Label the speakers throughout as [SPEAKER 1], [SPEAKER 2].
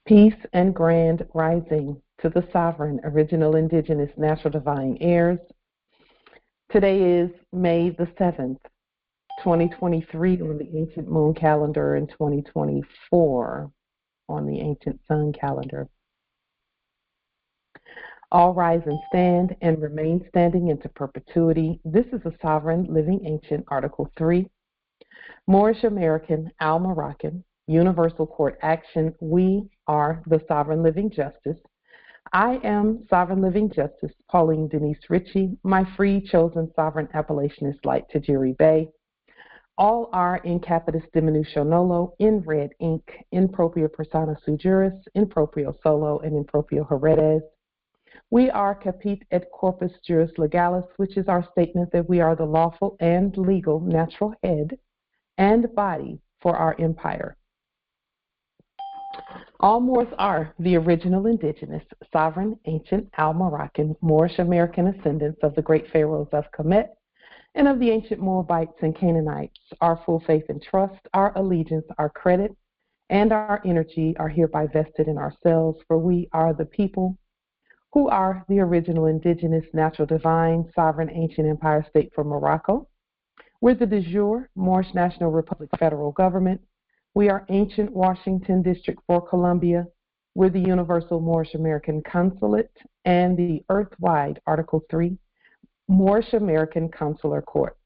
[SPEAKER 1] Peace and grand rising to the sovereign, original, indigenous, natural, divine heirs. Today is May the 7th, 2023 on the ancient moon calendar and 2024 on the ancient sun calendar. All rise and stand and remain standing into perpetuity. This is a sovereign, living, ancient, Article 3. Moorish American, Al-Moroccan, Universal Court Action. We are the Sovereign Living Justice. I am Sovereign Living Justice, Pauline Denise Ritchie. My free chosen sovereign appellation is Light Tajiri Bay. All are in capitis diminutio nolo, in red ink, in propria persona sui juris, in proprio solo, and in proprio heredes. We are capit et corpus juris legalis, which is our statement that we are the lawful and legal natural head and body for our empire. All Moors are the original indigenous, sovereign, ancient, Al-Moroccan, Moorish American ascendants of the great pharaohs of Kemet and of the ancient Moabites and Canaanites. Our full faith and trust, our allegiance, our credit, and our energy are hereby vested in ourselves, for we are the people who are the original indigenous, natural, divine, sovereign, ancient empire state for Morocco. We're the de jure Moorish National Republic federal government. We are ancient Washington District for Columbia. We're the Universal Moorish American Consulate and the Earth-wide Article 3 Moorish American Consular Court.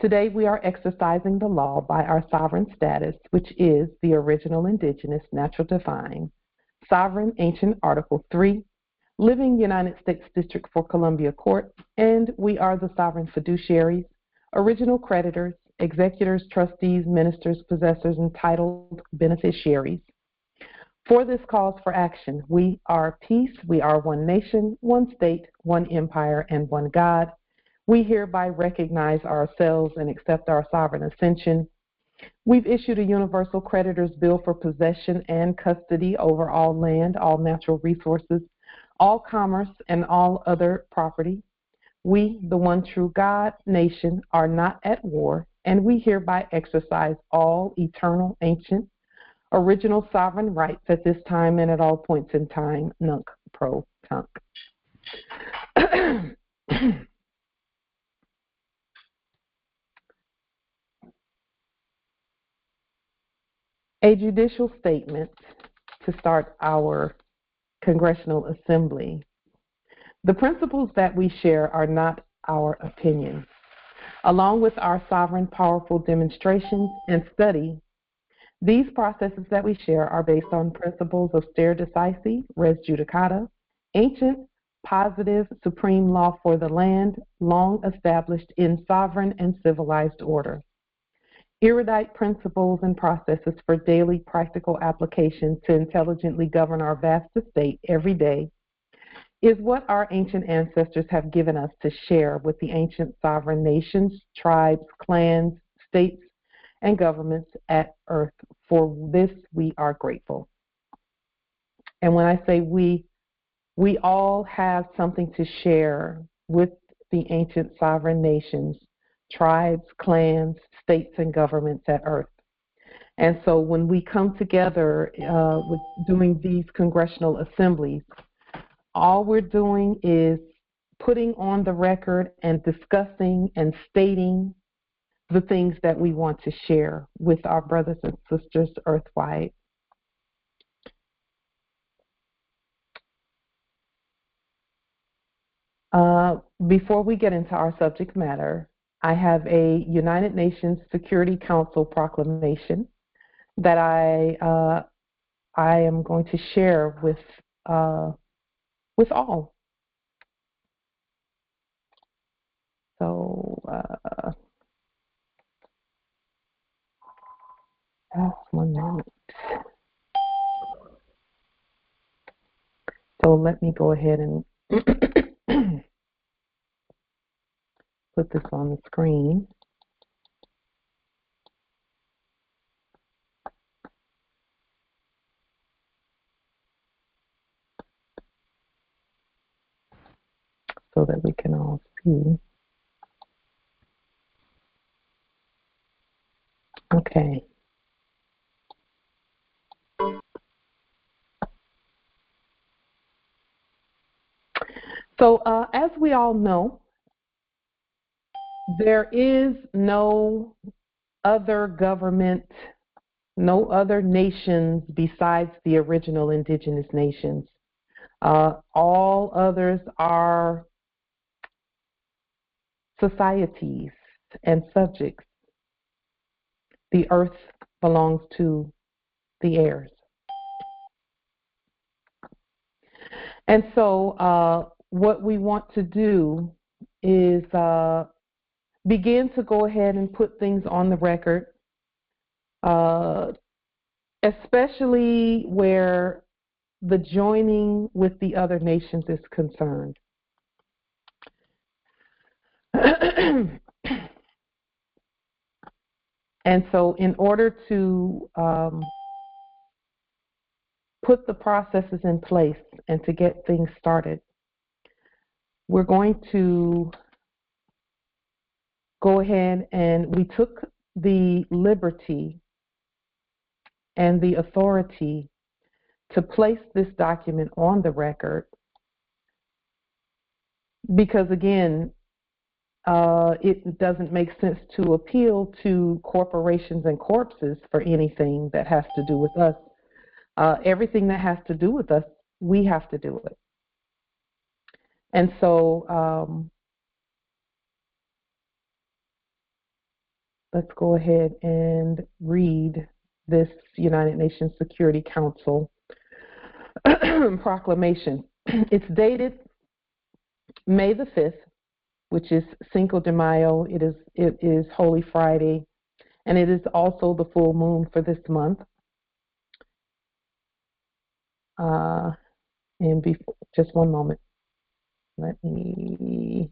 [SPEAKER 1] Today we are exercising the law by our sovereign status, which is the original indigenous, natural, divine, sovereign, ancient Article 3, living United States District for Columbia Court, and we are the sovereign fiduciaries, original creditors, executors, trustees, ministers, possessors, and titled beneficiaries. For this cause for action, we are peace, we are one nation, one state, one empire, and one God. We hereby recognize ourselves and accept our sovereign ascension. We've issued a universal creditor's bill for possession and custody over all land, all natural resources, all commerce, and all other property. We, the one true God, nation, are not at war, and we hereby exercise all eternal, ancient, original sovereign rights at this time and at all points in time, nunc pro tunc. A judicial statement to start our Congressional Assembly. The principles that we share are not our opinions. Along with our sovereign, powerful demonstrations and study, these processes that we share are based on principles of stare decisis, res judicata, ancient, positive, supreme law for the land, long established in sovereign and civilized order. Erudite principles and processes for daily practical application to intelligently govern our vast estate every day is what our ancient ancestors have given us to share with the ancient sovereign nations, tribes, clans, states, and governments at earth. For this, we are grateful. And when I say we all have something to share with the ancient sovereign nations, tribes, clans, states, and governments at earth. And so when we come together with doing these congressional assemblies, all we're doing is putting on the record and discussing and stating the things that we want to share with our brothers and sisters earthwide. Before we get into our subject matter, I have a United Nations Security Council proclamation that I am going to share with all. So just 1 minute. So let me go ahead and put this on the screen. So that we can all see. Okay. So as we all know, there is no other government, no other nations besides the original indigenous nations. All others are societies and subjects. The earth belongs to the heirs. And so what we want to do is begin to go ahead and put things on the record, especially where the joining with the other nations is concerned. And so in order to put the processes in place and to get things started, we're going to go ahead and we took the liberty and the authority to place this document on the record because, again, it doesn't make sense to appeal to corporations and corpses for anything that has to do with us. Everything that has to do with us, we have to do it. And so let's go ahead and read this United Nations Security Council proclamation. It's dated May the 5th, which is Cinco de Mayo. It is Holy Friday, and it is also the full moon for this month. And before, just one moment. Let me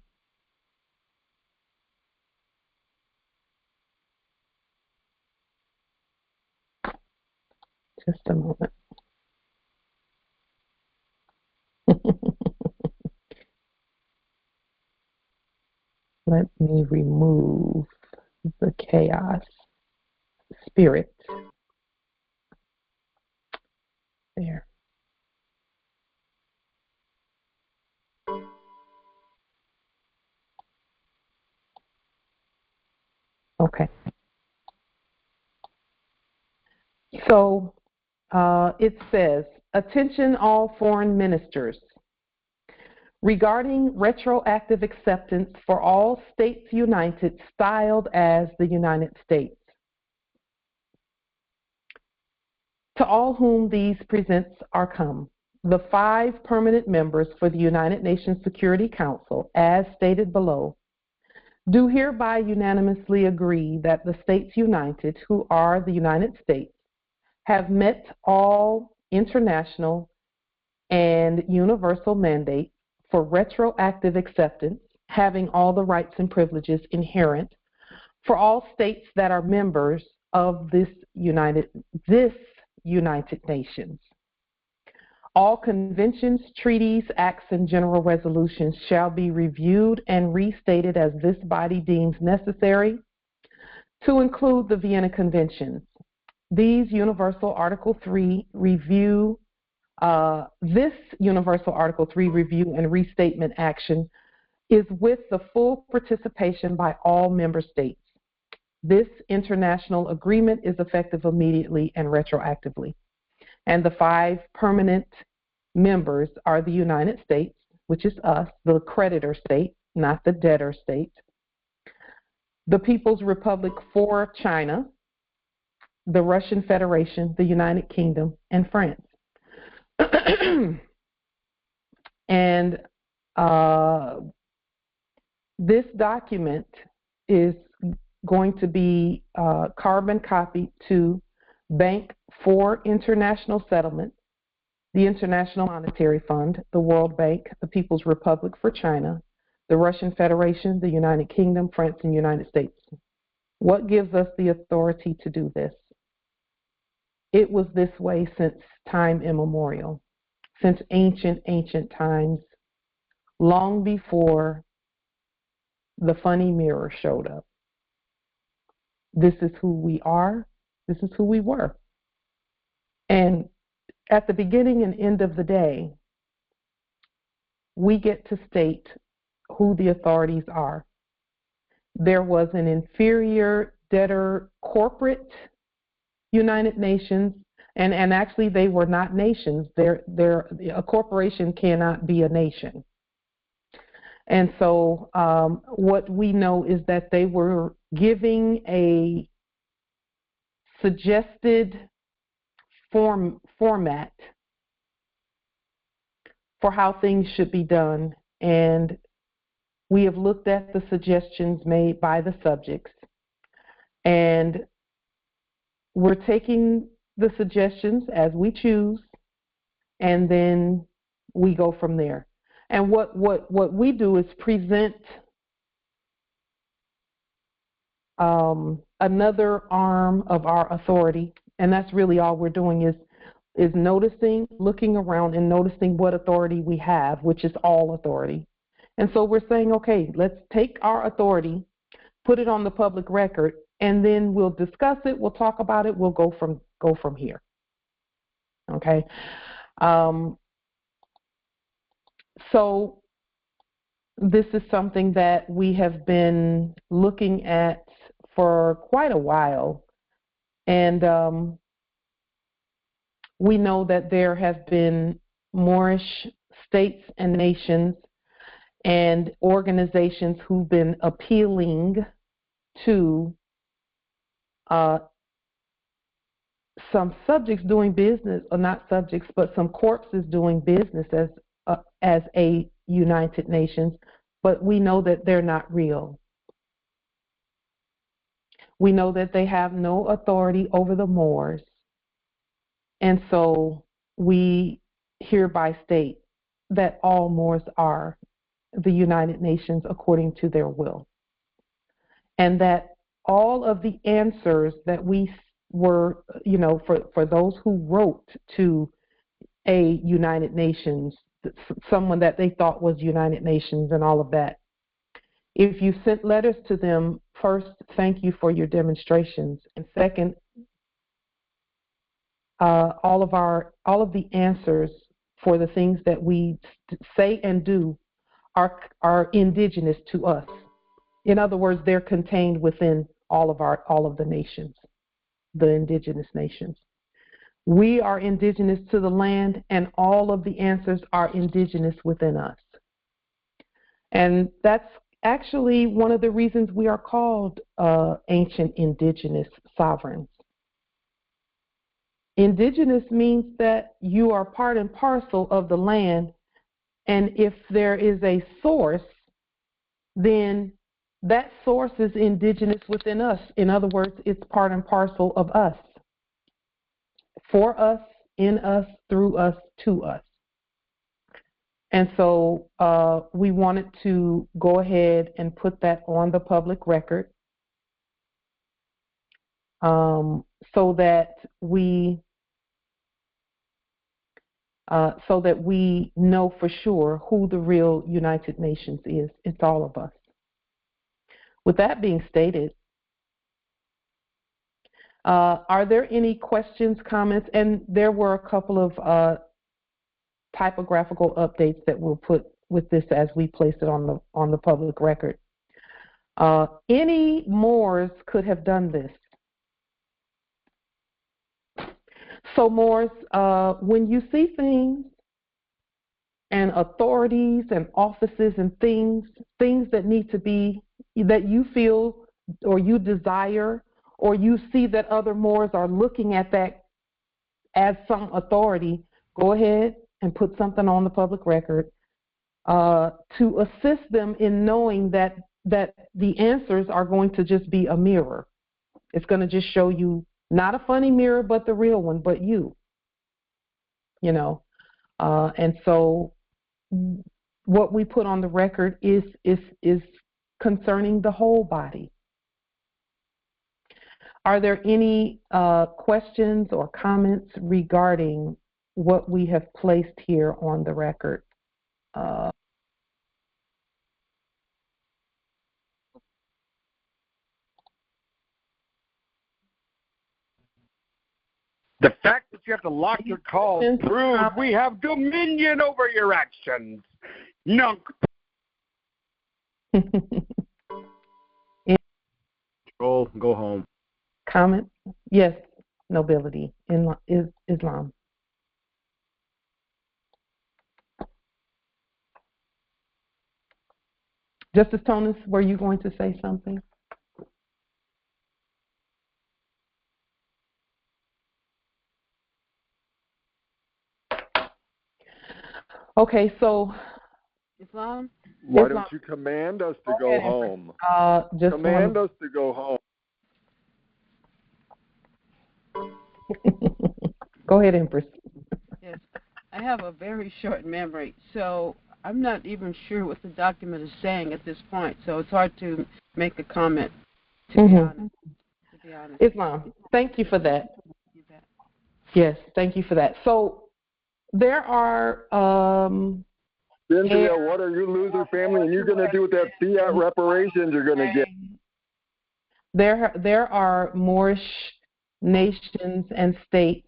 [SPEAKER 1] just a moment. Let me remove the chaos spirit. There. Okay. So it says, attention all foreign ministers. Regarding retroactive acceptance for all states united, styled as the United States. To all whom these presents are come, the 5 permanent members for the United Nations Security Council, as stated below, do hereby unanimously agree that the states united, who are the United States, have met all international and universal mandates for retroactive acceptance, having all the rights and privileges inherent for all states that are members of this United Nations. All conventions, treaties, acts, and general resolutions shall be reviewed and restated as this body deems necessary, to include the Vienna Conventions. These Universal Article 3 review This Universal Article 3 review and restatement action is with the full participation by all member states. This international agreement is effective immediately and retroactively. And the 5 permanent members are the United States, which is us, the creditor state, not the debtor state, the People's Republic for China, the Russian Federation, the United Kingdom, and France. And this document is going to be carbon copied to Bank for International Settlement, the International Monetary Fund, the World Bank, the People's Republic for China, the Russian Federation, the United Kingdom, France, and United States. What gives us the authority to do this? It was this way since time immemorial, since ancient times, long before the funny mirror showed up. This is who we are. This is who we were. And at the beginning and end of the day, we get to state who the authorities are. There was an inferior debtor corporate United Nations, and actually they were not nations. A corporation cannot be a nation. And so what we know is that they were giving a suggested format for how things should be done. And we have looked at the suggestions made by the subjects. And we're taking the suggestions as we choose, and then we go from there. And what we do is present another arm of our authority, and that's really all we're doing is noticing, looking around and noticing what authority we have, which is all authority. And so we're saying, okay, let's take our authority, put it on the public record, and then we'll discuss it, we'll talk about it, we'll go from here. Okay. So this is something that we have been looking at for quite a while, and we know that there have been Moorish states and nations and organizations who've been appealing to some subjects doing business, or not subjects, but some corpses doing business as a United Nations, but we know that they're not real. We know that they have no authority over the Moors, and so we hereby state that all Moors are the United Nations according to their will, and that all of the answers that we were, for those who wrote to a United Nations, someone that they thought was United Nations and all of that, if you sent letters to them, first, thank you for your demonstrations, and second, all of the answers for the things that we say and do are indigenous to us. In other words, they're contained within all of the nations, the indigenous nations. We are indigenous to the land, and all of the answers are indigenous within us. And that's actually one of the reasons we are called ancient indigenous sovereigns. Indigenous means that you are part and parcel of the land, and if there is a source, then that source is indigenous within us. In other words, it's part and parcel of us, for us, in us, through us, to us. And so we wanted to go ahead and put that on the public record so that we know for sure who the real United Nations is. It's all of us. With that being stated, are there any questions, comments? And there were a couple of typographical updates that we'll put with this as we place it on the public record. Any Moors could have done this. So Moors, when you see things and authorities and offices and things that need to be, that you feel or you desire, or you see that other Moors are looking at that as some authority, go ahead and put something on the public record to assist them in knowing that the answers are going to just be a mirror. It's going to just show you not a funny mirror, but the real one, but you know. And so what we put on the record is concerning the whole body. Are there any questions or comments regarding what we have placed here on the record?
[SPEAKER 2] The fact that you have to lock your calls proves we have dominion over your actions. Nunk.
[SPEAKER 3] Go home.
[SPEAKER 1] Comment? Yes, nobility in Islam. Justice Tonis, were you going to say something? Okay, so
[SPEAKER 4] Islam?
[SPEAKER 3] Why don't you command us to go home? Command us to go home.
[SPEAKER 1] Go ahead, Empress.
[SPEAKER 4] Yes, I have a very short memory, so I'm not even sure what the document is saying at this point, so it's hard to make a comment, to be honest.
[SPEAKER 1] Islam, thank you for that. Yes, thank you for that. So there are...
[SPEAKER 3] Cynthia, what are you loser family and you're going to do with that fiat reparations you're going to get?
[SPEAKER 1] There are Moorish nations and states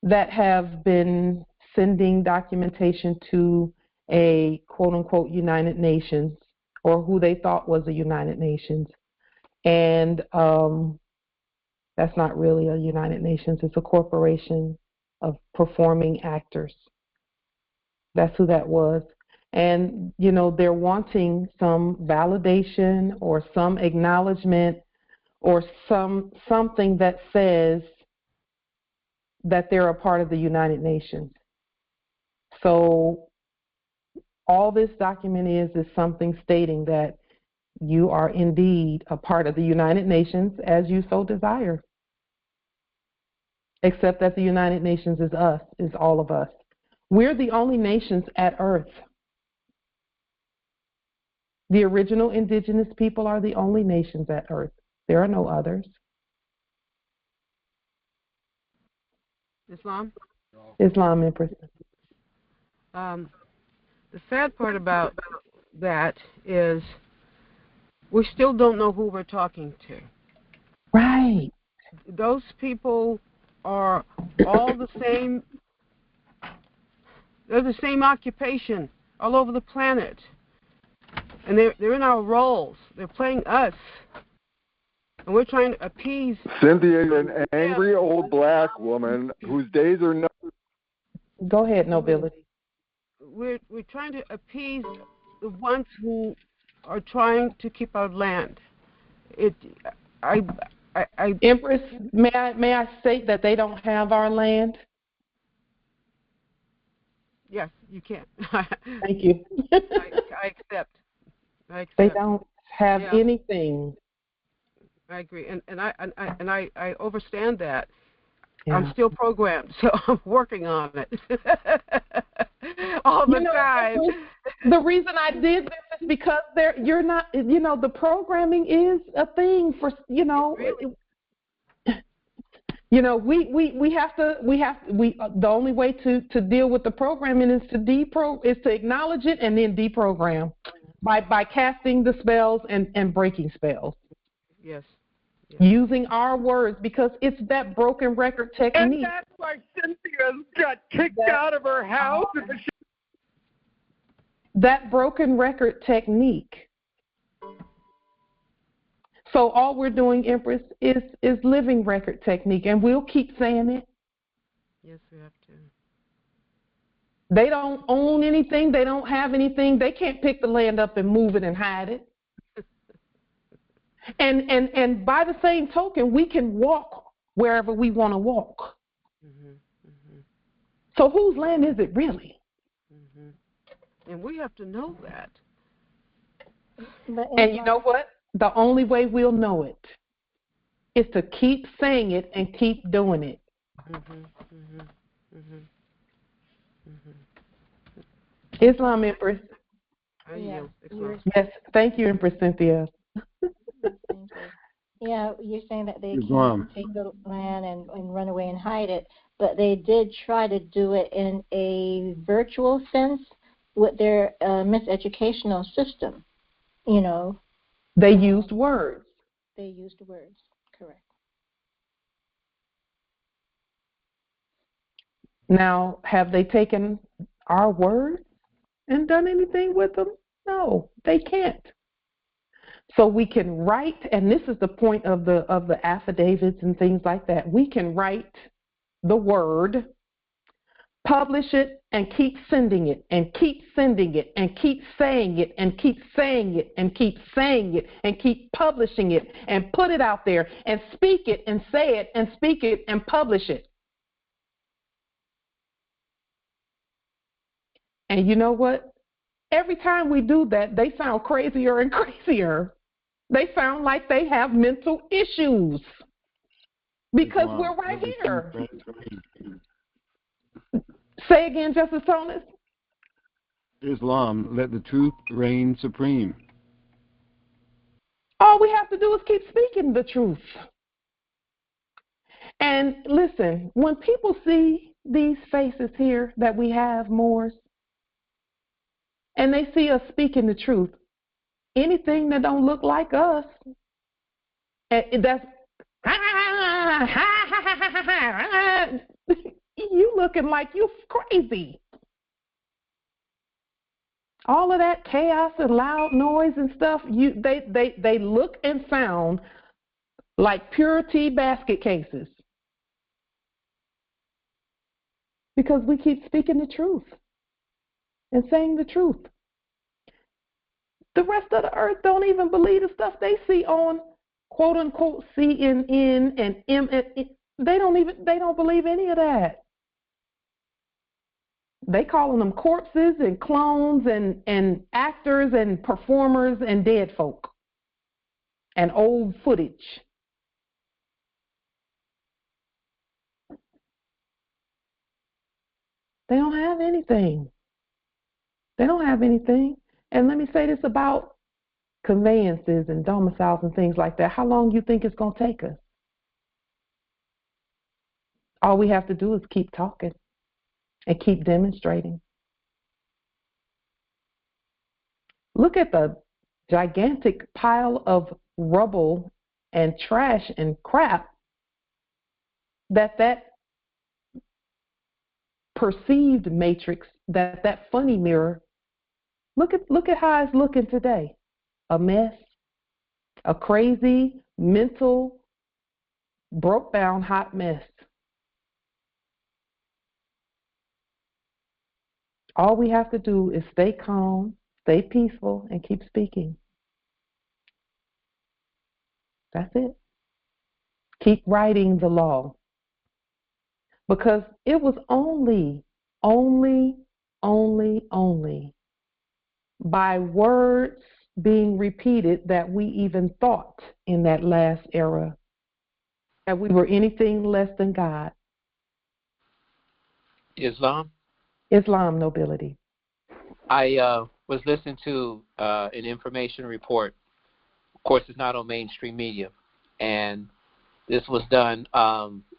[SPEAKER 1] that have been sending documentation to a quote-unquote United Nations, or who they thought was a United Nations. And that's not really a United Nations. It's a corporation of performing actors. That's who that was. And, you know, they're wanting some validation or some acknowledgement or something that says that they're a part of the United Nations. So all this document is something stating that you are indeed a part of the United Nations as you so desire. Except that the United Nations is us, is all of us. We're the only nations at Earth. The original indigenous people are the only nations at Earth. There are no others.
[SPEAKER 4] Islam?
[SPEAKER 1] Islam, Empress.
[SPEAKER 4] The sad part about that is we still don't know who we're talking to.
[SPEAKER 1] Right.
[SPEAKER 4] Those people are all the same. They're the same occupation all over the planet. And they're in our roles. They're playing us. And we're trying to appease.
[SPEAKER 3] Cynthia, an angry old black woman whose days are not.
[SPEAKER 1] Go ahead, nobility.
[SPEAKER 4] We're trying to appease the ones who are trying to keep our land.
[SPEAKER 1] Empress, may I state that they don't have our land?
[SPEAKER 4] Yes, you can.
[SPEAKER 1] Thank you.
[SPEAKER 4] I accept.
[SPEAKER 1] They don't have anything.
[SPEAKER 4] I agree, and I understand that.
[SPEAKER 1] Yeah.
[SPEAKER 4] I'm still programmed, so I'm working on it all the time.
[SPEAKER 1] The reason I did this is because you're not. You know, the programming is a thing for
[SPEAKER 4] Really?
[SPEAKER 1] You know, we have to. The only way to deal with the programming is to acknowledge it and then deprogram by casting the spells and breaking spells.
[SPEAKER 4] Yes.
[SPEAKER 1] Using our words, because it's that broken record technique.
[SPEAKER 2] And that's why Cynthia got kicked out of her house.
[SPEAKER 1] That broken record technique. So all we're doing, Empress, is living record technique, and we'll keep saying it.
[SPEAKER 4] Yes, we have to.
[SPEAKER 1] They don't own anything. They don't have anything. They can't pick the land up and move it and hide it. And by the same token, we can walk wherever we want to walk.
[SPEAKER 4] Mm-hmm, mm-hmm.
[SPEAKER 1] So whose land is it really?
[SPEAKER 4] Mm-hmm. And we have to know that.
[SPEAKER 1] And you know what? The only way we'll know it is to keep saying it and keep doing it.
[SPEAKER 4] Mm-hmm, mm-hmm, mm-hmm, mm-hmm.
[SPEAKER 1] Islam, Empress. Yes, thank you, Empress Cynthia.
[SPEAKER 5] Thank you. Yeah, you're saying that they can't take the land and run away and hide it, but they did try to do it in a virtual sense with their miseducational system, you know.
[SPEAKER 1] They used words.
[SPEAKER 5] They used words, correct.
[SPEAKER 1] Now, have they taken our word and done anything with them? No, they can't. So we can write, and this is the point of the affidavits and things like that. We can write the word, publish it, and keep sending it, and keep sending it, and keep saying it, and keep saying it, and keep saying it, and keep publishing it, and put it out there, and speak it, and say it, and speak it, and publish it. And you know what? Every time we do that, they sound crazier and crazier. They sound like they have mental issues because we're right here. Say again, Justice Thomas.
[SPEAKER 6] Islam, let the truth reign supreme.
[SPEAKER 1] All we have to do is keep speaking the truth. And listen, when people see these faces here that we have, Moors, and they see us speaking the truth, anything that don't look like us, that's you looking like you crazy. All of that chaos and loud noise and stuff, they look and sound like pure tea basket cases. Because we keep speaking the truth and saying the truth. The rest of the earth don't even believe the stuff they see on quote unquote CNN and they don't believe any of that. They calling them corpses and clones and actors and performers and dead folk and old footage. They don't have anything. They don't have anything. And let me say this about conveyances and domiciles and things like that. How long do you think it's going to take us? All we have to do is keep talking and keep demonstrating. Look at the gigantic pile of rubble and trash and crap that perceived matrix, that funny mirror, look at how it's looking today. A mess, a crazy, mental, broke down, hot mess. All we have to do is stay calm, stay peaceful, and keep speaking. That's it. Keep writing the law. Because it was only by words being repeated that we even thought in that last era that we were anything less than God.
[SPEAKER 7] Islam,
[SPEAKER 1] nobility.
[SPEAKER 7] I was listening to an information report. Of course, it's not on mainstream media, and this was done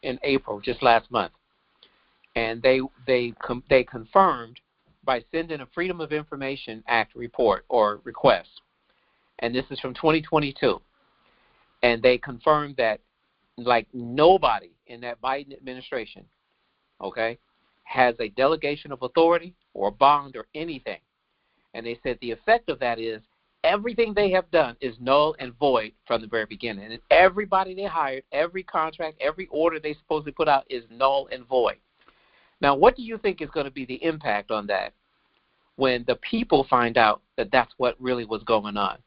[SPEAKER 7] in April, just last month. And they confirmed by sending a Freedom of Information Act report or request, and this is from 2022. And they confirmed that like nobody in that Biden administration, okay, has a delegation of authority or a bond or anything. And they said the effect of that is everything they have done is null and void from the very beginning. And everybody they hired, every contract, every order they supposedly put out is null and void. Now, what do you think is going to be the impact on that when the people find out that that's what really was going on?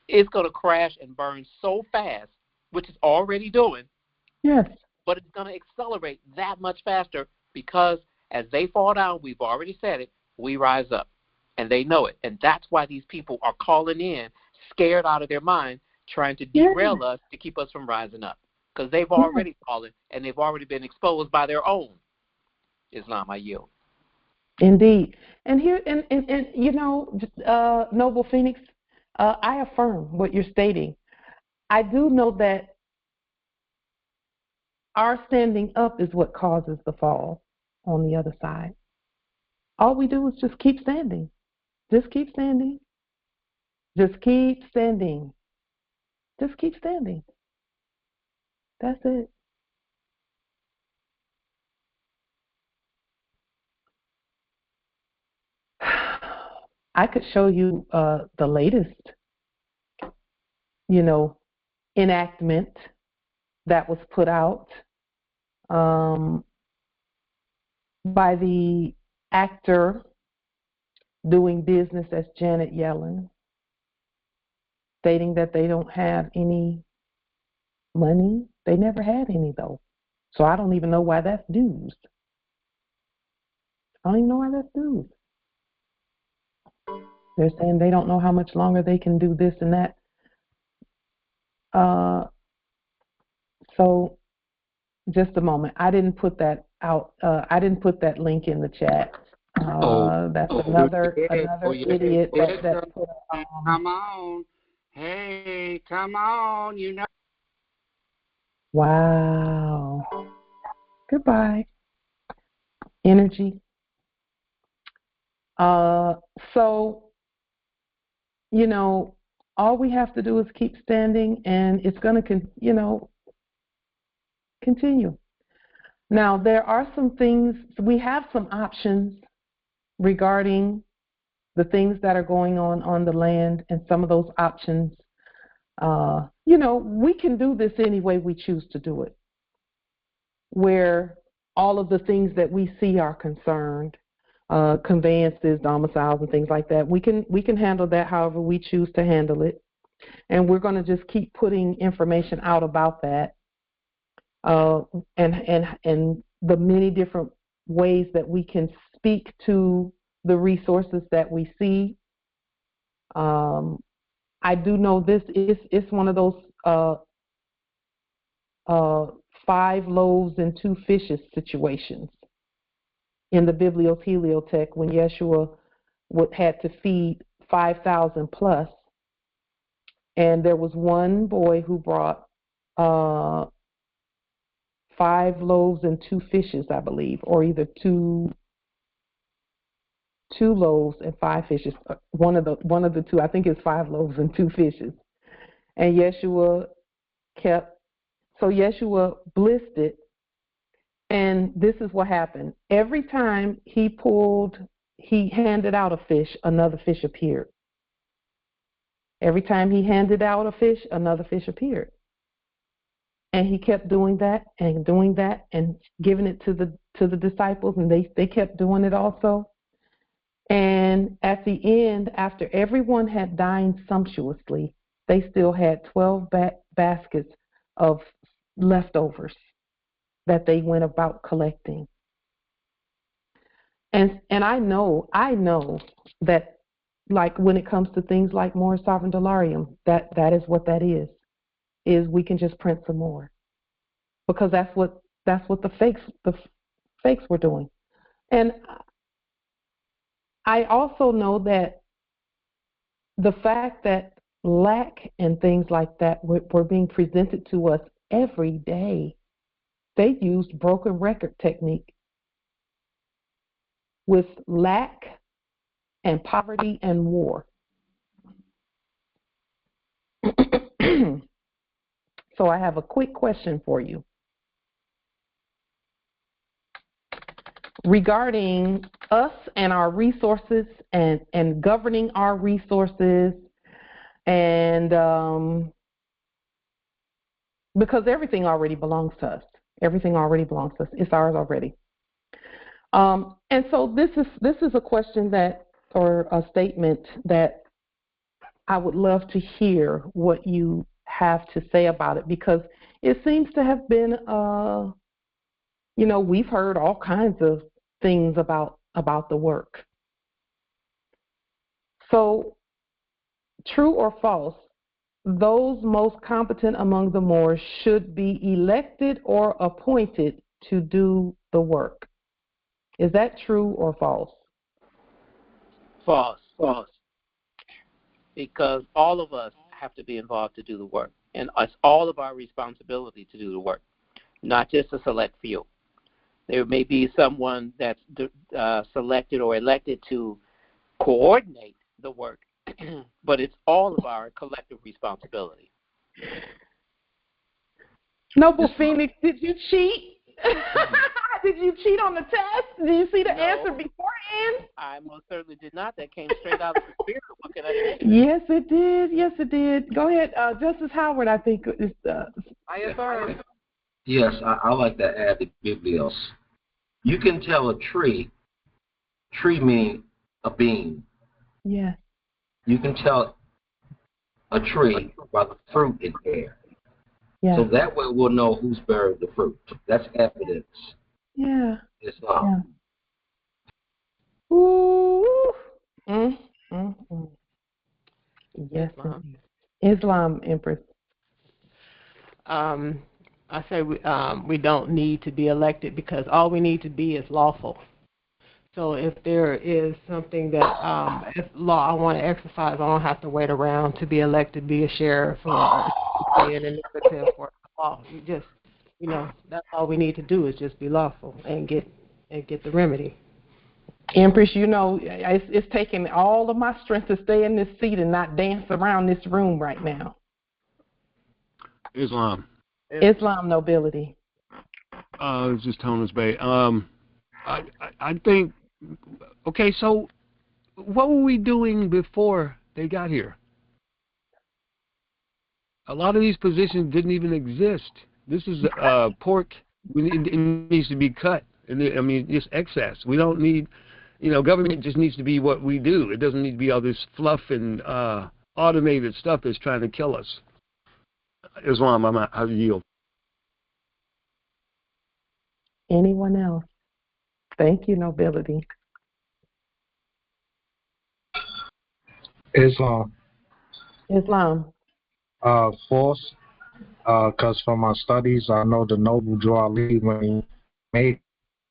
[SPEAKER 7] It's going to crash and burn so fast, which it's already doing.
[SPEAKER 1] Yes.
[SPEAKER 7] But it's going to accelerate that much faster because as they fall down, we've already said it, we rise up. And they know it. And that's why these people are calling in, scared out of their mind, trying to derail us to keep us from rising up. Because they've already fallen and they've already been exposed by their own. Islam, I yield.
[SPEAKER 1] Indeed. And here, and you know, Noble Phoenix, I affirm what you're stating. I do know that our standing up is what causes the fall on the other side. All we do is just keep standing. Just keep standing. Just keep standing. Just keep standing. That's it. I could show you the latest, enactment that was put out by the actor doing business as Janet Yellen, stating that they don't have any money. They never had any, though. So I don't even know why that's news. I don't even know why that's news. They're saying they don't know how much longer they can do this and that. So just a moment. I didn't put that out. I didn't put that link in the chat. That's another idiot that put
[SPEAKER 2] come on. Hey, come on,
[SPEAKER 1] Wow. Goodbye. Energy. So, all we have to do is keep standing, and it's going to, continue. Now, there are some things, we have some options regarding the things that are going on the land, and some of those options, we can do this any way we choose to do it, where all of the things that we see are concerned, conveyances, domiciles, and things like that. We can handle that however we choose to handle it, and we're going to just keep putting information out about that, and the many different ways that we can speak to the resources that we see. I do know this is one of those 5 loaves and 2 fishes situations in the Biblios Heliotech when Yeshua had to feed 5,000 plus, and there was one boy who brought 5 loaves and 2 fishes, I believe, or either two loaves and 5 fishes. One of the two, I think it's 5 loaves and 2 fishes. And Yeshua blessed it, and this is what happened. Every time he handed out a fish, another fish appeared. Every time he handed out a fish, another fish appeared. And he kept doing that and giving it to the disciples, and they kept doing it also. And at the end, after everyone had dined sumptuously, they still had 12 baskets of leftovers that they went about collecting. And I know that, like, when it comes to things like more sovereign delarium, that is what that is we can just print some more, because that's what the fakes were doing. And I also know that the fact that lack and things like that were being presented to us every day, they used broken record technique with lack and poverty and war. So I have a quick question for you regarding us and our resources and governing our resources, and because everything already belongs to us. Everything already belongs to us. It's ours already. And so this is a question or a statement that I would love to hear what you have to say about it, because it seems to have been, we've heard all kinds of things about the work. So, true or false, those most competent among the Moors should be elected or appointed to do the work. Is that true or false?
[SPEAKER 7] False. Because all of us have to be involved to do the work. And it's all of our responsibility to do the work, not just a select few. There may be someone that's selected or elected to coordinate the work, but it's all of our collective responsibility.
[SPEAKER 1] Noble Phoenix, did you cheat? Did you cheat on the test? Did you see the answer beforehand?
[SPEAKER 7] I'm most certainly did not. That came straight out of the Spirit. What can I say?
[SPEAKER 1] Yes, it did. Yes, it did. Go ahead. Justice Howard, I think, is...
[SPEAKER 7] I affirm.
[SPEAKER 8] Yes, I like that added biblios. You can tell a tree meaning a being.
[SPEAKER 1] Yeah.
[SPEAKER 8] You can tell a tree by the fruit it bears.
[SPEAKER 1] Yeah.
[SPEAKER 8] So that way we'll know who's bearing the fruit. That's evidence.
[SPEAKER 1] Yeah.
[SPEAKER 8] Islam.
[SPEAKER 1] Yeah. Ooh. Yes. Islam, Empress.
[SPEAKER 9] I say we don't need to be elected because all we need to be is lawful. So if there is something that if law I want to exercise, I don't have to wait around to be elected, be a sheriff or be an initiative or law. You just, that's all we need to do is just be lawful and get the remedy.
[SPEAKER 1] Empress, it's taking all of my strength to stay in this seat and not dance around this room right now.
[SPEAKER 6] Islam,
[SPEAKER 1] nobility.
[SPEAKER 6] It's just Tonas Bay. I think. Okay, so what were we doing before they got here? A lot of these positions didn't even exist. This is pork. It needs to be cut. Just excess. We don't need, government just needs to be what we do. It doesn't need to be all this fluff and automated stuff that's trying to kill us. Islam, I yield.
[SPEAKER 1] Anyone else? Thank you, nobility.
[SPEAKER 10] Islam.
[SPEAKER 1] False.
[SPEAKER 10] Because from my studies, I know the noble Drew Ali, when he made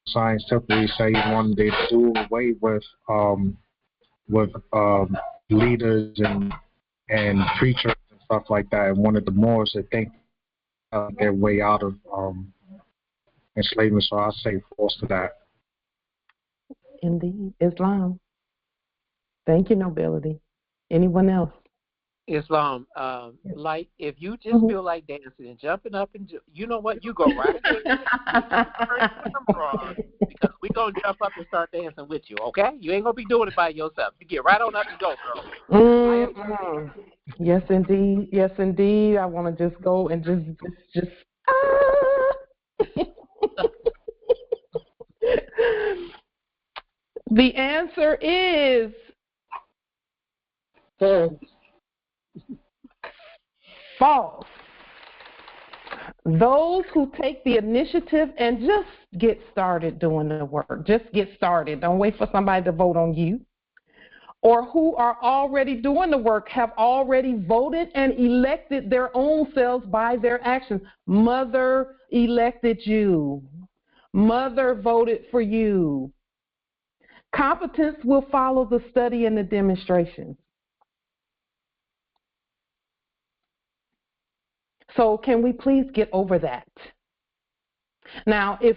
[SPEAKER 10] science typically say he wanted to do away with leaders and preachers and stuff like that, and wanted the Moors to think their way out of enslavement. So I say false to that.
[SPEAKER 1] Indeed. Islam. Thank you, nobility. Anyone else?
[SPEAKER 7] Islam, like if you just feel like dancing and jumping up and you know what, you go right ahead. Because we're going to jump up and start dancing with you, okay? You ain't going to be doing it by yourself. You get right on up and go, girl.
[SPEAKER 1] Yes, indeed. Yes, indeed. I want to just go and just The answer is false. Those who take the initiative and just get started doing the work, just get started. Don't wait for somebody to vote on you. Or who are already doing the work have already voted and elected their own selves by their actions. Mother elected you. Mother voted for you. Competence will follow the study and the demonstration. So can we please get over that? Now, if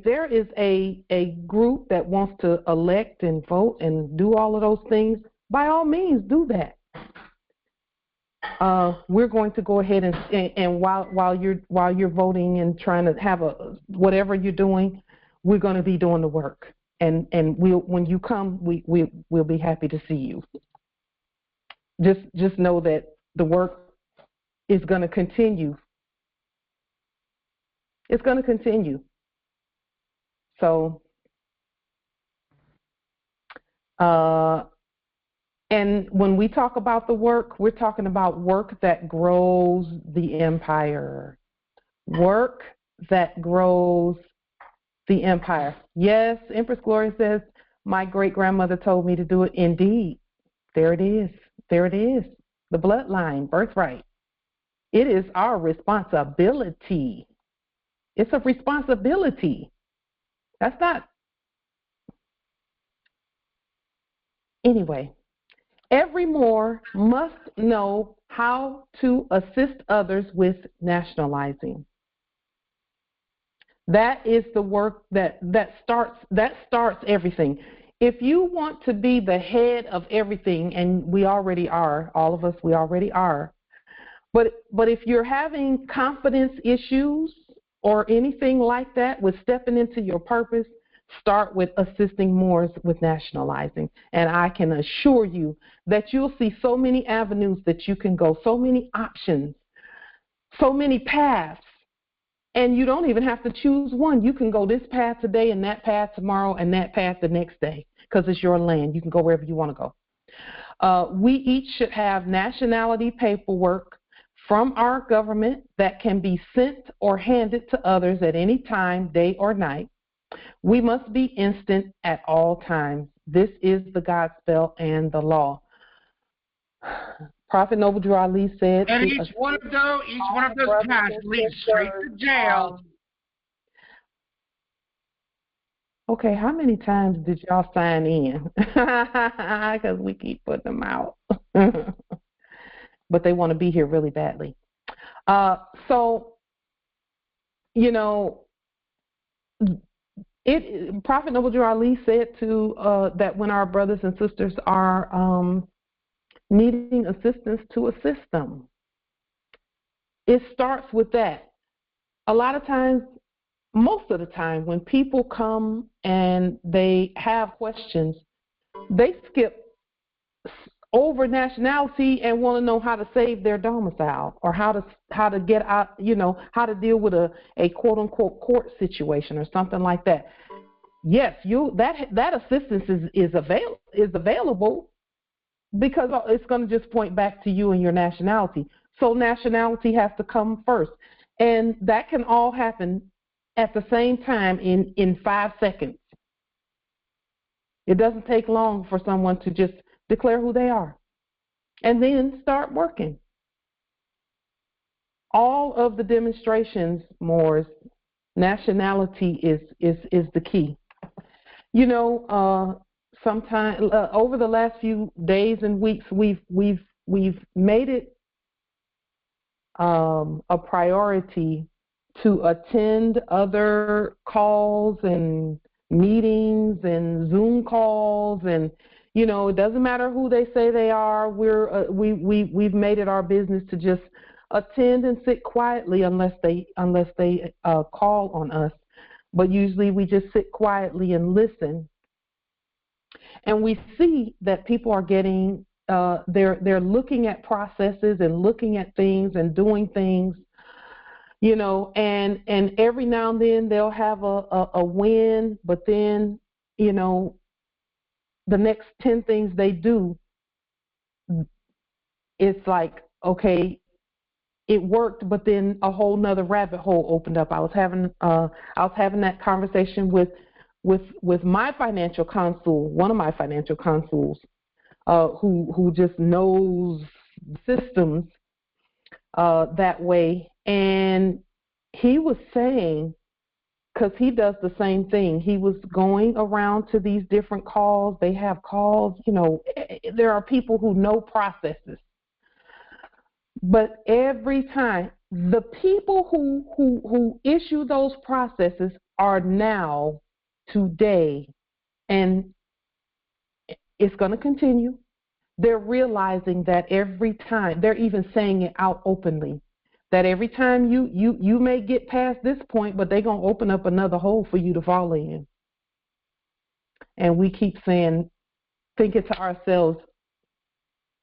[SPEAKER 1] there is a group that wants to elect and vote and do all of those things, by all means do that. We're going to go ahead and while you're voting and trying to have whatever you're doing, we're going to be doing the work. And when you come, we'll be happy to see you. Just know that the work is going to continue. It's going to continue. So, and when we talk about the work, we're talking about work that grows the empire. Work that grows the empire. Yes, Empress Gloria says, my great-grandmother told me to do it. Indeed. There it is. There it is. The bloodline, birthright. It is our responsibility. It's a responsibility. That's not. Anyway, every Moor must know how to assist others with nationalizing. That is the work that starts everything. If you want to be the head of everything, and we already are, all of us, we already are, but if you're having confidence issues or anything like that with stepping into your purpose, start with assisting Moors with nationalizing. And I can assure you that you'll see so many avenues that you can go, so many options, so many paths. And you don't even have to choose one. You can go this path today and that path tomorrow and that path the next day because it's your land. You can go wherever you want to go. We each should have nationality paperwork from our government that can be sent or handed to others at any time, day or night. We must be instant at all times. This is the gospel and the law. Prophet Noble Drew Ali said,
[SPEAKER 2] and each one of those paths leads straight to jail.
[SPEAKER 1] Okay, how many times did y'all sign in? Because we keep putting them out. But they want to be here really badly. So, you know, Prophet Noble Drew Ali said that when our brothers and sisters are needing assistance, to assist them. It starts with that. A lot of times, most of the time, when people come and they have questions, they skip over nationality and want to know how to save their domicile or how to get out, you know, how to deal with a quote unquote court situation or something like that. Yes, that assistance is available because it's going to just point back to you and your nationality. So nationality has to come first, and that can all happen at the same time in 5 seconds. It doesn't take long for someone to just declare who they are and then start working. All of the demonstrations, Moors, nationality is the key. You know, sometime over the last few days and weeks, we've made it a priority to attend other calls and meetings and Zoom calls, and you know, it doesn't matter who they say they are. We've made it our business to just attend and sit quietly unless they call on us. But usually we just sit quietly and listen. And we see that people are getting they're looking at processes and looking at things and doing things, you know, and every now and then they'll have a win, but then, you know, the next 10 things they do, it's like, okay, it worked, but then a whole nother rabbit hole opened up. I was having that conversation with my financial counsel, one of my financial consuls, who just knows systems that way, and he was saying, because he does the same thing, he was going around to these different calls. They have calls, you know, there are people who know processes. But every time, the people who issue those processes are now, today, and it's going to continue. They're realizing that every time, they're even saying it out openly, that every time you may get past this point, but they're going to open up another hole for you to fall in. And we keep saying, thinking to ourselves,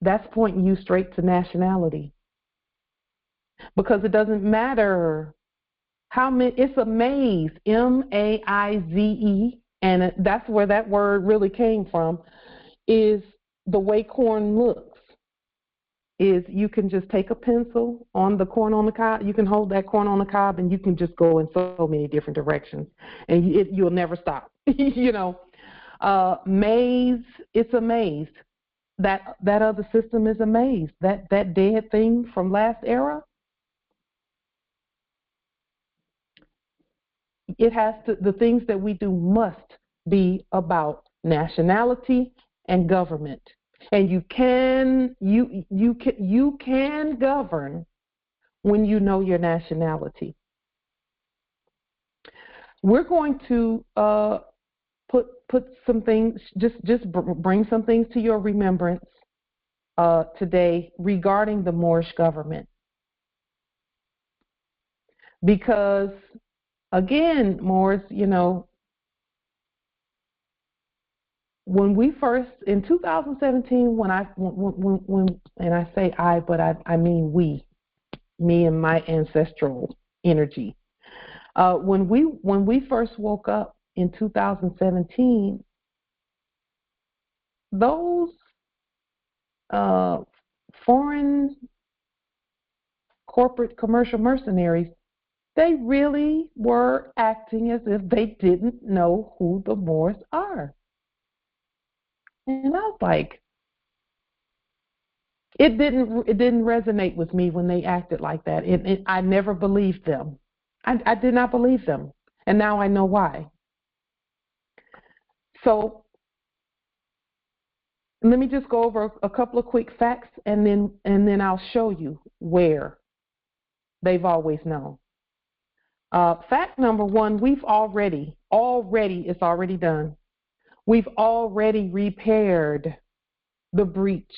[SPEAKER 1] that's pointing you straight to nationality. Because it doesn't matter how many, it's a maze, M-A-I-Z-E, and that's where that word really came from, is the way corn looks. Is you can just take a pencil on the corn on the cob, you can hold that corn on the cob, and you can just go in so many different directions, and you'll never stop. You know, maze, it's a maze. That other system is a maze. That dead thing from last era, it has to, the things that we do must be about nationality and government. And you can govern when you know your nationality. We're going to put some things, just bring some things to your remembrance today regarding the Moorish government. Because again, Moors, you know, when we first, in 2017, when and I say I, but I mean we, me and my ancestral energy. When we first woke up in 2017, those foreign corporate commercial mercenaries, they really were acting as if they didn't know who the Moors are. And I was like, it didn't resonate with me when they acted like that. I never believed them. I did not believe them. And now I know why. So let me just go over a couple of quick facts, and then I'll show you where they've always known. Fact number one, we've already, it's already done. We've already repaired the breach,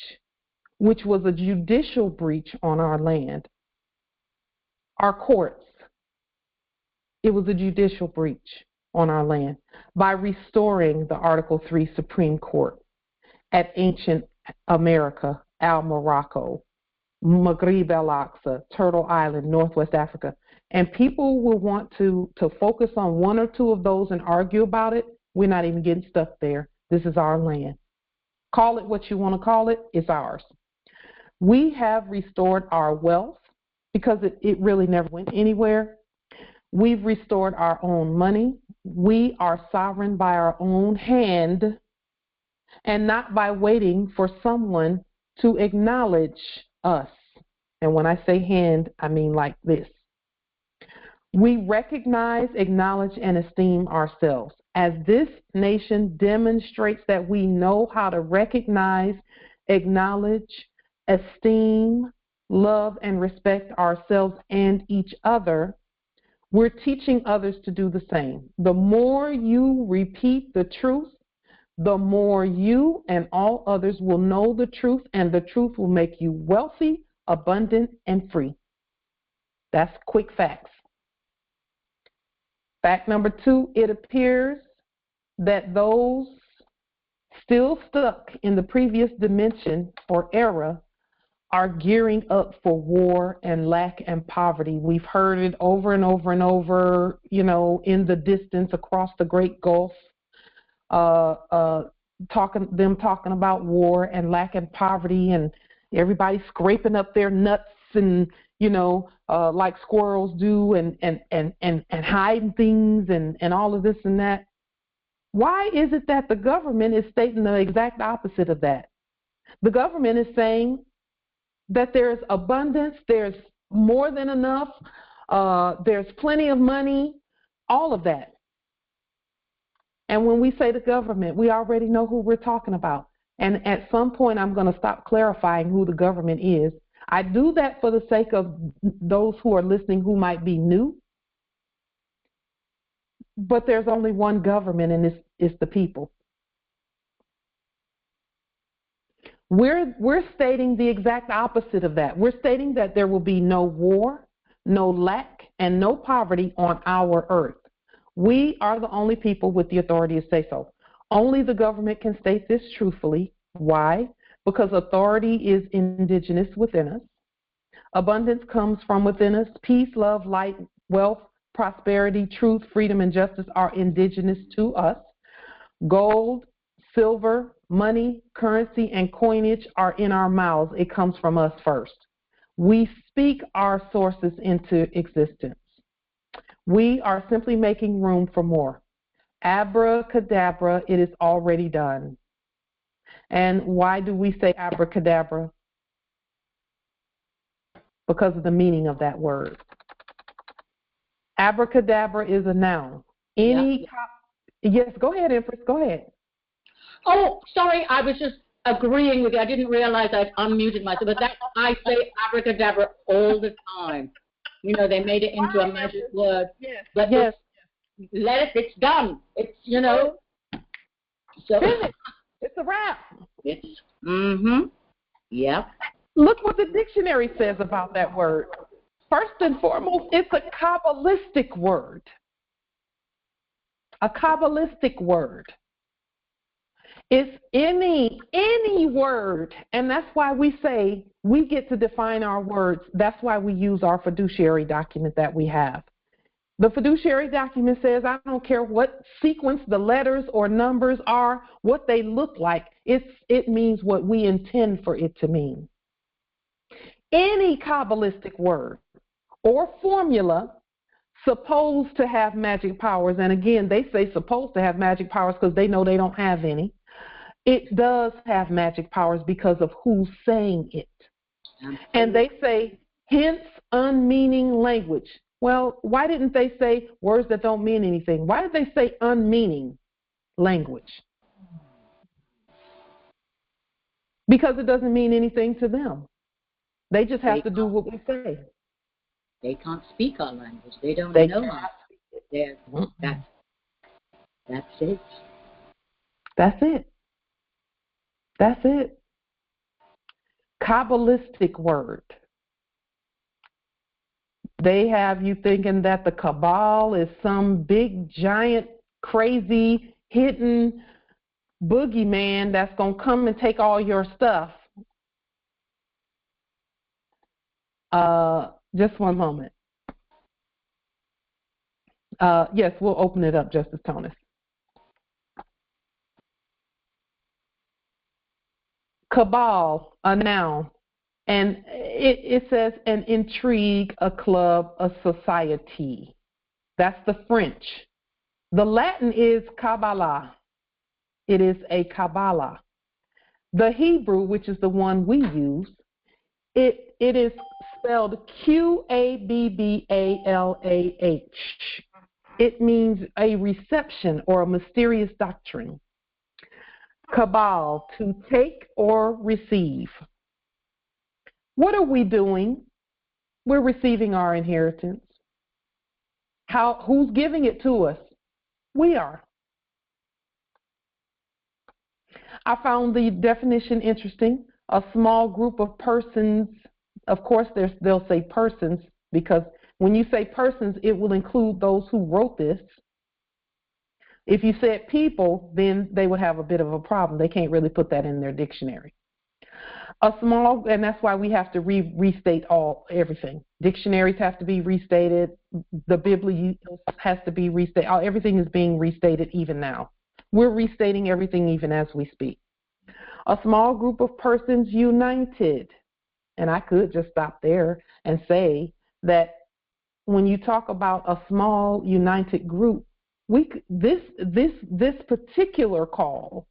[SPEAKER 1] which was a judicial breach on our land. Our courts, it was a judicial breach on our land by restoring the Article 3 Supreme Court at ancient America, Morocco, Maghreb al-Aqsa, Turtle Island, Northwest Africa. And people will want to focus on one or two of those and argue about it. We're not even getting stuck there. This is our land. Call it what you want to call it. It's ours. We have restored our wealth because it really never went anywhere. We've restored our own money. We are sovereign by our own hand and not by waiting for someone to acknowledge us. And when I say hand, I mean like this. We recognize, acknowledge, and esteem ourselves. As this nation demonstrates that we know how to recognize, acknowledge, esteem, love, and respect ourselves and each other, we're teaching others to do the same. The more you repeat the truth, the more you and all others will know the truth, and the truth will make you wealthy, abundant, and free. That's quick facts. Fact number two, it appears that those still stuck in the previous dimension or era are gearing up for war and lack and poverty. We've heard it over and over and over, in the distance across the Great Gulf, talking about war and lack and poverty, and everybody scraping up their nuts and like squirrels do, and hiding things and all of this and that. Why is it that the government is stating the exact opposite of that? The government is saying that there's abundance, there's more than enough, there's plenty of money, all of that. And when we say the government, we already know who we're talking about. And at some point, I'm going to stop clarifying who the government is. I do that for the sake of those who are listening who might be new. But there's only one government, and it's the people. We're stating the exact opposite of that. We're stating that there will be no war, no lack, and no poverty on our earth. We are the only people with the authority to say so. Only the government can state this truthfully. Why? Because authority is indigenous within us. Abundance comes from within us. Peace, love, light, wealth, prosperity, truth, freedom, and justice are indigenous to us. Gold, silver, money, currency, and coinage are in our mouths. It comes from us first. We speak our sources into existence. We are simply making room for more. Abracadabra, it is already done. And why do we say abracadabra? Because of the meaning of that word. Abracadabra is a noun. Yes, go ahead, Empress, go ahead.
[SPEAKER 11] Oh, sorry, I was just agreeing with you. I didn't realize I'd unmuted myself, but I say abracadabra all the time. They made it into a magic word. Yes. But yes. It's done. It's, So
[SPEAKER 1] it's a wrap.
[SPEAKER 11] Yep.
[SPEAKER 1] Look what the dictionary says about that word. First and foremost, it's a Kabbalistic word. A Kabbalistic word. It's any word, and that's why we say we get to define our words. That's why we use our fiduciary document that we have. The fiduciary document says, I don't care what sequence the letters or numbers are, what they look like, it means what we intend for it to mean. Any Kabbalistic word or formula supposed to have magic powers, and again, they say supposed to have magic powers because they know they don't have any. It does have magic powers because of who's saying it. And they say, hence unmeaning language. Well, why didn't they say words that don't mean anything? Why did they say unmeaning language? Because it doesn't mean anything to them. They just have to do what we say.
[SPEAKER 11] They can't speak our language. They don't know us. That's it.
[SPEAKER 1] That's it. That's it. Kabbalistic word. They have you thinking that the cabal is some big, giant, crazy, hidden boogeyman that's going to come and take all your stuff. Just one moment. Yes, we'll open it up, Justice Tonis. Cabal, a noun. And it says an intrigue, a club, a society. That's the French. The Latin is Kabbalah. It is a Kabbalah. The Hebrew, which is the one we use, it is spelled Qabbalah. It means a reception or a mysterious doctrine. Cabal, to take or receive. What are we doing? We're receiving our inheritance. Who's giving it to us? We are. I found the definition interesting. A small group of persons, of course they'll say persons, because when you say persons, it will include those who wrote this. If you said people, then they would have a bit of a problem. They can't really put that in their dictionary. And that's why we have to restate everything. Dictionaries have to be restated. The Biblios has to be restated. Everything is being restated even now. We're restating everything even as we speak. A small group of persons united. And I could just stop there and say that when you talk about a small united group, this particular call,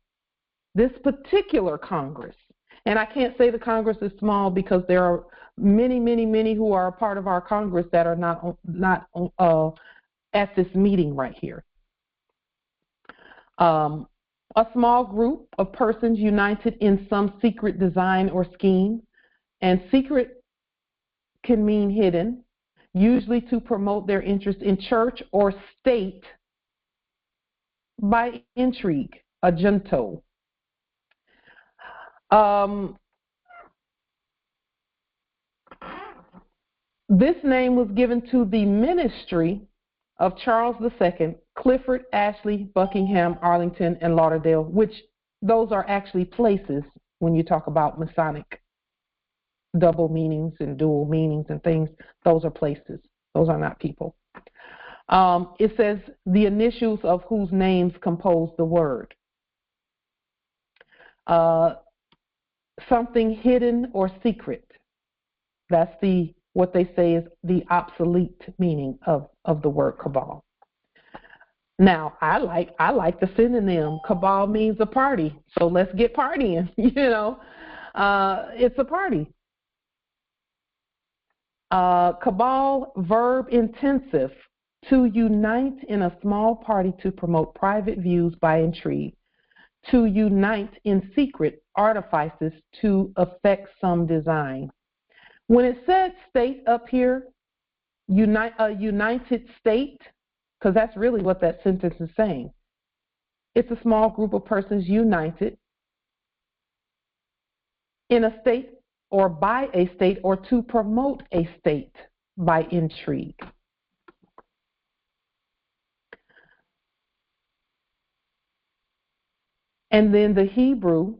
[SPEAKER 1] this particular Congress, and I can't say the Congress is small because there are many, many, many who are a part of our Congress that are not at this meeting right here. A small group of persons united in some secret design or scheme, and secret can mean hidden, usually to promote their interest in church or state by intrigue, a junto. This name was given to the ministry of Charles II, Clifford, Ashley, Buckingham, Arlington, and Lauderdale, which those are actually places when you talk about Masonic double meanings and dual meanings and things. Those are places. Those are not people. It says the initials of whose names compose the word. Something hidden or secret. That's what they say is the obsolete meaning of the word cabal. Now, I like the synonym. Cabal means a party, so let's get partying. It's a party. Cabal, verb intensive, to unite in a small party to promote private views by intrigue. To unite in secret artifices to effect some design. When it said state up here, a united state, because that's really what that sentence is saying. It's a small group of persons united in a state or by a state or to promote a state by intrigue. And then the Hebrew,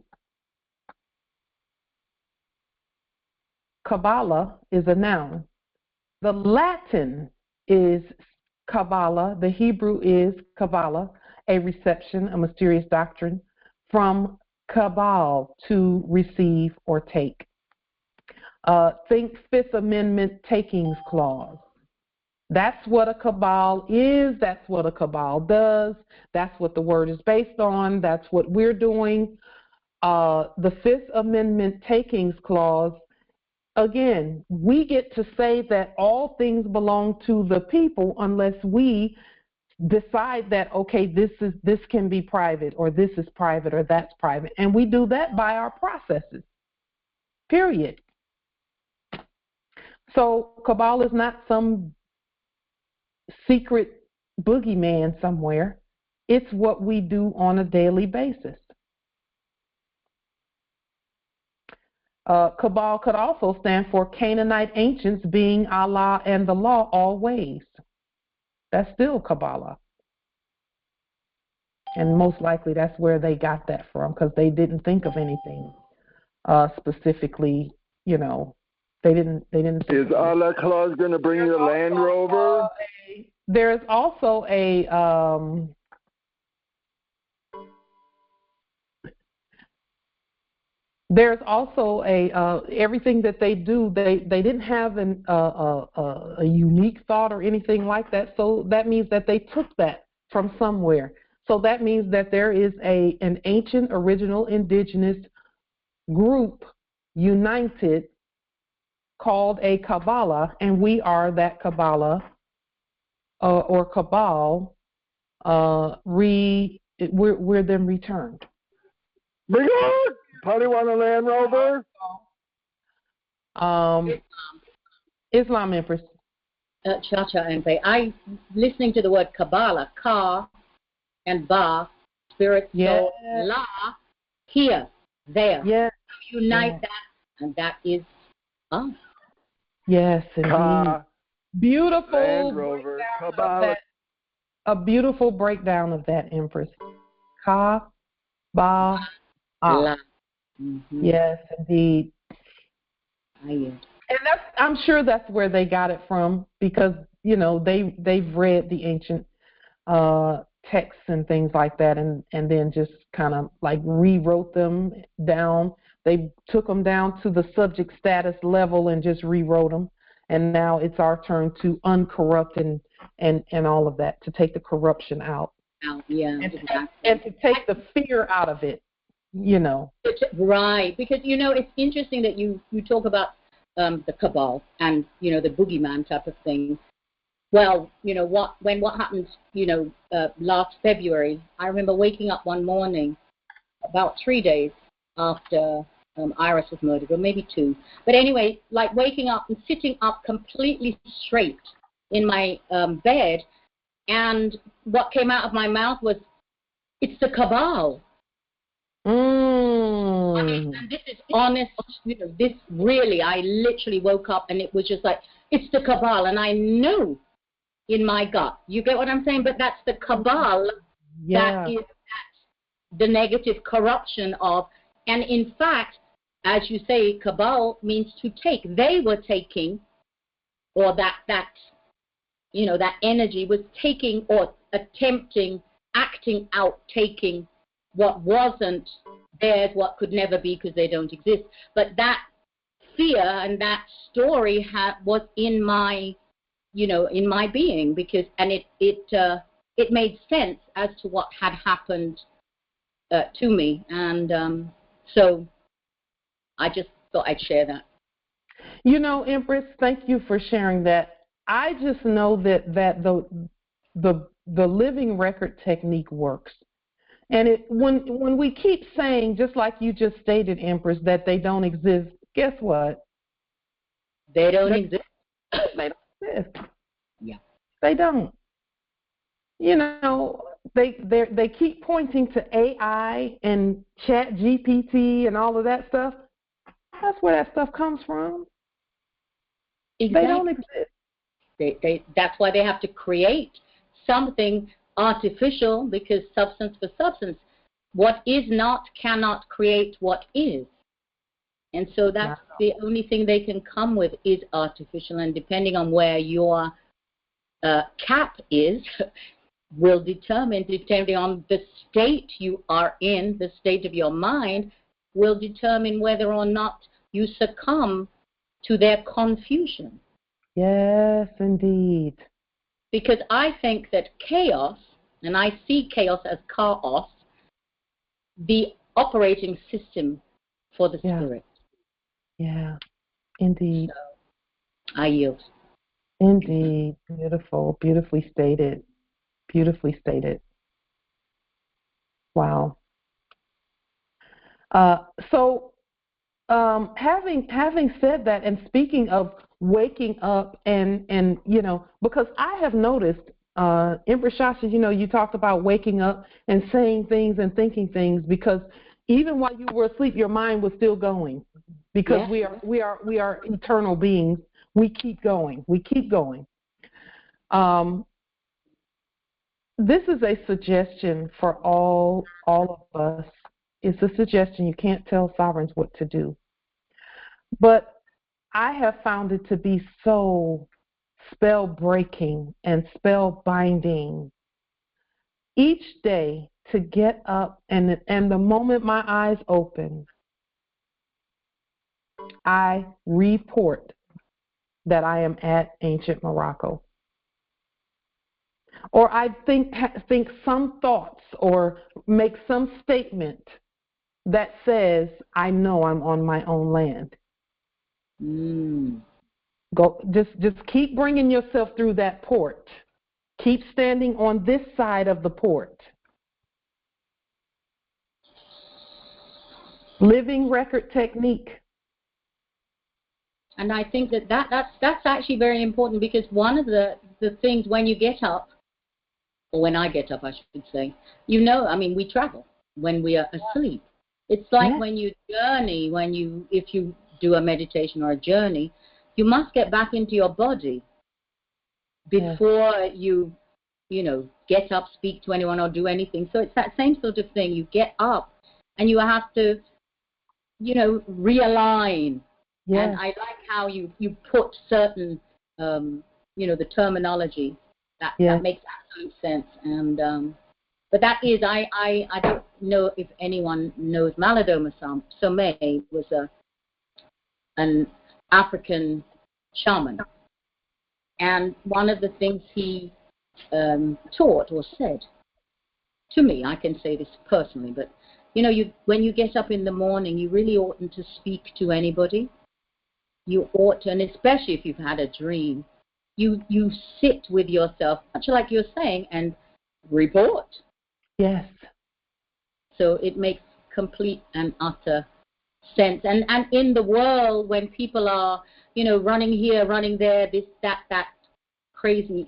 [SPEAKER 1] Kabbalah, is a noun. The Latin is Kabbalah. The Hebrew is Kabbalah, a reception, a mysterious doctrine, from Kabal, to receive or take. Think Fifth Amendment takings clause. That's what a cabal is. That's what a cabal does. That's what the word is based on. That's what we're doing. The Fifth Amendment takings clause, again, we get to say that all things belong to the people unless we decide that, okay, this can be private, or this is private, or that's private. And we do that by our processes, period. So cabal is not some secret boogeyman somewhere. It's what we do on a daily basis. Cabal could also stand for Canaanite ancients, being Allah and the law always. That's still Kabbalah. And most likely that's where they got that from, because they didn't think of anything specifically, you know. They didn't.
[SPEAKER 3] Is Allah clause going to bring you a Land Rover?
[SPEAKER 1] There's also a everything that they do. They didn't have a unique thought or anything like that. So that means that they took that from somewhere. So that means that there is an ancient, original, indigenous group united called a Kabbalah, and we are that Kabbalah or Cabal. We're then returned.
[SPEAKER 3] Bring on! Party want a Land Rover?
[SPEAKER 1] Islam, Empress.
[SPEAKER 11] Cha-cha, I'm listening to the word Kabbalah, Ka and Ba, spirit, soul, La, here, there.
[SPEAKER 1] Yes.
[SPEAKER 11] Unite that, and that is us.
[SPEAKER 1] Yes, indeed. Beautiful
[SPEAKER 3] Land Rover, Kabbalah.
[SPEAKER 1] A beautiful breakdown of that, Empress. Ka, Ba, Ah.
[SPEAKER 11] Mm-hmm.
[SPEAKER 1] Yes, indeed.
[SPEAKER 11] And
[SPEAKER 1] I'm sure that's where they got it from, because you know they've read the ancient texts and things like that, and then just kind of like rewrote them down. They took them down to the subject status level and just rewrote them. And now it's our turn to uncorrupt and all of that, to take the corruption out.
[SPEAKER 11] Yeah,
[SPEAKER 1] and to take the fear out of it, you know.
[SPEAKER 11] Right, because, you know, it's interesting that you talk about the cabal and, you know, the boogeyman type of thing. Well, you know, what happened, you know, last February, I remember waking up one morning about 3 days after Iris was murdered, or maybe 2. But anyway, like waking up and sitting up completely straight in my bed, and what came out of my mouth was, "It's the cabal." I mean, and this is honest, you know, this really, I literally woke up and it was just like, it's the cabal, and I knew in my gut. You get what I'm saying? But that's the cabal.
[SPEAKER 1] Yeah.
[SPEAKER 11] That's the negative corruption of, and in fact, as you say, cabal means to take. They were taking, or that you know, that energy was taking or attempting, acting out, taking what wasn't theirs, what could never be because they don't exist. But that fear and that story was in my, you know, in my being, because, and it made sense as to what had happened to me, and so I just thought I'd share that.
[SPEAKER 1] You know, Empress, thank you for sharing that. I just know that the living record technique works. And when we keep saying, just like you just stated, Empress, that they don't exist, guess what?
[SPEAKER 11] They don't exist.
[SPEAKER 1] They don't exist.
[SPEAKER 11] Yeah.
[SPEAKER 1] They don't. You know, they keep pointing to AI and Chat GPT and all of that stuff. That's where that stuff comes from.
[SPEAKER 11] Exactly.
[SPEAKER 1] They don't exist.
[SPEAKER 11] That's why they have to create something artificial, because substance for substance. what is not cannot create what is. And so that's the only thing they can come with is artificial, and depending on where your cap is, will determine, depending on the state you are in, the state of your mind, will determine whether or not you succumb to their confusion.
[SPEAKER 1] Yes, indeed.
[SPEAKER 11] Because I think that chaos, and I see chaos as chaos, the operating system for the spirit.
[SPEAKER 1] Yeah, indeed.
[SPEAKER 11] So, I yield.
[SPEAKER 1] Indeed. Beautiful. Beautifully stated. Beautifully stated. Wow. Having said that, and speaking of waking up, and because I have noticed, Empress Shasha, you talked about waking up and saying things and thinking things, because even while you were asleep, your mind was still going, because we are eternal beings. We keep going. We keep going. This is a suggestion for all of us. It's a suggestion. You can't tell sovereigns what to do. But I have found it to be so spell-breaking and spell-binding each day to get up, and the moment my eyes open, I report that I am at ancient Morocco. Or I think some thoughts or make some statement that says, I know I'm on my own land. Go, just keep bringing yourself through that port. Keep standing on this side of the port. Living record technique.
[SPEAKER 11] And I think that's actually very important, because one of the things when you get up, or when I get up, I should say, we travel when we are asleep. It's like when you journey, if you do a meditation or a journey, you must get back into your body before you get up, speak to anyone, or do anything. So it's that same sort of thing. You get up and you have to, realign. Yes. And I like how you put certain, the terminology that makes absolute sense. And but that is, I don't know if anyone knows Malidoma Somé was an African shaman, and one of the things he taught or said to me, I can say this personally, but when you get up in the morning, you really oughtn't to speak to anybody. You ought to, and especially if you've had a dream, you sit with yourself, much like you're saying, and report. Yes. So it makes complete and utter sense. And in the world, when people are, running here, running there, this, that crazy,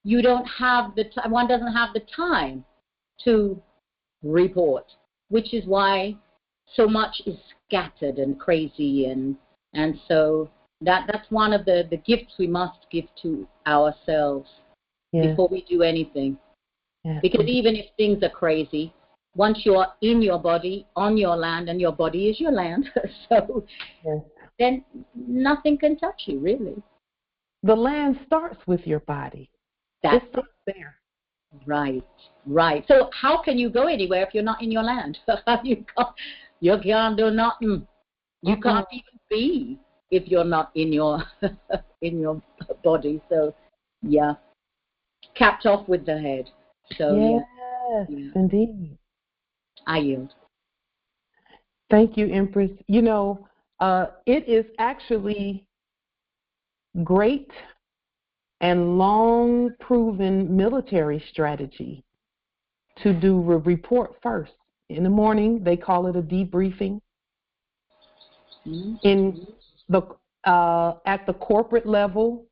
[SPEAKER 11] you don't have one doesn't have the time to report, which is why so much is scattered and crazy, and so that's one of the gifts we must give to ourselves before we do anything. Yes. Because even if things are crazy, once you're in your body, on your land, and your body is your land, so then nothing can touch you, really. The land starts with your body. It starts there. Right. So how can you go anywhere if you're not in your land? You can't do nothing. You can't even be if you're not in your in your body. So, capped off with the head. So, yes, indeed. I yield. Thank you, Empress. It is actually great and long-proven military strategy to do a report first. In the morning, they call it a debriefing. In the at the corporate level,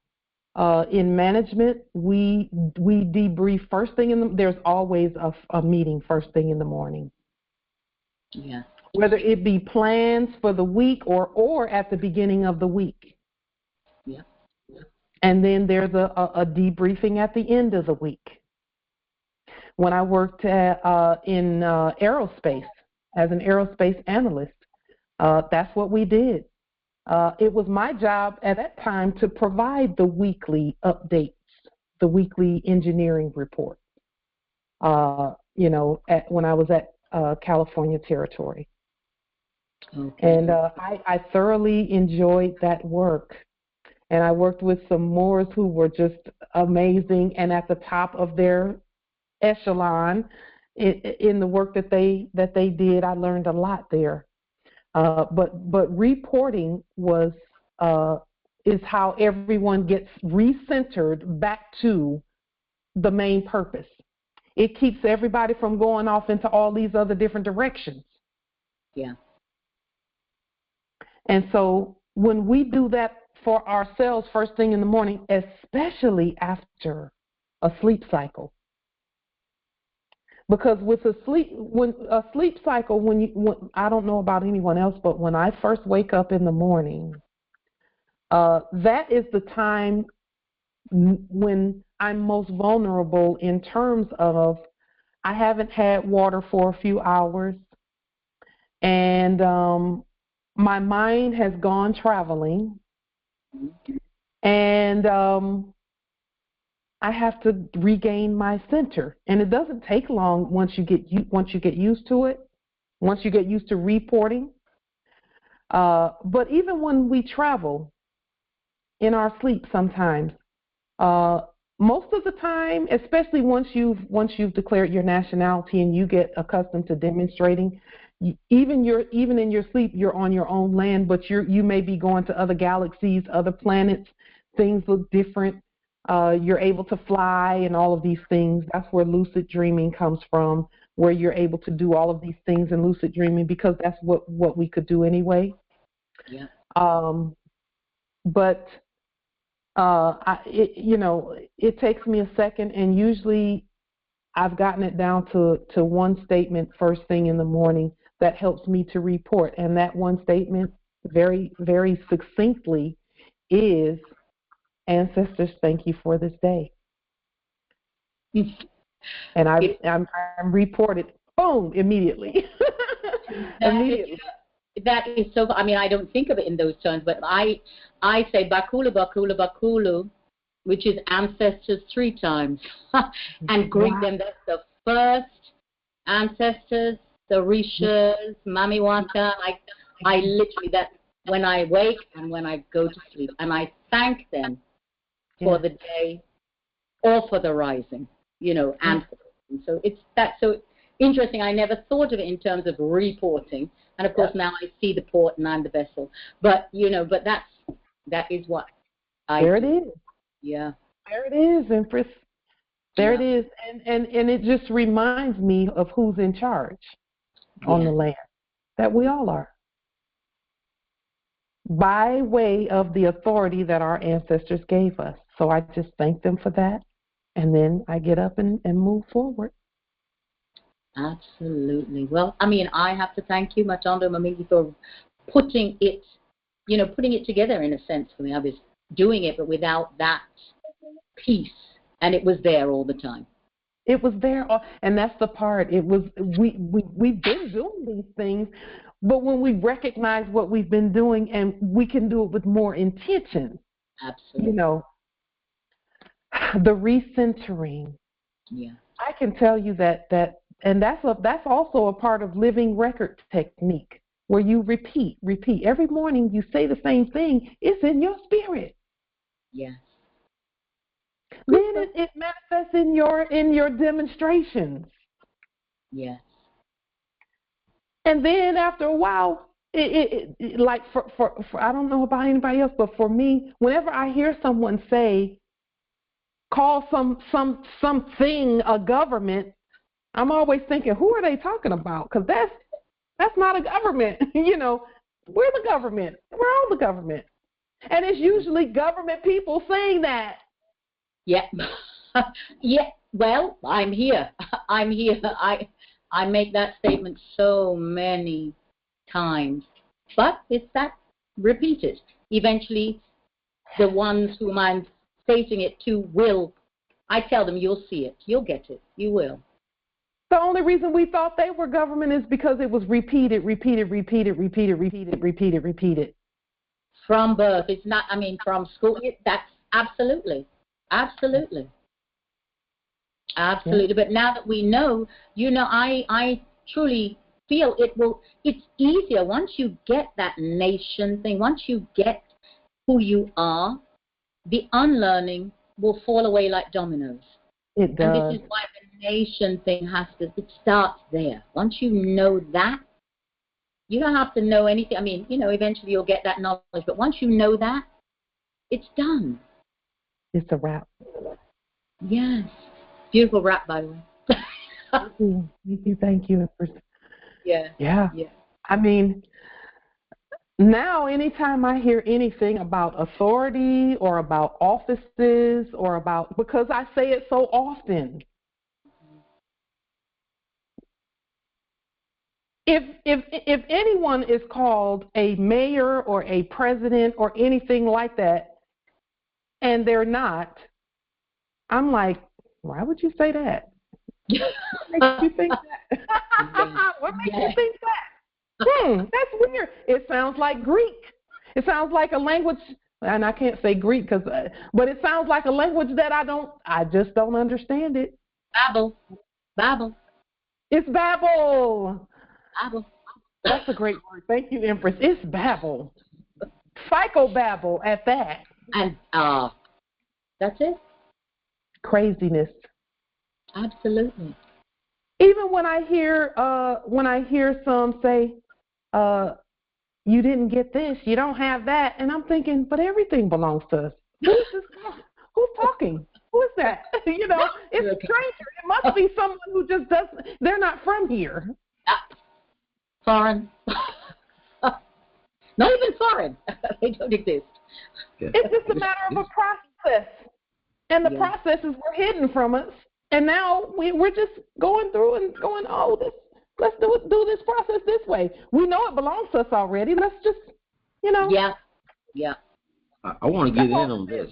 [SPEAKER 11] in management, we debrief first thing in the. There's always a meeting first thing in the morning. Yeah. Whether it be plans for the week or at the beginning of the week. Yeah. And then there's a debriefing at the end of the week.
[SPEAKER 1] when I worked in aerospace as an aerospace analyst. That's what we did. It was my job at that time to provide the weekly updates, the weekly engineering report, when I was at California Territory. Okay. And I thoroughly enjoyed that work. And I worked with some Moors who were just amazing and at the top of their echelon in the work that they did. I learned a lot there. But reporting is how everyone gets recentered back to the main purpose. It keeps everybody from going off into all these other different directions.
[SPEAKER 11] Yeah.
[SPEAKER 1] And so when we do that for ourselves first thing in the morning, especially after a sleep cycle, because with a sleep cycle, I don't know about anyone else, but when I first wake up in the morning, that is the time when I'm most vulnerable in terms of I haven't had water for a few hours, and my mind has gone traveling, and I have to regain my center, and it doesn't take long once you get used to it, once you get used to reporting. But even when we travel in our sleep, sometimes, most of the time, especially once you've declared your nationality and you get accustomed to demonstrating, even in your sleep, you're on your own land, but you may be going to other galaxies, other planets. Things look different. You're able to fly and all of these things. That's where lucid dreaming comes from, where you're able to do all of these things in lucid dreaming because that's what we could do anyway.
[SPEAKER 11] Yeah.
[SPEAKER 1] But it takes me a second, and usually I've gotten it down to one statement first thing in the morning that helps me to report. And that one statement, very, very succinctly, is, "Ancestors, thank you for this day." And I'm reported, boom, immediately. Immediately.
[SPEAKER 11] That is so. I mean, I don't think of it in those terms, but I say bakulu, bakulu, bakulu, which is ancestors 3 times, and greet them. That's the first ancestors, the Rishas, Mamiwata. I literally, that when I wake and when I go to sleep, and I thank them for the day or for the rising, and so that's so interesting. I never thought of it in terms of reporting, and of course now I see the port and I'm the vessel. But but that is what I
[SPEAKER 1] there
[SPEAKER 11] do.
[SPEAKER 1] It is.
[SPEAKER 11] Yeah.
[SPEAKER 1] There it is, Empress. There it is, and it just reminds me of who's in charge on the land, that we all are, by way of the authority that our ancestors gave us. So I just thank them for that, and then I get up and move forward.
[SPEAKER 11] Absolutely. Well, I mean, I have to thank you, Matondo Mamiki, for putting it together in a sense for me. I was doing it, but without that piece, and it was there all the time.
[SPEAKER 1] It was there, and that's the part. It was we've been doing these things, but when we recognize what we've been doing, and we can do it with more intention.
[SPEAKER 11] Absolutely.
[SPEAKER 1] The recentering.
[SPEAKER 11] Yeah.
[SPEAKER 1] I can tell you that, and that's also a part of living record technique, where you repeat every morning. You say the same thing. It's in your spirit.
[SPEAKER 11] Yes.
[SPEAKER 1] Then it manifests in your demonstrations.
[SPEAKER 11] Yes.
[SPEAKER 1] And then after a while, it like for I don't know about anybody else, but for me, whenever I hear someone say, call something a government, I'm always thinking, who are they talking about? Because that's not a government. We're the government. We're all the government. And it's usually government people saying that.
[SPEAKER 11] Yeah. Yeah. Well, I'm here. I'm here. I make that statement so many times. But it's that repeated. Eventually, the ones whom I'm stating it to will, I tell them, you'll see it. You'll get it. You will.
[SPEAKER 1] The only reason we thought they were government is because it was repeated.
[SPEAKER 11] From birth. It's not, I mean, from school. That's absolutely. Absolutely. Absolutely. Yeah. But now that we know, I truly feel it's easier once you get that nation thing, once you get who you are, the unlearning will fall away like dominoes.
[SPEAKER 1] It does.
[SPEAKER 11] And this is why the nation thing it starts there. Once you know that, you don't have to know anything. I mean, eventually you'll get that knowledge, but once you know that, it's done.
[SPEAKER 1] It's a wrap.
[SPEAKER 11] Yes. Beautiful rap, by the way.
[SPEAKER 1] Thank you.
[SPEAKER 11] Yeah.
[SPEAKER 1] I mean, now anytime I hear anything about authority or about offices because I say it so often, if anyone is called a mayor or a president or anything like that, and they're not, I'm like, why would you say that? What makes you think that? What makes you think that? That's weird. It sounds like Greek. It sounds like a language, and I can't say Greek but it sounds like a language that I just don't understand it.
[SPEAKER 11] Babel.
[SPEAKER 1] It's Babel.
[SPEAKER 11] Babel.
[SPEAKER 1] That's a great word. Thank you, Empress. It's Babel. Psychobabble at that.
[SPEAKER 11] And that's it.
[SPEAKER 1] Craziness.
[SPEAKER 11] Absolutely.
[SPEAKER 1] Even when I hear some say, you didn't get this, you don't have that, and I'm thinking, but everything belongs to us. Who's talking? Who is that? It's a stranger. It must be someone who just doesn't. They're not from here.
[SPEAKER 11] Foreign. Not even foreign. They don't exist.
[SPEAKER 1] It's just a matter of a process, and the processes were hidden from us. And now we're just going through and going, let's do this process this way. We know it belongs to us already. Let's just,
[SPEAKER 11] Yeah.
[SPEAKER 8] I want to get in on this.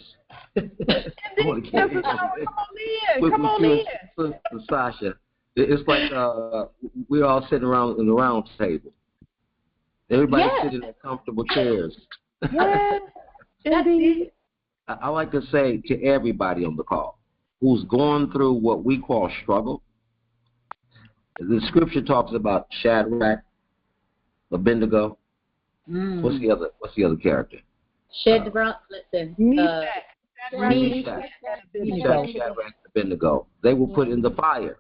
[SPEAKER 1] Come on in.
[SPEAKER 8] Sasha, it's like we're all sitting around in the round table. Everybody sitting in comfortable chairs.
[SPEAKER 1] Yes, indeed.
[SPEAKER 8] I like to say to everybody on the call who's going through what we call struggle. The scripture talks about Shadrach, Abednego. What's the other character?
[SPEAKER 11] Shadrach,
[SPEAKER 8] Shadrach, Abednego. They were put in the fire.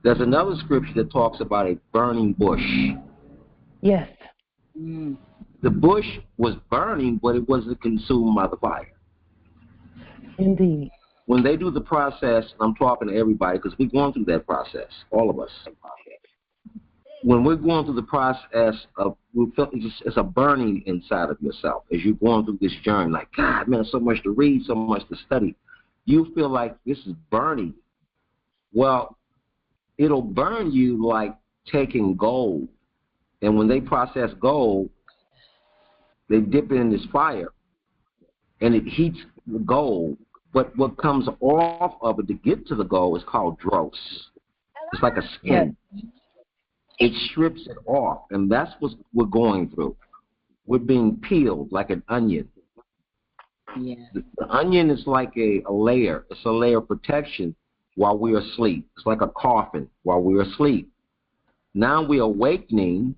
[SPEAKER 8] There's another scripture that talks about a burning bush.
[SPEAKER 1] Yes.
[SPEAKER 8] The bush was burning, but it wasn't consumed by the fire.
[SPEAKER 1] Indeed.
[SPEAKER 8] When they do the process, and I'm talking to everybody because we're going through that process, all of us. When we're going through the process of, we feel it's a burning inside of yourself as you're going through this journey. Like, God, man, so much to read, so much to study. You feel like this is burning. Well, it'll burn you like taking gold. And when they process gold, they dip it in this fire, and it heats the gold. But what comes off of it to get to the gold is called dross. It's like a skin. It strips it off, and that's what we're going through. We're being peeled like an onion.
[SPEAKER 11] Yeah.
[SPEAKER 8] The onion is like a layer. It's a layer of protection while we're asleep. It's like a coffin while we're asleep. Now we're awakening.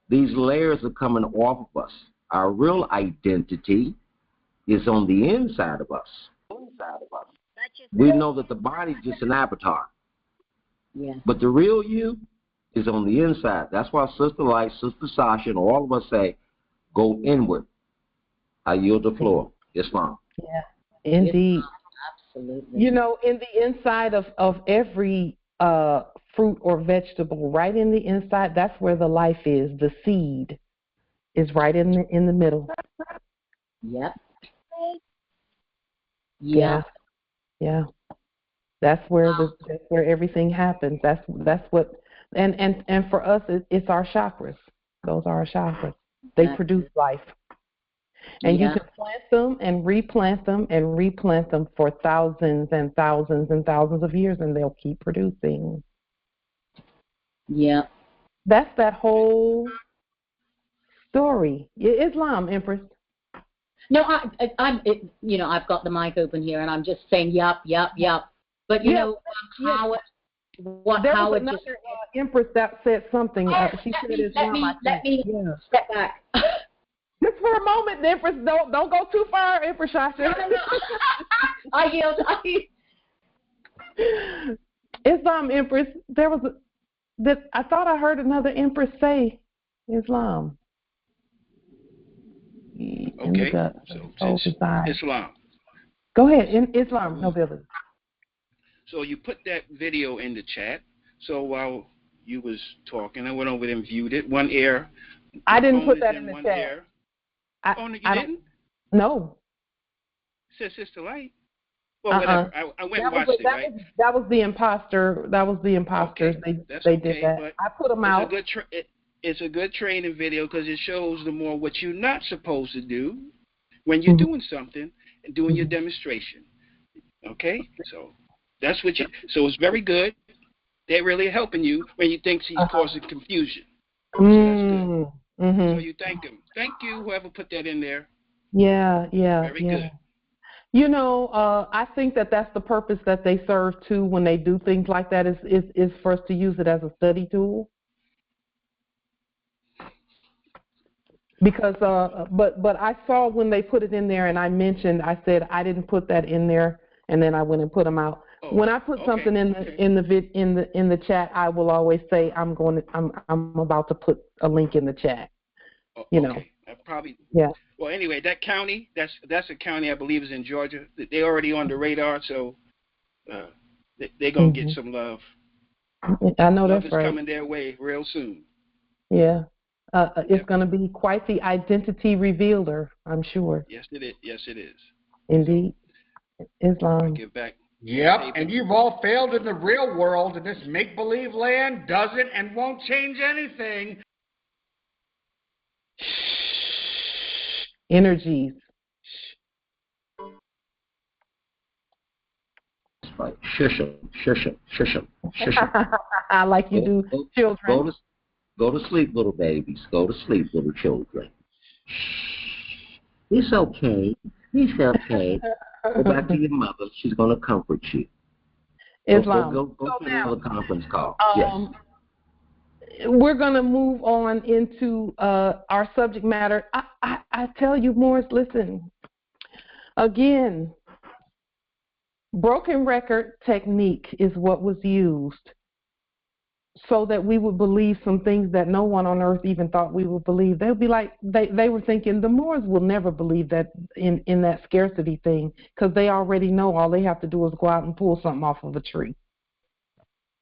[SPEAKER 8] These layers are coming off of us. Our real identity is on the inside of us. We know that the body is just an avatar.
[SPEAKER 11] Yeah.
[SPEAKER 8] But the real you is on the inside. That's why Sister Light, Sister Sasha, and all of us say, go inward. I yield the floor. Islam.
[SPEAKER 1] Yeah, indeed.
[SPEAKER 11] Absolutely.
[SPEAKER 1] In the inside of every fruit or vegetable, right in the inside, that's where the life is. The seed is right in the middle.
[SPEAKER 11] Yep.
[SPEAKER 1] Yeah. That's where everything happens. That's what, and for us, it's our chakras. Those are our chakras. They produce life. And you can plant them and replant them and replant them for thousands and thousands and thousands of years, and they'll keep producing.
[SPEAKER 11] Yeah.
[SPEAKER 1] That's that whole story. Islam, Empress.
[SPEAKER 11] No, I've got the mic open here, and I'm just saying, yup. But Howard, Howard
[SPEAKER 1] was
[SPEAKER 11] just
[SPEAKER 1] Empress that said something. She said Islam.
[SPEAKER 11] Let me step back.
[SPEAKER 1] Just for a moment, Empress. Don't go too far, Empress Shasha.
[SPEAKER 11] No. I yield.
[SPEAKER 1] Islam, Empress. I thought I heard another Empress say Islam.
[SPEAKER 12] Okay. So Islam.
[SPEAKER 1] Go ahead. In Islam, nobility.
[SPEAKER 12] So you put that video in the chat. So while you was talking, I went over there and viewed it. One ear.
[SPEAKER 1] I didn't put that in the chat.
[SPEAKER 12] Ear. You didn't?
[SPEAKER 1] No.
[SPEAKER 12] It says Sister Light. Well, whatever. I went and watched it, right?
[SPEAKER 1] That was the imposter. That was the imposters.
[SPEAKER 12] Okay.
[SPEAKER 1] They did that. I put them out.
[SPEAKER 12] It's a good training video because it shows the more what you're not supposed to do when you're doing something and doing your demonstration. Okay? So that's what so it's very good. They're really helping you when you think she's causing confusion. So that's good. So you thank them. Thank you, whoever put that in there.
[SPEAKER 1] Yeah.
[SPEAKER 12] Very good.
[SPEAKER 1] I think that's the purpose that they serve too when they do things like that is for us to use it as a study tool. Because but I saw when they put it in there, and I said I didn't put that in there, and then I went and put them out. When I put something in the chat, I will always say I'm about to put a link in the chat.
[SPEAKER 12] Probably.
[SPEAKER 1] Yeah.
[SPEAKER 12] Well, anyway, that county, that's a county I believe is in Georgia. They're already on the radar, so they're gonna get some love.
[SPEAKER 1] I know
[SPEAKER 12] love
[SPEAKER 1] that's
[SPEAKER 12] is
[SPEAKER 1] right.
[SPEAKER 12] Coming their way real soon.
[SPEAKER 1] Yeah. It's going to be quite the identity revealer, I'm sure.
[SPEAKER 12] Yes, it is. Yes, it is.
[SPEAKER 1] Indeed. Islam.
[SPEAKER 12] Give back.
[SPEAKER 2] Yep, and you've all failed in the real world, and this make-believe land doesn't and won't change anything.
[SPEAKER 1] Energies.
[SPEAKER 8] Right. Shush them.
[SPEAKER 1] I like you do, children.
[SPEAKER 8] Go to sleep, little babies. Go to sleep, little children. Shh. It's okay. Go back to your mother. She's going to comfort you.
[SPEAKER 1] Islam.
[SPEAKER 8] Go to another conference call. Yes.
[SPEAKER 1] We're going to move on into our subject matter. I tell you, Morris, listen. Again, broken record technique is what was used so that we would believe some things that no one on earth even thought we would believe. They would be like, they were thinking the Moors will never believe that in that scarcity thing because they already know all they have to do is go out and pull something off of a tree.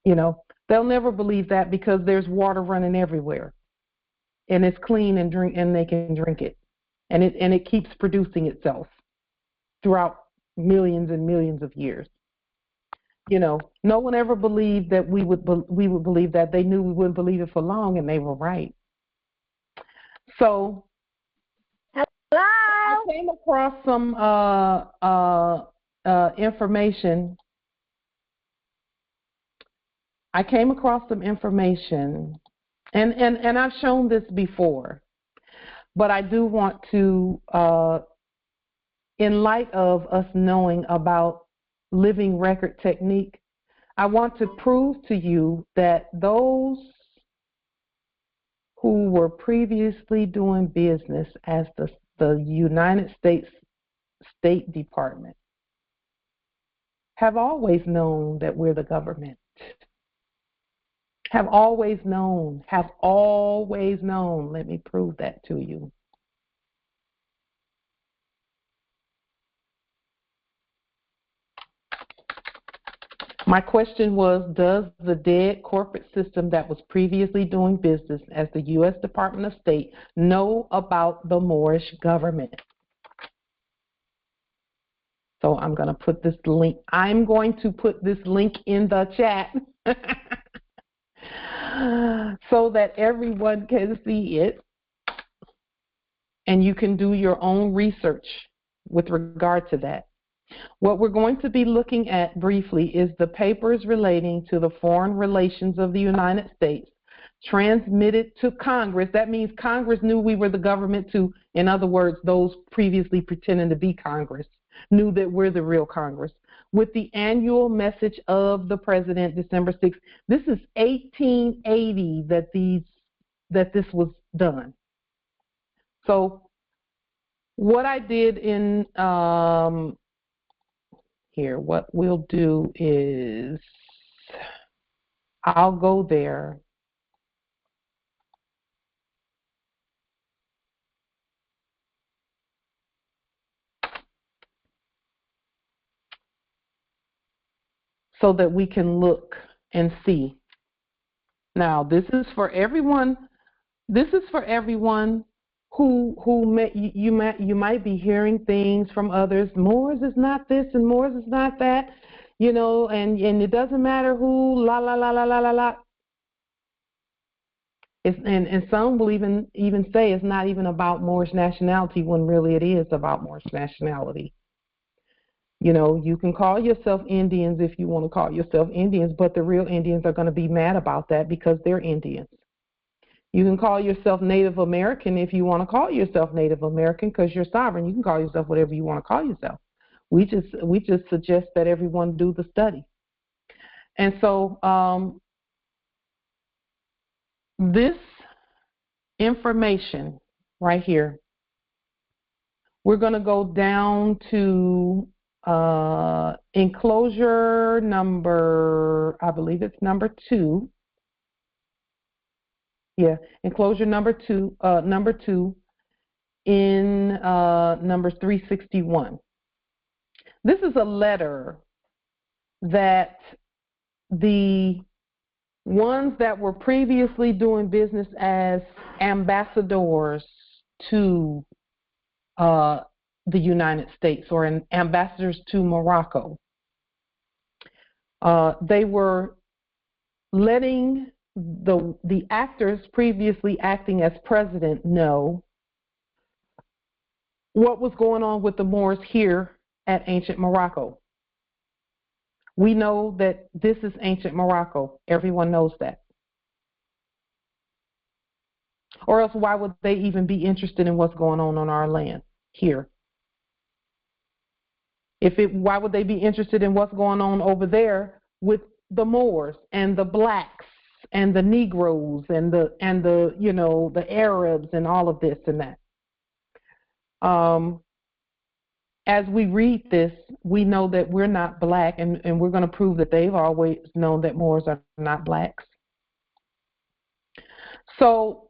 [SPEAKER 1] They'll never believe that because there's water running everywhere, and it's clean and they can drink it, and it keeps producing itself throughout millions and millions of years. No one ever believed that we would believe that. They knew we wouldn't believe it for long, and they were right. So, I came across some information. And I've shown this before, but I do want to, in light of us knowing about living record technique, I want to prove to you that those who were previously doing business as the United States State Department have always known that we're the government. Have always known. Let me prove that to you. My question was, does the dead corporate system that was previously doing business as the U.S. Department of State know about the Moorish government? So I'm going to put this link in the chat so that everyone can see it. and you can do your own research with regard to that. What we're going to be looking at briefly is the papers relating to the foreign relations of the United States transmitted to Congress. That means Congress knew we were the government too. In other words, those previously pretending to be Congress knew that we're the real Congress. With the annual message of the President, December 6th. This is 1880 that this was done. So what I did in here, what we'll do is I'll go there. So that we can look and see. Now, this is for everyone. This is for everyone who you might be hearing things from others. Moors is not this and Moors is not that, you know, and it doesn't matter who. La la la la la la la. And some will even say it's not even about Moorish nationality when really it is about Moorish nationality. You know, you can call yourself Indians if you want to call yourself Indians, but the real Indians are going to be mad about that because they're Indians. You can call yourself Native American if you want to call yourself Native American because you're sovereign. You can call yourself whatever you want to call yourself. We just suggest that everyone do the study. And so this information right here, we're going to go down to enclosure number, I believe it's number 2. Yeah, enclosure number 2 in number 361. This is a letter that the ones that were previously doing business as ambassadors to the United States or ambassadors to Morocco. They were letting the actors previously acting as president know what was going on with the Moors here at ancient Morocco. We know that this is ancient Morocco. Everyone knows that. Or else why would they even be interested in what's going on our land here? Why would they be interested in what's going on over there with the Moors and the blacks and the Negroes and the you know, the Arabs and all of this and that? As we read this, we know that we're not black, and we're going to prove that they've always known that Moors are not blacks. So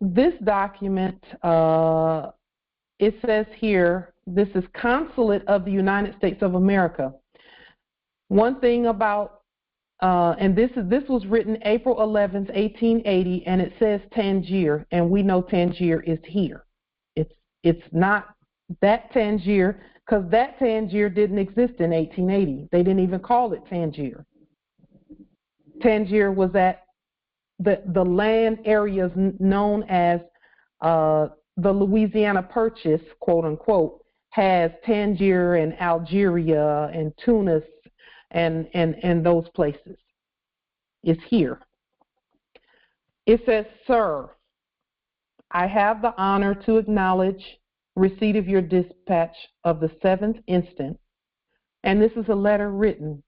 [SPEAKER 1] this document, it says here, this is Consulate of the United States of America. One thing about, and this was written April 11th, 1880, and it says Tangier, and we know Tangier is here. It's not that Tangier, because that Tangier didn't exist in 1880. They didn't even call it Tangier. Tangier was at the land areas known as the Louisiana Purchase, quote unquote, has Tangier and Algeria and Tunis and those places. It's here. It says, "Sir, I have the honor to acknowledge receipt of your dispatch of the 7th instant." And this is a letter written.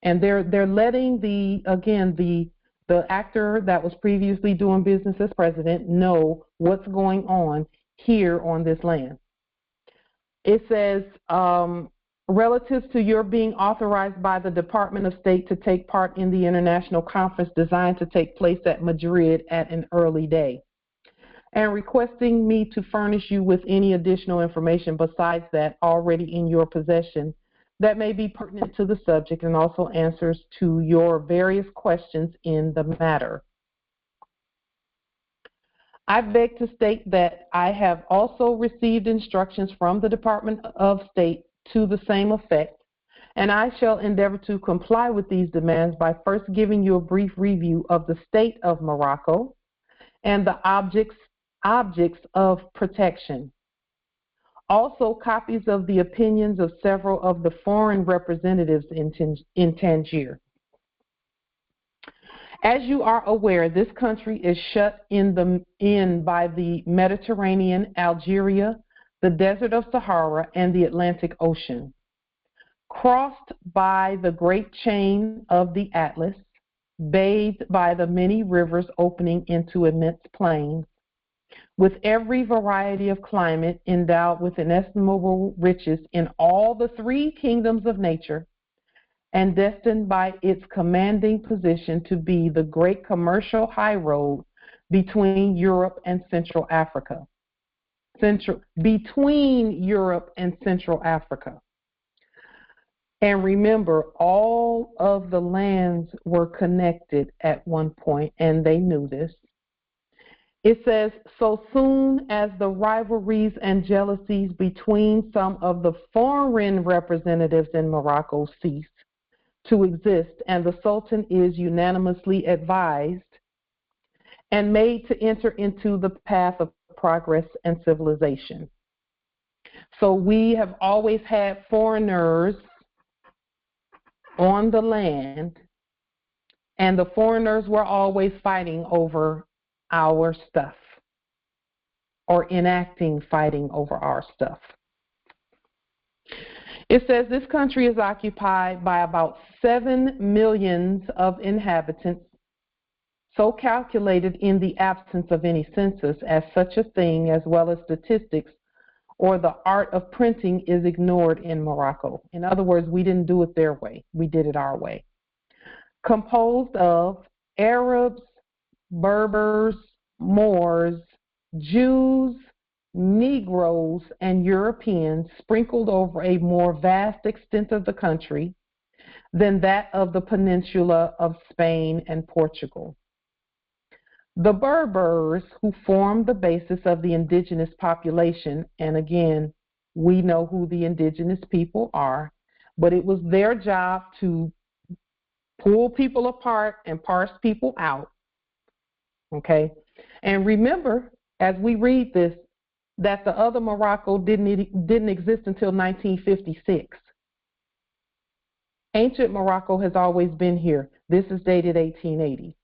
[SPEAKER 1] And they're letting the actor that was previously doing business as president know what's going on here on this land. It says, relative to your being authorized by the Department of State to take part in the international conference designed to take place at Madrid at an early day, and requesting me to furnish you with any additional information besides that already in your possession that may be pertinent to the subject and also answers to your various questions in the matter. I beg to state that I have also received instructions from the Department of State to the same effect, and I shall endeavor to comply with these demands by first giving you a brief review of the state of Morocco and the objects objects of protection. Also, copies of the opinions of several of the foreign representatives in Tangier. As you are aware, this country is shut in by the Mediterranean, Algeria, the Desert of Sahara, and the Atlantic Ocean. Crossed by the great chain of the Atlas, bathed by the many rivers opening into immense plains, with every variety of climate endowed with inestimable riches in all the three kingdoms of nature, and destined by its commanding position to be the great commercial high road between Europe and Central Africa. Between Europe and Central Africa. And remember, all of the lands were connected at one point, and they knew this. It says, so soon as the rivalries and jealousies between some of the foreign representatives in Morocco cease to exist, and the Sultan is unanimously advised and made to enter into the path of progress and civilization. So we have always had foreigners on the land, and the foreigners were always fighting over our stuff, or fighting over our stuff. It says this country is occupied by about 7 million of inhabitants, so calculated in the absence of any census, as such a thing, as well as statistics or the art of printing, is ignored in Morocco. In other words, we didn't do it their way. We did it our way. Composed of Arabs, Berbers, Moors, Jews, Negroes, and Europeans, sprinkled over a more vast extent of the country than that of the peninsula of Spain and Portugal. The Berbers, who formed the basis of the indigenous population, and again, we know who the indigenous people are, but it was their job to pull people apart and parse people out. Okay? And remember, as we read this, that the other Morocco didn't exist until 1956. Ancient Morocco has always been here. This is dated 1880.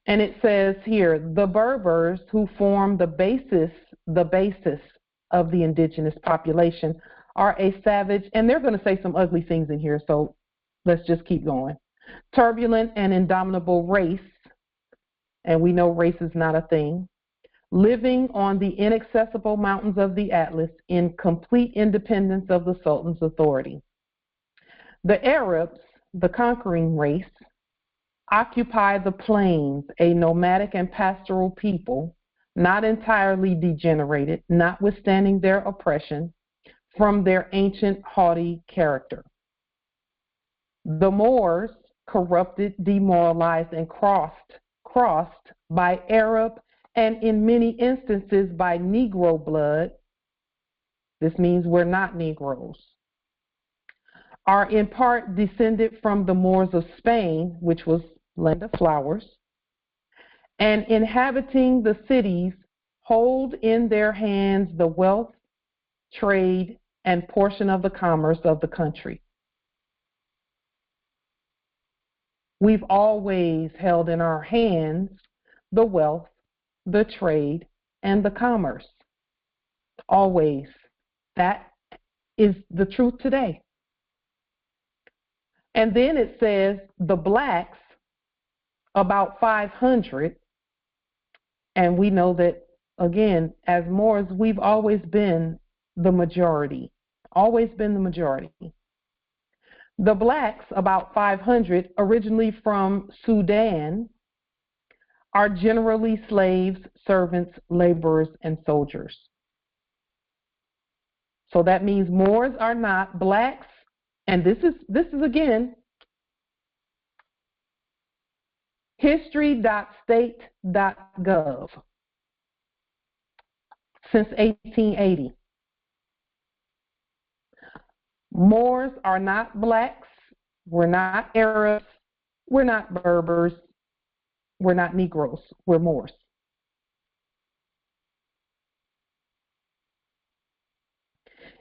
[SPEAKER 1] And it says here, the Berbers, who form the basis of the indigenous population, are a savage, and they're going to say some ugly things in here, so let's just keep going. Turbulent and indomitable race, and we know race is not a thing, living on the inaccessible mountains of the Atlas in complete independence of the Sultan's authority. The Arabs, the conquering race, occupy the plains, a nomadic and pastoral people, not entirely degenerated, notwithstanding their oppression, from their ancient haughty character. The Moors, corrupted, demoralized, and crossed by Arab and in many instances by Negro blood, this means we're not Negroes, are in part descended from the Moors of Spain, which was land of flowers, and inhabiting the cities hold in their hands the wealth, trade, and portion of the commerce of the country. We've always held in our hands the wealth, the trade, and the commerce. Always. That is the truth today. And then it says the blacks, about 500, and we know that, again, as Moors, we've always been the majority, always been the majority. The blacks, about 500, originally from Sudan, are generally slaves, servants, laborers, and soldiers. So that means Moors are not blacks, and this is again, history.state.gov since 1880. Moors are not blacks, we're not Arabs, we're not Berbers, we're not Negroes, we're Moors.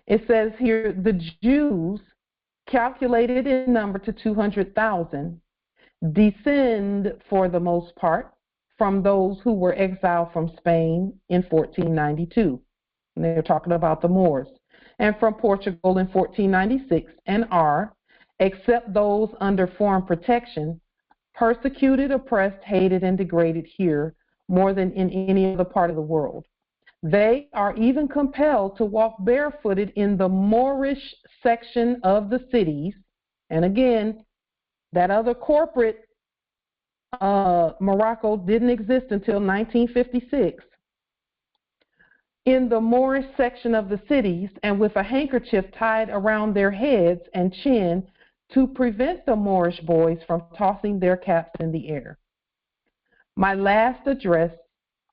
[SPEAKER 1] It says here, the Jews, calculated in number to 200,000, descend for the most part from those who were exiled from Spain in 1492. And they're talking about the Moors. And from Portugal in 1496, and are, except those under foreign protection, persecuted, oppressed, hated, and degraded here more than in any other part of the world. They are even compelled to walk barefooted in the Moorish section of the cities. And again, that other corporate Morocco didn't exist until 1956. In the Moorish section of the cities, and with a handkerchief tied around their heads and chin to prevent the Moorish boys from tossing their caps in the air. My last address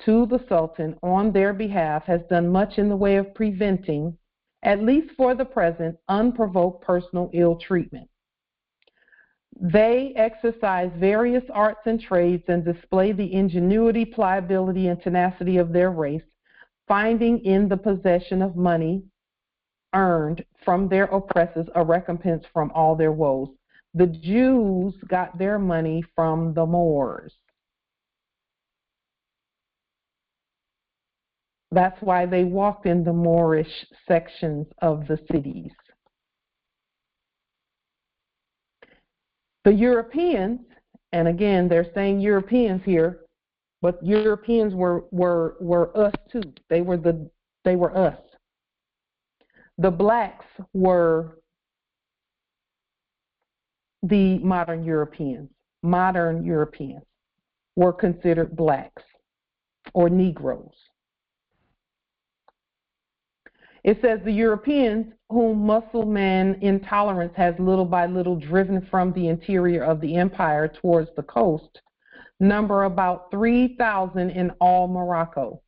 [SPEAKER 1] to the Sultan on their behalf has done much in the way of preventing, at least for the present, unprovoked personal ill treatment. They exercise various arts and trades and display the ingenuity, pliability, and tenacity of their race, finding in the possession of money earned from their oppressors a recompense from all their woes. The Jews got their money from the Moors. That's why they walked in the Moorish sections of the cities. The Europeans, and again, they're saying Europeans here, but Europeans were us too. They were us. The blacks were the modern Europeans. Modern Europeans were considered blacks or Negroes. It says the Europeans, whom Muslim intolerance has little by little driven from the interior of the empire towards the coast, number about 3,000 in all Morocco,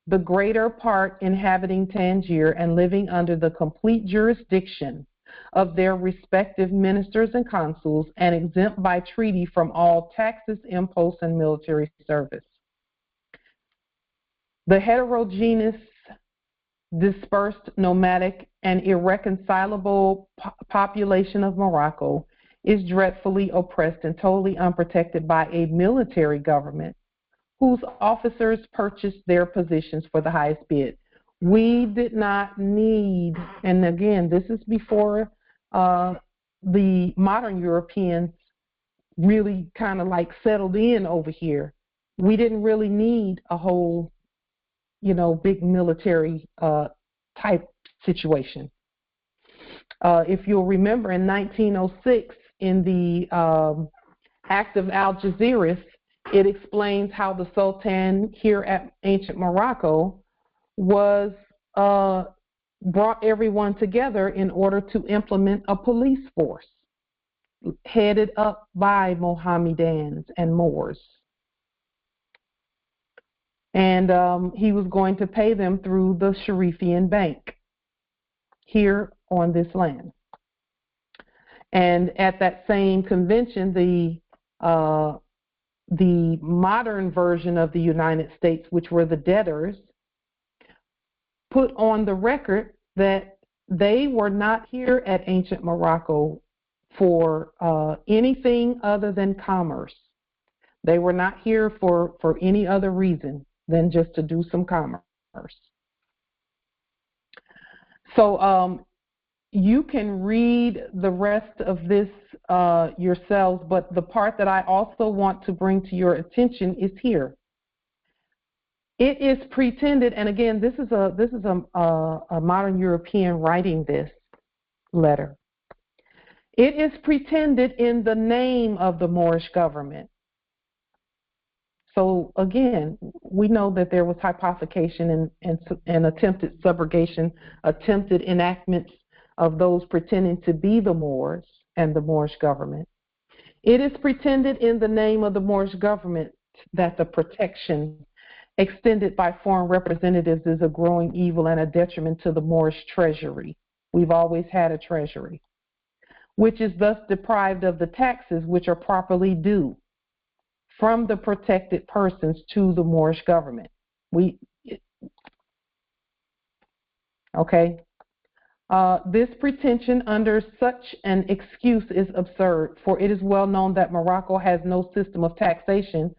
[SPEAKER 1] the greater part inhabiting Tangier and living under the complete jurisdiction of their respective ministers and consuls, and exempt by treaty from all taxes, imposts, and military service. The heterogeneous, dispersed, nomadic, and irreconcilable population of Morocco is dreadfully oppressed and totally unprotected by a military government whose officers purchased their positions for the highest bid. We did not need, and again, this is before the modern Europeans really kind of like settled in over here. We didn't really need a whole big military type situation. If you'll remember, in 1906, in the Act of Algeciras, it explains how the Sultan here at ancient Morocco was brought everyone together in order to implement a police force headed up by Mohammedans and Moors. And he was going to pay them through the Sharifian Bank here on this land. And at that same convention, the modern version of the United States, which were the debtors, put on the record that they were not here at ancient Morocco for anything other than commerce. They were not here for any other reason than just to do some commerce. So you can read the rest of this yourselves, but the part that I also want to bring to your attention is here. It is pretended, and again, this is a modern European writing this letter. It is pretended in the name of the Moorish government. So again, we know that there was hypothecation and attempted subrogation, attempted enactments of those pretending to be the Moors and the Moorish government. It is pretended in the name of the Moorish government that the protection extended by foreign representatives is a growing evil and a detriment to the Moorish treasury. We've always had a treasury, which is thus deprived of the taxes which are properly due from the protected persons to the Moorish government. Okay. This pretension under such an excuse is absurd, for it is well known that Morocco has no system of taxation.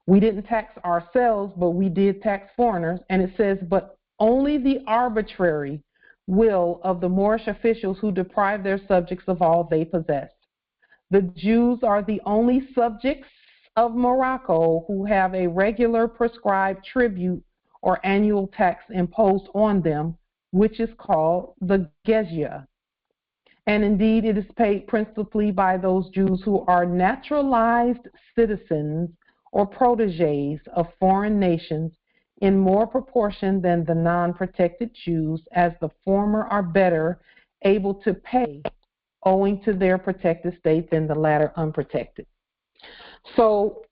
[SPEAKER 1] We didn't tax ourselves, but we did tax foreigners. And it says, but only the arbitrary will of the Moorish officials who deprive their subjects of all they possess. The Jews are the only subjects of Morocco who have a regular prescribed tribute or annual tax imposed on them, which is called the Gezya. And indeed, it is paid principally by those Jews who are naturalized citizens or protégés of foreign nations in more proportion than the non-protected Jews, as the former are better able to pay owing to their protected state than the latter unprotected. So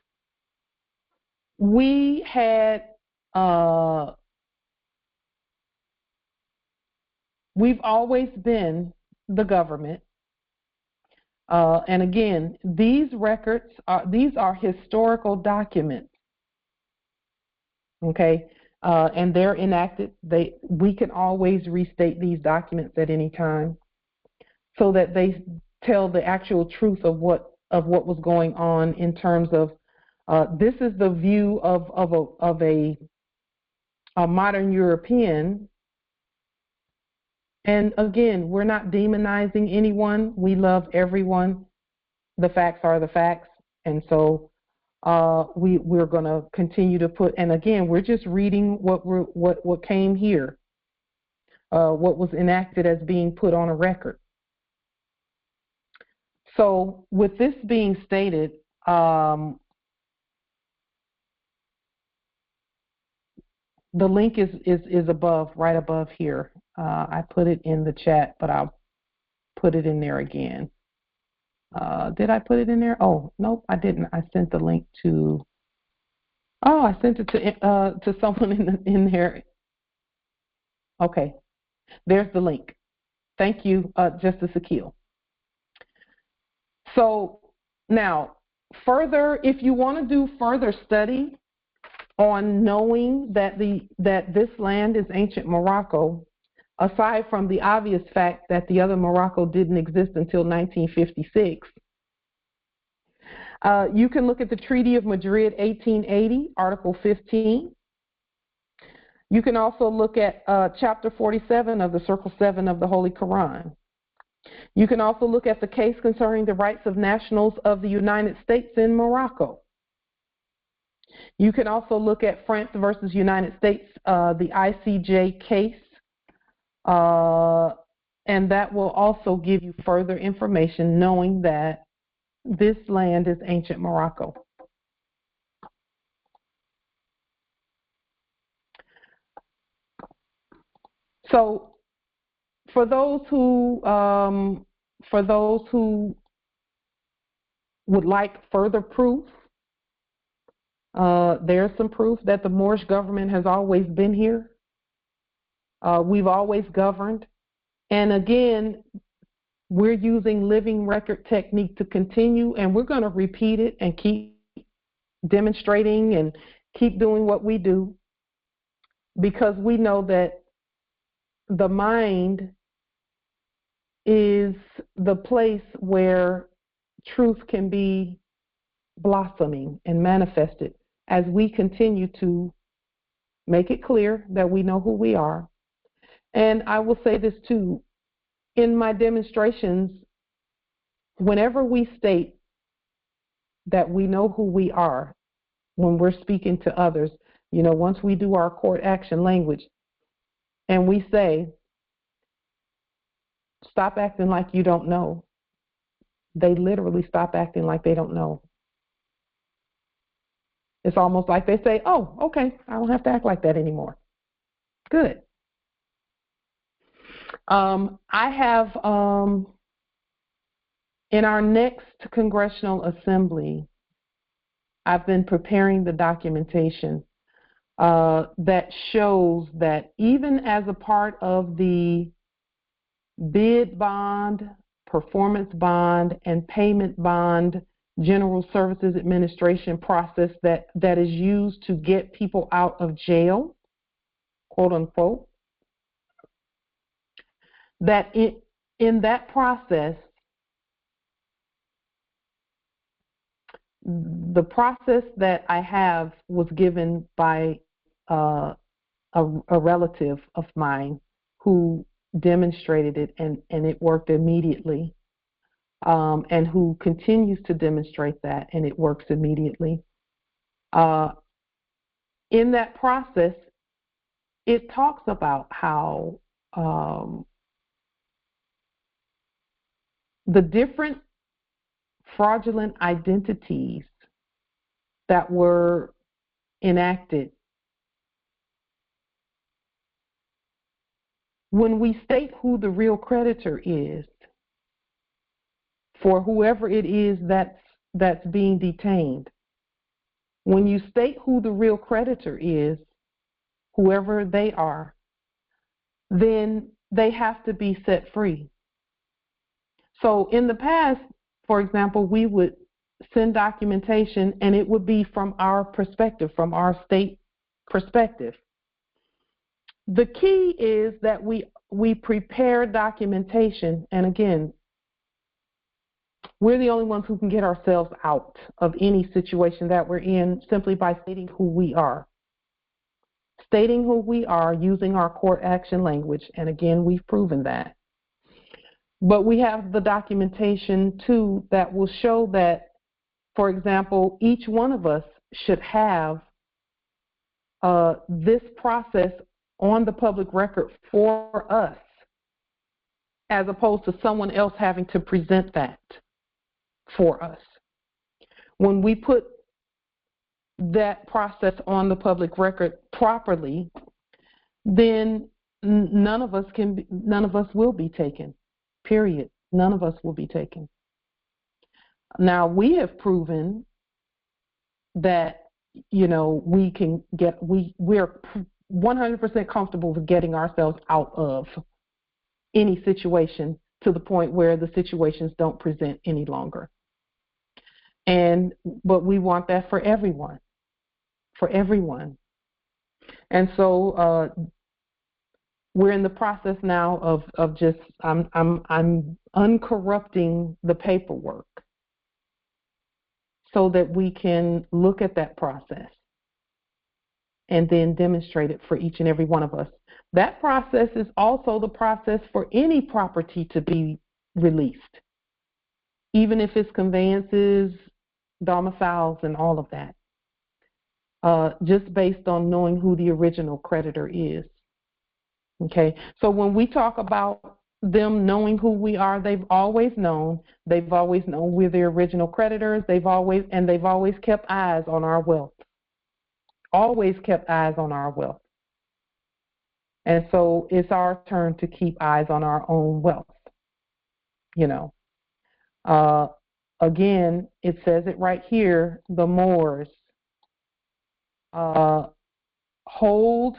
[SPEAKER 1] we had we've always been the government. And again, these records these are historical documents. Okay, and they're enacted. We can always restate these documents at any time, so that they tell the actual truth of what was going on in terms of this is the view of a modern European. And again, we're not demonizing anyone. We love everyone. The facts are the facts, and so we're going to continue to put. And again, we're just reading what came here, what was enacted as being put on a record. So, with this being stated, the link is above, right above here. I put it in the chat, but I'll put it in there again. Did I put it in there? Oh, nope, I didn't. I sent the link to. Oh, I sent it to someone in there. Okay, there's the link. Thank you, Justice Akil. So now, further, if you want to do further study on knowing that this land is ancient Morocco, aside from the obvious fact that the other Morocco didn't exist until 1956, you can look at the Treaty of Madrid, 1880, Article 15. You can also look at Chapter 47 of the Circle 7 of the Holy Quran. You can also look at the case concerning the rights of nationals of the United States in Morocco. You can also look at France versus United States, the ICJ case, and that will also give you further information knowing that this land is ancient Morocco. So for those who would like further proof, there's some proof that the Moorish government has always been here. We've always governed. And again, we're using living record technique to continue, and we're going to repeat it and keep demonstrating and keep doing what we do, because we know that the mind is the place where truth can be blossoming and manifested as we continue to make it clear that we know who we are. And I will say this too, in my demonstrations, whenever we state that we know who we are when we're speaking to others, once we do our court action language and we say, stop acting like you don't know, they literally stop acting like they don't know. It's almost like they say, oh, okay, I don't have to act like that anymore. Good. I have, in our next Congressional Assembly, I've been preparing the documentation that shows that even as a part of the bid bond, performance bond, and payment bond General Services Administration process that is used to get people out of jail, quote unquote, that in that process, the process that I have was given by a relative of mine who demonstrated it, and it worked immediately, and who continues to demonstrate that, and it works immediately. In that process, it talks about how the different fraudulent identities that were enacted. When we state who the real creditor is for whoever it is that's being detained, when you state who the real creditor is, whoever they are, then they have to be set free. So in the past, for example, we would send documentation and it would be from our perspective, from our state perspective. The key is that we prepare documentation, and again, we're the only ones who can get ourselves out of any situation that we're in simply by stating who we are. Stating who we are using our court action language, and again, we've proven that. But we have the documentation too that will show that, for example, each one of us should have this process on the public record for us, as opposed to someone else having to present that for us. When we put that process on the public record properly, then none of us will be taken. Period. None of us will be taken. Now, we have proven that, we're 100% comfortable with getting ourselves out of any situation to the point where the situations don't present any longer. But we want that for everyone. And so we're in the process now of just I'm uncorrupting the paperwork so that we can look at that process and then demonstrate it for each and every one of us. That process is also the process for any property to be released, even if it's conveyances, domiciles, and all of that, just based on knowing who the original creditor is. Okay, so when we talk about them knowing who we are, they've always known we're the original creditors. They've always kept eyes on our wealth. Always kept eyes on our wealth. And so it's our turn to keep eyes on our own wealth. Again, it says it right here, the Moors hold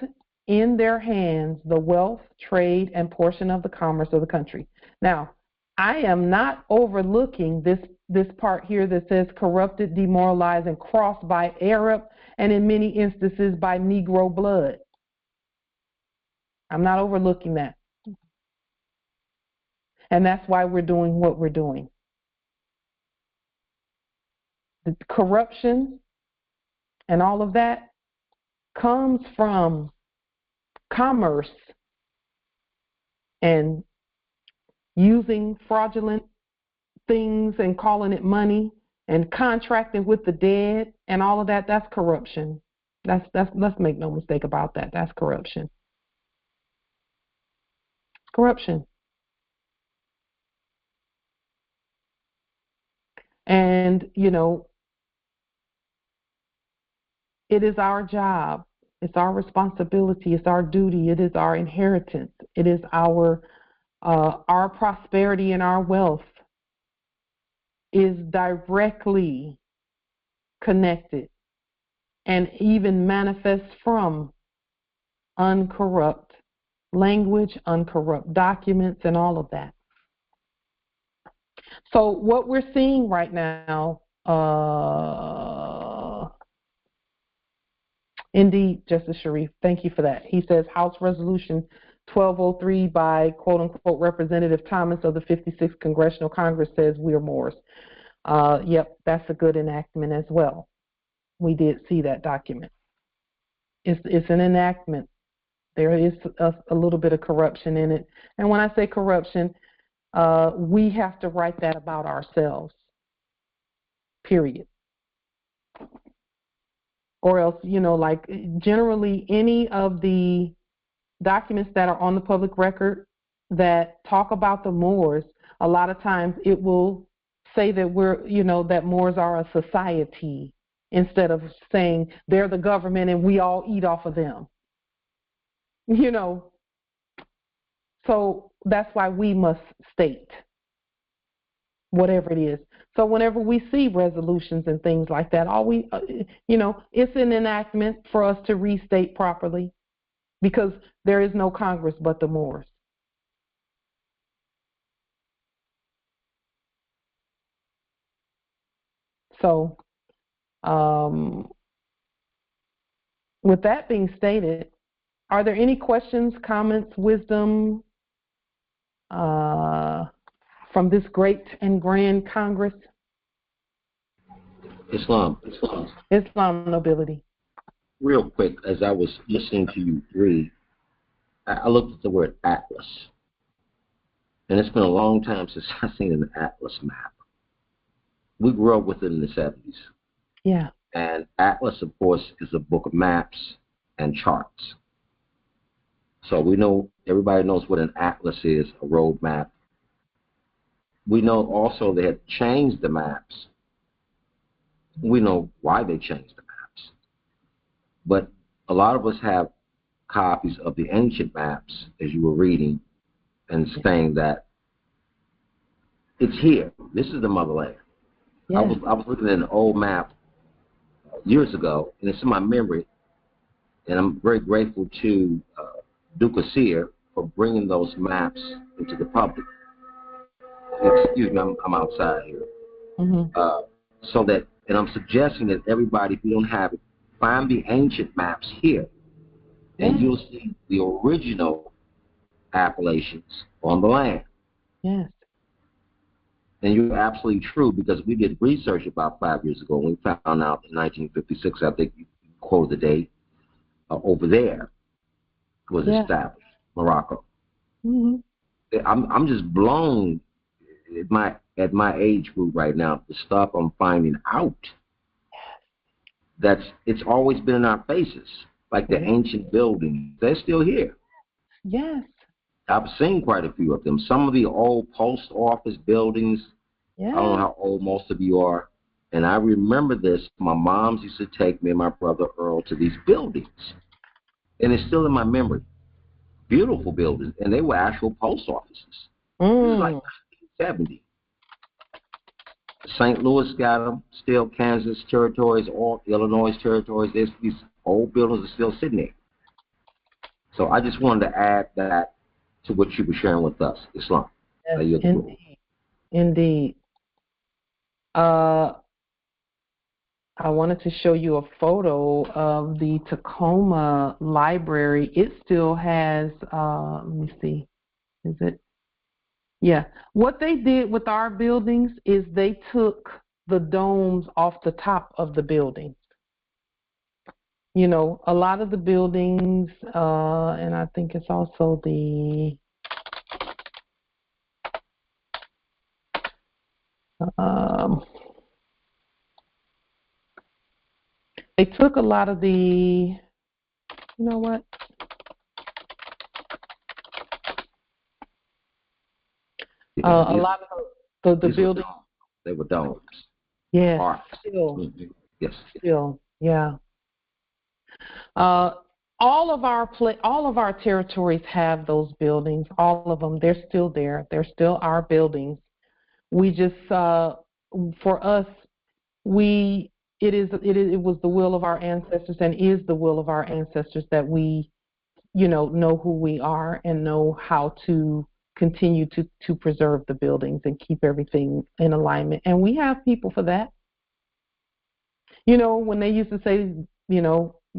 [SPEAKER 1] in their hands the wealth, trade, and portion of the commerce of the country. Now, I am not overlooking this part here that says corrupted, demoralized, and crossed by Arab, and in many instances by Negro blood. I'm not overlooking that. And that's why we're doing what we're doing. The corruption and all of that comes from commerce and using fraudulent things and calling it money and contracting with the dead and all of that. That's corruption. Let's make no mistake about that. That's corruption. Corruption. And, it is our job. It's our responsibility. It's our duty. It is our inheritance. It is our prosperity and our wealth is directly connected and even manifests from uncorrupt language, uncorrupt documents, and all of that. So what we're seeing right now, indeed, Justice Sharif, thank you for that. He says House Resolution 1203 by quote-unquote Representative Thomas of the 56th Congressional Congress says we're Moors. Yep, that's a good enactment as well. We did see that document. It's an enactment. There is a little bit of corruption in it. And when I say corruption, we have to write that about ourselves, period. Or else, like generally any of the documents that are on the public record that talk about the Moors, a lot of times it will say that that Moors are a society instead of saying they're the government and we all eat off of them. So that's why we must state whatever it is. So whenever we see resolutions and things like that, it's an enactment for us to restate properly because there is no Congress but the Moors. So with that being stated, are there any questions, comments, wisdom from this great and grand Congress?
[SPEAKER 8] Islam,
[SPEAKER 1] nobility.
[SPEAKER 8] Real quick, as I was listening to you read, I looked at the word atlas. And it's been a long time since I've seen an atlas map. We grew up with it in the 70s.
[SPEAKER 1] Yeah.
[SPEAKER 8] And atlas, of course, is a book of maps and charts. So we know, everybody knows what an atlas is, a road map. We know also they had changed the maps. We know why they changed the maps. But a lot of us have copies of the ancient maps, as you were reading, and saying that it's here. This is the motherland. Yeah. I was looking at an old map years ago, and it's in my memory, and I'm very grateful to Duke Seer for bringing those maps into the public. Excuse me, I'm outside here. Mm-hmm. So that, and I'm suggesting that everybody, if you don't have it, find the ancient maps here, and you'll see the original appellations on the land.
[SPEAKER 1] Yes.
[SPEAKER 8] And you're absolutely true, because we did research about 5 years ago, and we found out in 1956, I think you quoted the date, over there was established, Morocco. Mm-hmm. I'm just blown at my age group right now, the stuff I'm finding out. It's always been in our faces, like the ancient buildings. They're still here.
[SPEAKER 1] Yes.
[SPEAKER 8] I've seen quite a few of them. Some of the old post office buildings, I don't know how old most of you are, and I remember this. My moms used to take me and my brother Earl to these buildings, and it's still in my memory. Beautiful buildings, and they were actual post offices. This is like 1970. St. Louis got them, still Kansas territories, all Illinois territories. These old buildings are still sitting there. So I just wanted to add that to what you were sharing with us, Islam.
[SPEAKER 1] Yes, indeed. I wanted to show you a photo of the Tacoma Library. It still has, let me see, is it? Yeah. What they did with our buildings is they took the domes off the top of the buildings. A lot of the buildings, and I think it's also the they took a lot of the, a lot of the buildings.
[SPEAKER 8] They were domes.
[SPEAKER 1] Yes.
[SPEAKER 8] Still. Mm-hmm. Yes.
[SPEAKER 1] Still. Yeah. All of our territories have those buildings. All of them. They're still there. They're still our buildings. We just, for us, it was the will of our ancestors and is the will of our ancestors that we, know who we are and know how to continue to preserve the buildings and keep everything in alignment. And we have people for that. When they used to say,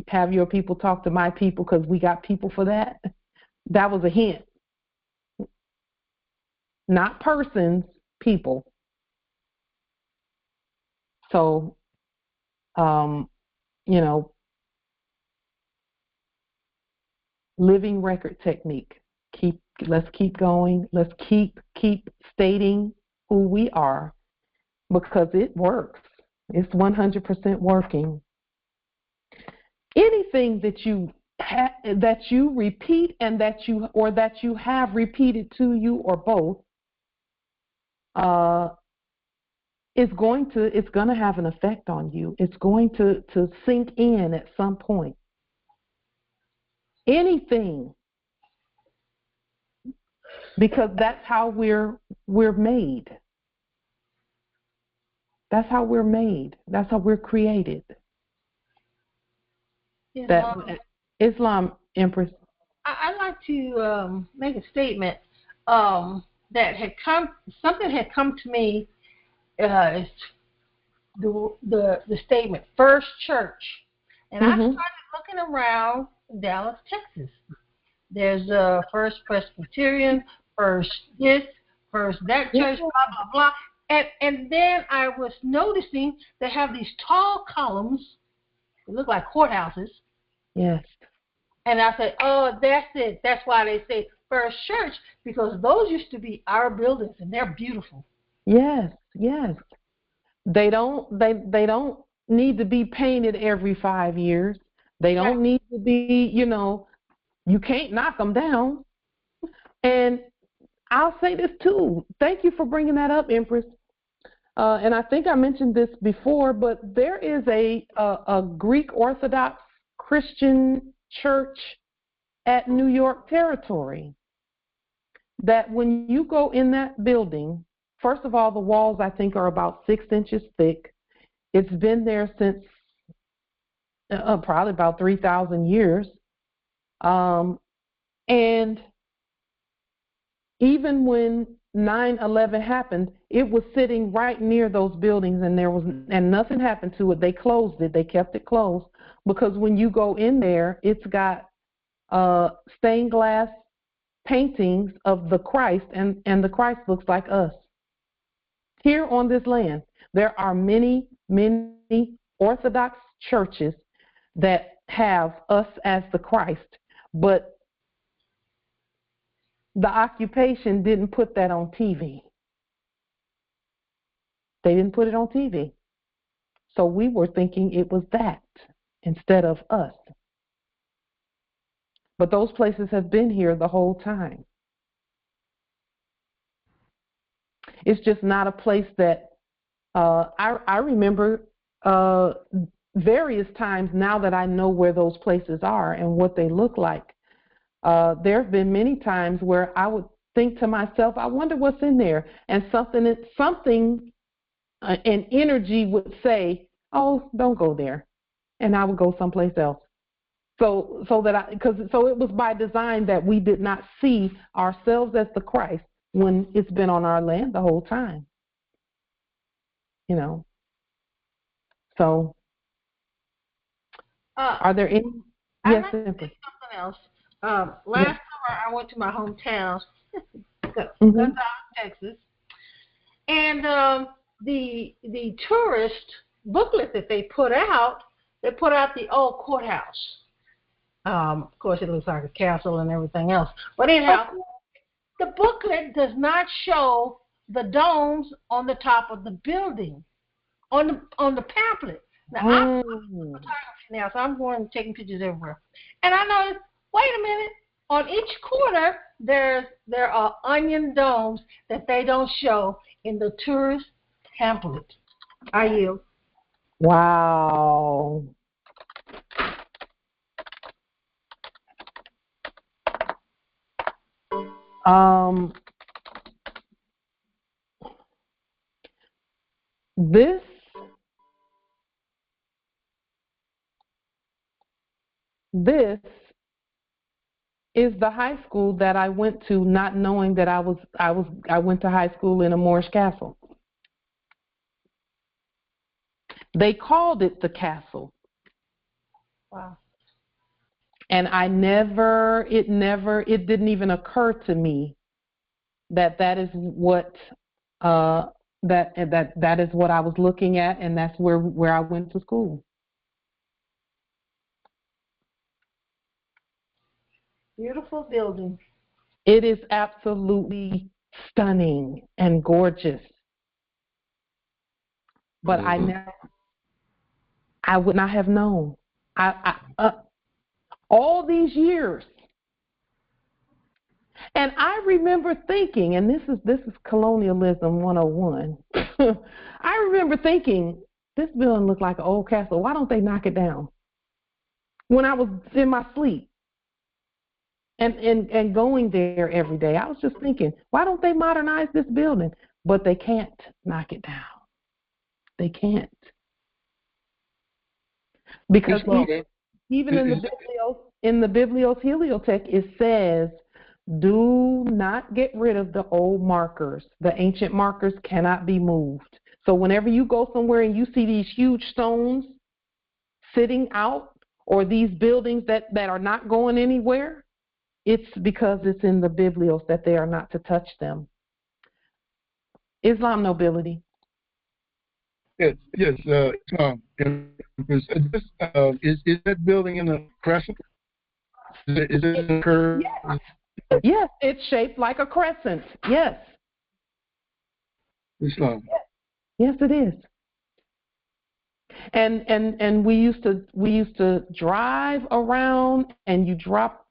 [SPEAKER 1] have your people talk to my people because we got people for that. That was a hint. Not persons, people. So, you know, living record technique. Let's keep going. Let's keep stating who we are, because it works. It's 100% working. Anything that you repeat and that you have repeated to you, or both, it's going to have an effect on you. It's going to sink in at some point. Anything, because that's how we're made. That's how we're made. That's how we're created. Islam, Empress.
[SPEAKER 13] I'd like to make a statement that something had come to me. The statement First Church, and I started looking around Dallas, Texas. There's First Presbyterian, First this, First that church, blah blah blah, and then I was noticing they have these tall columns. They look like courthouses.
[SPEAKER 1] Yes.
[SPEAKER 13] And I said, oh, that's it. That's why they say First Church, because those used to be our buildings, and they're beautiful.
[SPEAKER 1] Yes, yes. They don't need to be painted every 5 years. They don't need to be, you can't knock them down. And I'll say this too. Thank you for bringing that up, Empress. And I think I mentioned this before, but there is a Greek Orthodox Christian church at New York Territory that when you go in that building, first of all, the walls, I think, are about 6 inches thick. It's been there since probably about 3,000 years. And even when 9/11 happened, it was sitting right near those buildings, and nothing happened to it. They closed it. They kept it closed because when you go in there, it's got stained glass paintings of the Christ, and the Christ looks like us. Here on this land, there are many, many Orthodox churches that have us as the Christ, but the occupation didn't put that on TV. They didn't put it on TV. So we were thinking it was that instead of us. But those places have been here the whole time. It's just not a place that I remember various times now that I know where those places are and what they look like. There have been many times where I would think to myself, I wonder what's in there, and an energy would say, oh, don't go there, and I would go someplace else. So it was by design that we did not see ourselves as the Christ when it's been on our land the whole time. So are there any?
[SPEAKER 13] I'd like to say something else. Last summer, I went to my hometown, Gonzales, Texas, and the tourist booklet that they put out the old courthouse. Of course, it looks like a castle and everything else. But anyhow, the booklet does not show the domes on the top of the building, on the pamphlet. Now, I'm photography now, so I'm going and taking pictures everywhere. And I noticed, wait a minute, on each corner, there are onion domes that they don't show in the tourist pamphlet. I yield.
[SPEAKER 1] Wow. This is the high school that I went to, not knowing that I went to high school in a Moorish castle. They called it the castle.
[SPEAKER 13] Wow.
[SPEAKER 1] And it didn't even occur to me that is what that is what I was looking at, and that's where I went to school.
[SPEAKER 13] Beautiful building.
[SPEAKER 1] It is absolutely stunning and gorgeous. But I would not have known. All these years. And I remember thinking, and this is colonialism 101. I remember thinking, this building looked like an old castle. Why don't they knock it down? When I was in my sleep and going there every day, I was just thinking, why don't they modernize this building? But they can't knock it down. They can't. Because even in the Biblios Heliotheque, it says, do not get rid of the old markers. The ancient markers cannot be moved. So whenever you go somewhere and you see these huge stones sitting out, or these buildings that are not going anywhere, it's because it's in the Biblios that they are not to touch them. Islam nobility.
[SPEAKER 14] Yes. Islam. Is that building in a crescent? Is it in a curve?
[SPEAKER 1] Yes, it's shaped like a crescent. Yes.
[SPEAKER 14] Islam.
[SPEAKER 1] Yes, it is. And we used to drive around, and you drop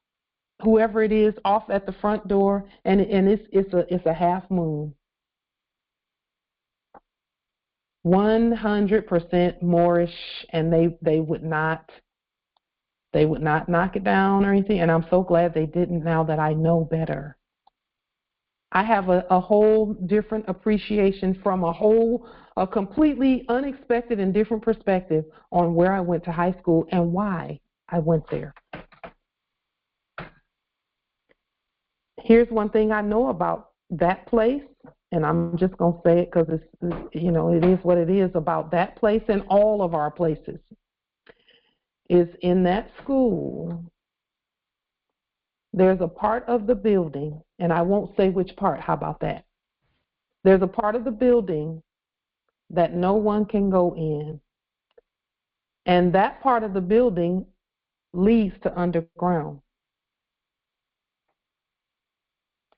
[SPEAKER 1] whoever it is off at the front door, and it's a half moon. 100% Moorish, and they would not knock it down or anything, and I'm so glad they didn't now that I know better. I have a whole different appreciation from a completely unexpected and different perspective on where I went to high school and why I went there. Here's one thing I know about that place, and I'm just going to say it because it is what it is about that place and all of our places, is in that school, there's a part of the building, and I won't say which part. How about that? There's a part of the building that no one can go in, and that part of the building leads to underground.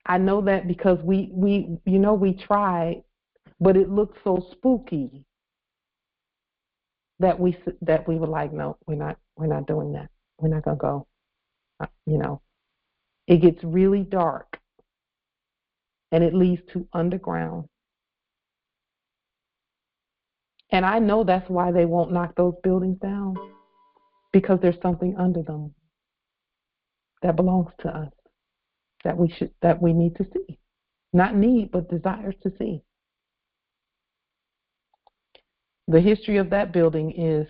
[SPEAKER 1] I know that because we tried, but it looked so spooky that we were like, no, we're not doing that. We're not gonna go. It gets really dark, and it leads to underground. And I know that's why they won't knock those buildings down, because there's something under them that belongs to us that we need to see. Not need, but desires to see. The history of that building is,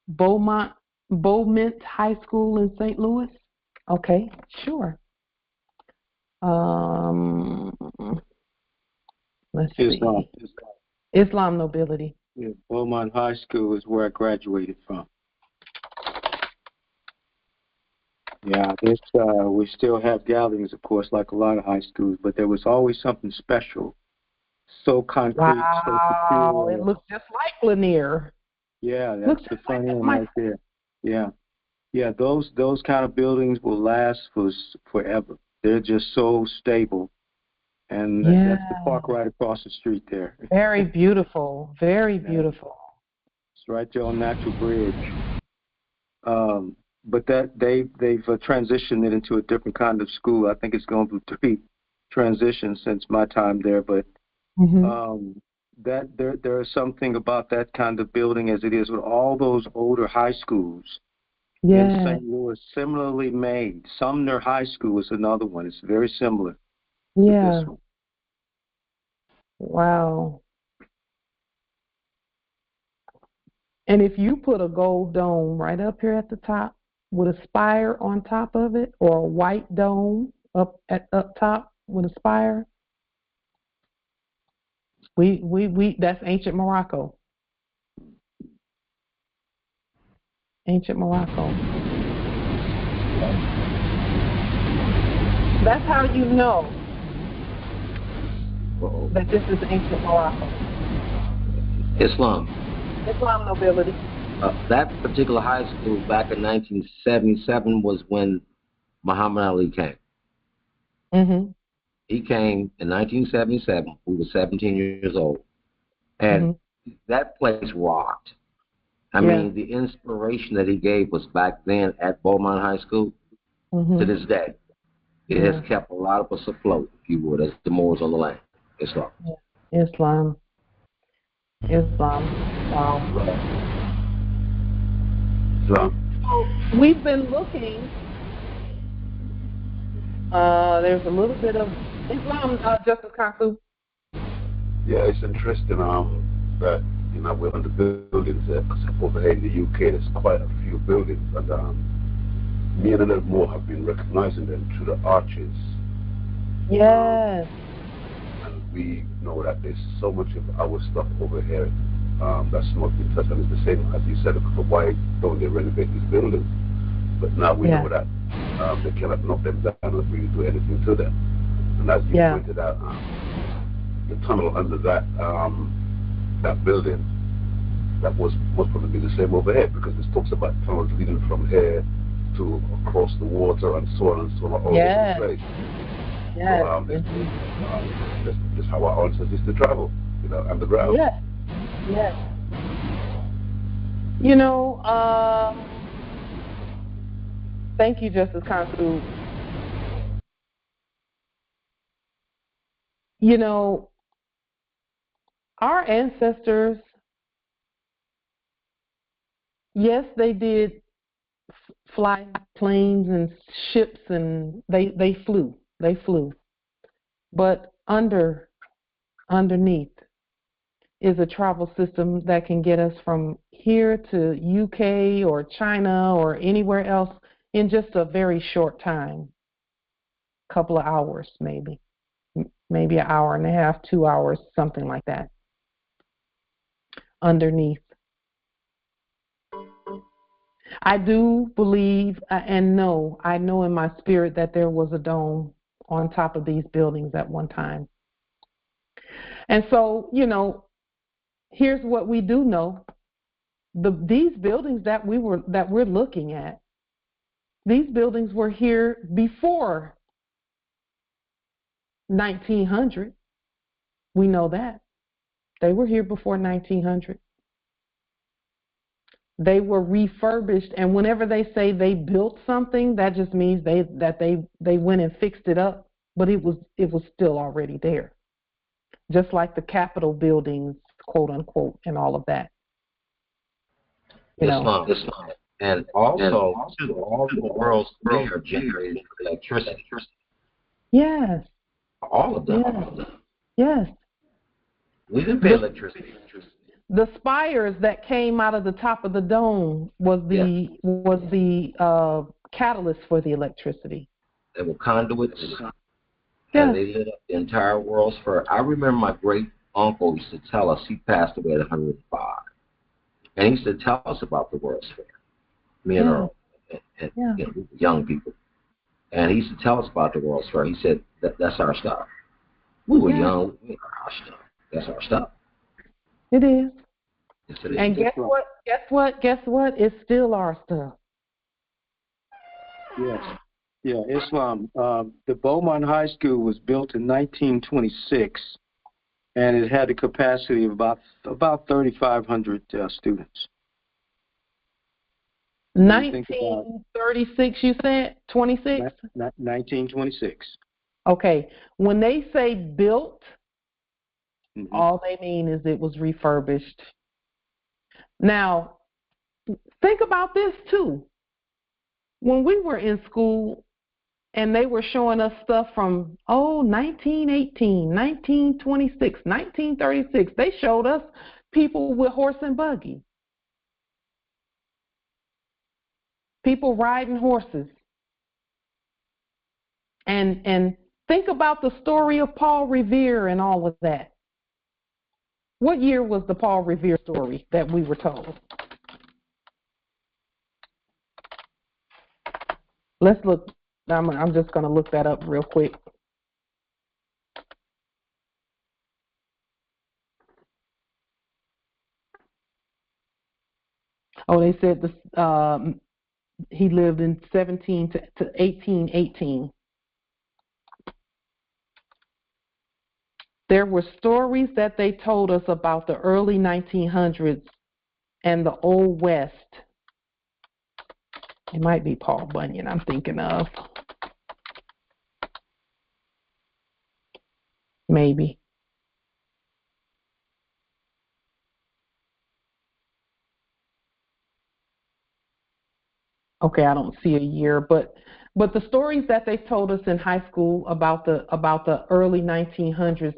[SPEAKER 1] Beaumont High School in St. Louis. Okay, sure. Let's see. Islam nobility.
[SPEAKER 15] Yeah, Beaumont High School is where I graduated from. Yeah, we still have gatherings, of course, like a lot of high schools, but there was always something special. So concrete, so secure.
[SPEAKER 1] It looks just like Lanier.
[SPEAKER 15] Yeah, that's the front end right there. Yeah, those kind of buildings will last forever. They're just so stable. And that's the park right across the street there.
[SPEAKER 1] Very beautiful. Very beautiful.
[SPEAKER 15] It's right there on Natural Bridge. But that they've transitioned it into a different kind of school. I think it's gone through 3 transitions since my time there. But that there is something about that kind of building, as it is with all those older high schools in St. Louis, similarly made. Sumner High School is another one. It's very similar.
[SPEAKER 1] Yeah. Wow. And if you put a gold dome right up here at the top with a spire on top of it, or a white dome up top with a spire, That's ancient Morocco. Ancient Morocco. That's how you know that this is ancient Morocco.
[SPEAKER 8] Islam
[SPEAKER 1] nobility.
[SPEAKER 8] That particular high school back in 1977 was when Muhammad Ali came.
[SPEAKER 1] Mm-hmm.
[SPEAKER 8] He came in 1977. We were 17 years old. And that place rocked. I mean, the inspiration that he gave was back then at Beaumont High School to this day. It has kept a lot of us afloat, if you would, as the Moors on the land. Islam.
[SPEAKER 1] Islam. Wow.
[SPEAKER 2] So
[SPEAKER 1] we've been looking. There's a little bit of Islam, Justice Counsel.
[SPEAKER 16] Yeah, it's interesting that we're on the buildings over here in the UK. There's quite a few buildings, and me and a little more have been recognizing them through the arches.
[SPEAKER 1] Yes.
[SPEAKER 16] And we know that there's so much of our stuff over here that's not been touched, and it's the same as you said. Why don't they renovate these buildings? But now we know that they cannot knock them down or really do anything to them. And as you pointed out, the tunnel under that building, that was most probably the same overhead, because this talks about tunnels leading from here to across the water and so on and so on all over the place.
[SPEAKER 1] Yes.
[SPEAKER 16] So this how our ancestors used to travel, underground.
[SPEAKER 1] Yes. Yes. Thank you, Justice Counsel. Our ancestors, yes, they did fly planes and ships, and they flew. But underneath is a travel system that can get us from here to UK or China or anywhere else in just a very short time. Couple of hours, maybe an hour and a half, 2 hours, something like that. Underneath. I do believe and know, I know in my spirit that there was a dome on top of these buildings at one time. And so, here's what we do know. These buildings that we're looking at, these buildings were here before 1900. We know that. They were here before 1900. They were refurbished, and whenever they say they built something, that just means they went and fixed it up, but it was still already there. Just like the Capitol buildings, quote unquote, and all of that.
[SPEAKER 8] Islam. And also all the world's air generated electricity.
[SPEAKER 1] Yes.
[SPEAKER 8] All of them.
[SPEAKER 1] Yes.
[SPEAKER 8] We didn't pay electricity.
[SPEAKER 1] The spires that came out of the top of the dome was the catalyst for the electricity.
[SPEAKER 8] They were conduits. And they lit up the entire World's Fair. I remember my great uncle used to tell us, he passed away at 105. And he used to tell us about the World's Fair. Me and Earl, and we were young people. And he used to tell us about the World's Fair. He said, that's our stuff. We were young. Our stuff. That's our stuff.
[SPEAKER 1] It is.
[SPEAKER 8] Yes, it is.
[SPEAKER 1] And guess what? It's still our stuff.
[SPEAKER 15] Yes. Yeah, Islam. The Beaumont High School was built in 1926, and it had a capacity of about 3,500 students.
[SPEAKER 1] 1936, you said? 26?
[SPEAKER 15] 1926.
[SPEAKER 1] Okay. When they say built, all they mean is it was refurbished. Now, think about this too. When we were in school and they were showing us stuff from, 1918, 1926, 1936, they showed us people with horse and buggy. People riding horses. And think about the story of Paul Revere and all of that. What year was the Paul Revere story that we were told? Let's look. I'm just going to look that up real quick. Oh, they said this. He lived in 17 to 1818. There were stories that they told us about the early 1900s and the Old West. It might be Paul Bunyan I'm thinking of. Maybe. Okay, I don't see a year, but the stories that they told us in high school about the early 1900s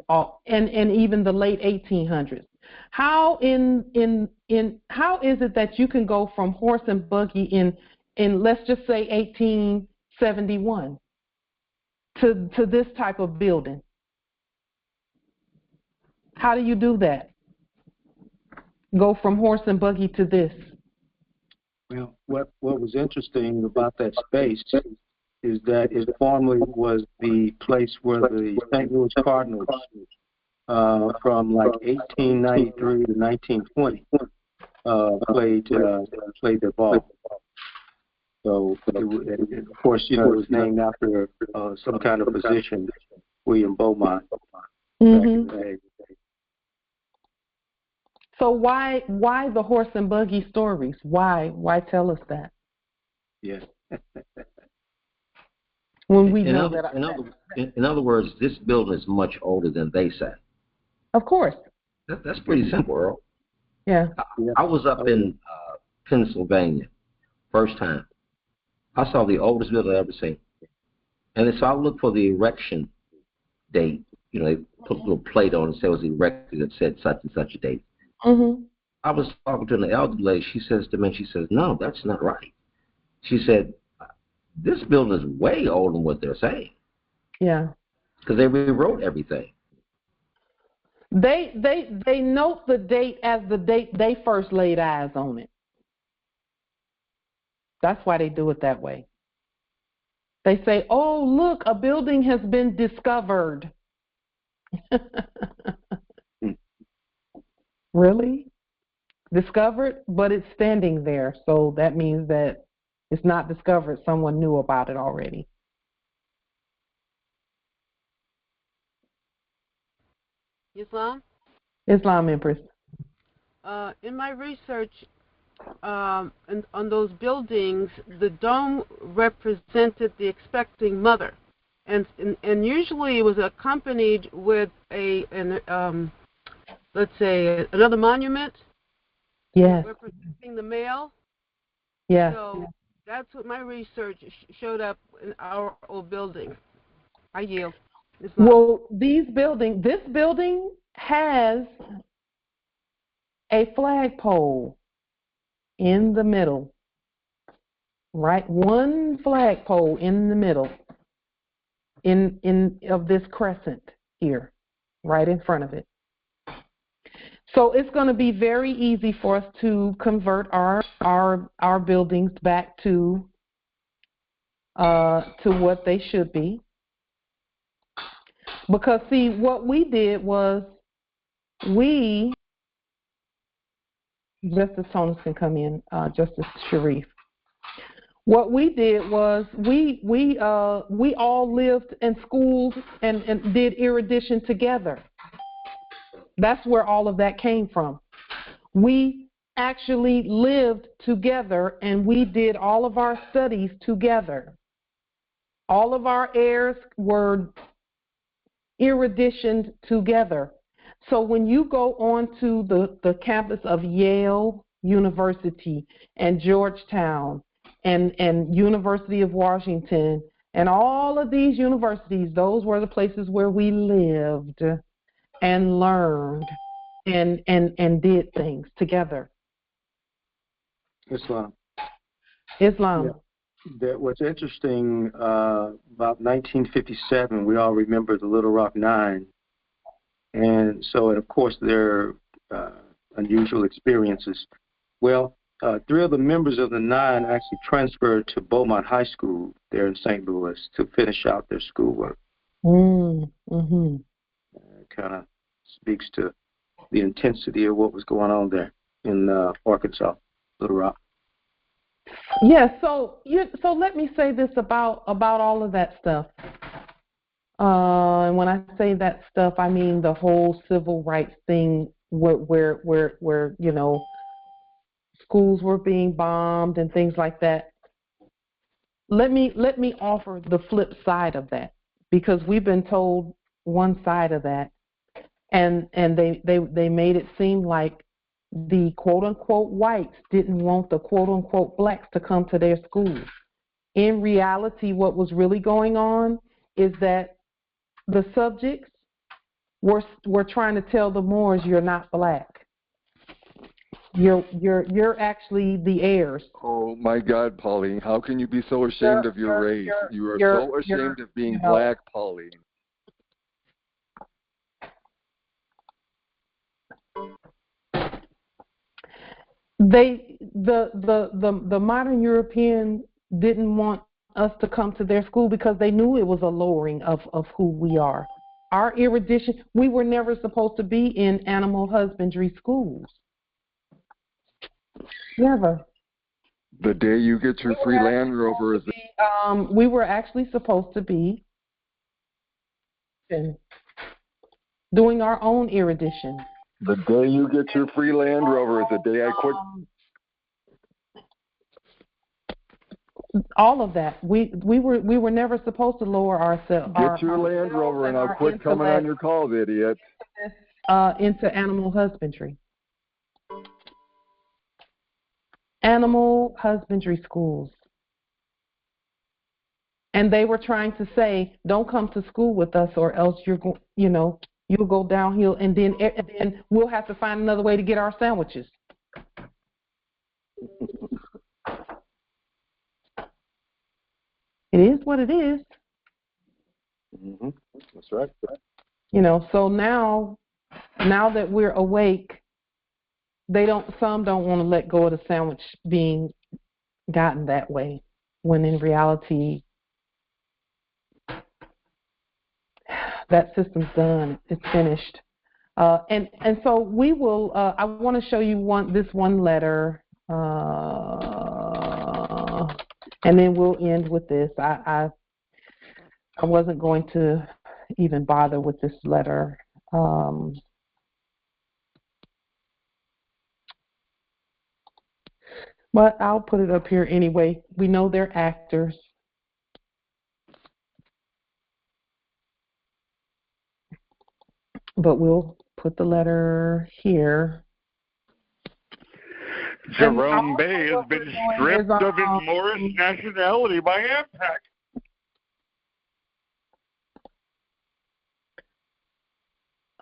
[SPEAKER 1] and even the late 1800s. How how is it that you can go from horse and buggy in let's just say 1871 to this type of building? How do you do that? Go from horse and buggy to this?
[SPEAKER 15] Well, what was interesting about that space is that it formerly was the place where the St. Louis Cardinals, from like 1893 to 1920, played their ball. So, of course, it was named after some kind of physician, William Beaumont, back in the day.
[SPEAKER 1] So why the horse and buggy stories? Why tell us that?
[SPEAKER 15] Yeah.
[SPEAKER 1] When we know
[SPEAKER 8] in other words, this building is much older than they say.
[SPEAKER 1] Of course.
[SPEAKER 8] That's pretty simple, Earl.
[SPEAKER 1] Yeah.
[SPEAKER 8] I was up in Pennsylvania, first time. I saw the oldest building I've ever seen. And so I looked for the erection date. They put a little plate on and said it was erected and said such and such a date.
[SPEAKER 1] Mm-hmm.
[SPEAKER 8] I was talking to an elderly lady. She says to me, no, that's not right. She said, this building is way older than what they're saying.
[SPEAKER 1] Yeah.
[SPEAKER 8] Because they rewrote everything.
[SPEAKER 1] They note the date as the date they first laid eyes on it. That's why they do it that way. They say, oh, look, a building has been discovered. Really? Discovered, but it's standing there. So that means that it's not discovered. Someone knew about it already. Islam, Empress.
[SPEAKER 4] In my research, on those buildings, the dome represented the expecting mother, and usually it was accompanied with let's say another monument.
[SPEAKER 1] Yes.
[SPEAKER 4] Representing the male.
[SPEAKER 1] Yeah.
[SPEAKER 4] So that's what my research showed up in our old building. I yield.
[SPEAKER 1] Well, this building has a flagpole in the middle. Right, one flagpole in the middle of this crescent here, right in front of it. So it's going to be very easy for us to convert our buildings back to what they should be. Because see, what we did was Justice Tonis can come in, Justice Sharif. What we did was we all lived in schools and did erudition together. That's where all of that came from. We actually lived together and we did all of our studies together. All of our heirs were eruditioned together. So when you go on to the campus of Yale University and Georgetown and University of Washington and all of these universities, those were the places where we lived and learned and did things together.
[SPEAKER 15] Islam.
[SPEAKER 1] Yeah.
[SPEAKER 15] What's interesting about 1957, we all remember the Little Rock Nine, and of course their unusual experiences. Well, 3 of the members of the 9 actually transferred to Beaumont High School there in St. Louis to finish out their schoolwork.
[SPEAKER 1] Mm-hmm.
[SPEAKER 15] Kind of speaks to the intensity of what was going on there in Arkansas, Little Rock.
[SPEAKER 1] Yeah, so let me say this about all of that stuff. And when I say that stuff, I mean the whole civil rights thing, where you know, schools were being bombed and things like that. Let me offer the flip side of that, because we've been told one side of that, and they made it seem like the quote unquote whites didn't want the quote unquote blacks to come to their schools. In reality, what was really going on is that the subjects were trying to tell the Moors, you're not black. You're actually the heirs.
[SPEAKER 3] Oh my God, Pauline! How can you be so ashamed of your race? You are so ashamed of being black, Pauline.
[SPEAKER 1] The modern European didn't want us to come to their school because they knew it was a lowering of who we are. Our erudition, we were never supposed to be in animal husbandry schools. Never.
[SPEAKER 3] The day you get your free Land Rover is
[SPEAKER 1] we were actually supposed to be doing our own erudition.
[SPEAKER 3] The day you get your free Land Rover is the day I quit.
[SPEAKER 1] All of that. We were never supposed to lower ourselves.
[SPEAKER 3] Get your Land Rover and I'll quit coming on your calls, idiot.
[SPEAKER 1] Into animal husbandry. Animal husbandry schools. And they were trying to say, don't come to school with us or else you'll go downhill, and then we'll have to find another way to get our sandwiches. It is what it is.
[SPEAKER 3] Mm-hmm. That's right.
[SPEAKER 1] So now that we're awake, some don't want to let go of the sandwich being gotten that way, when in reality that system's done. It's finished. And so we will. I want to show you this one letter, and then we'll end with this. I wasn't going to even bother with this letter. But I'll put it up here anyway. We know they're actors. But we'll put the letter here.
[SPEAKER 2] Jerome Bay has been stripped of his Moorish nationality by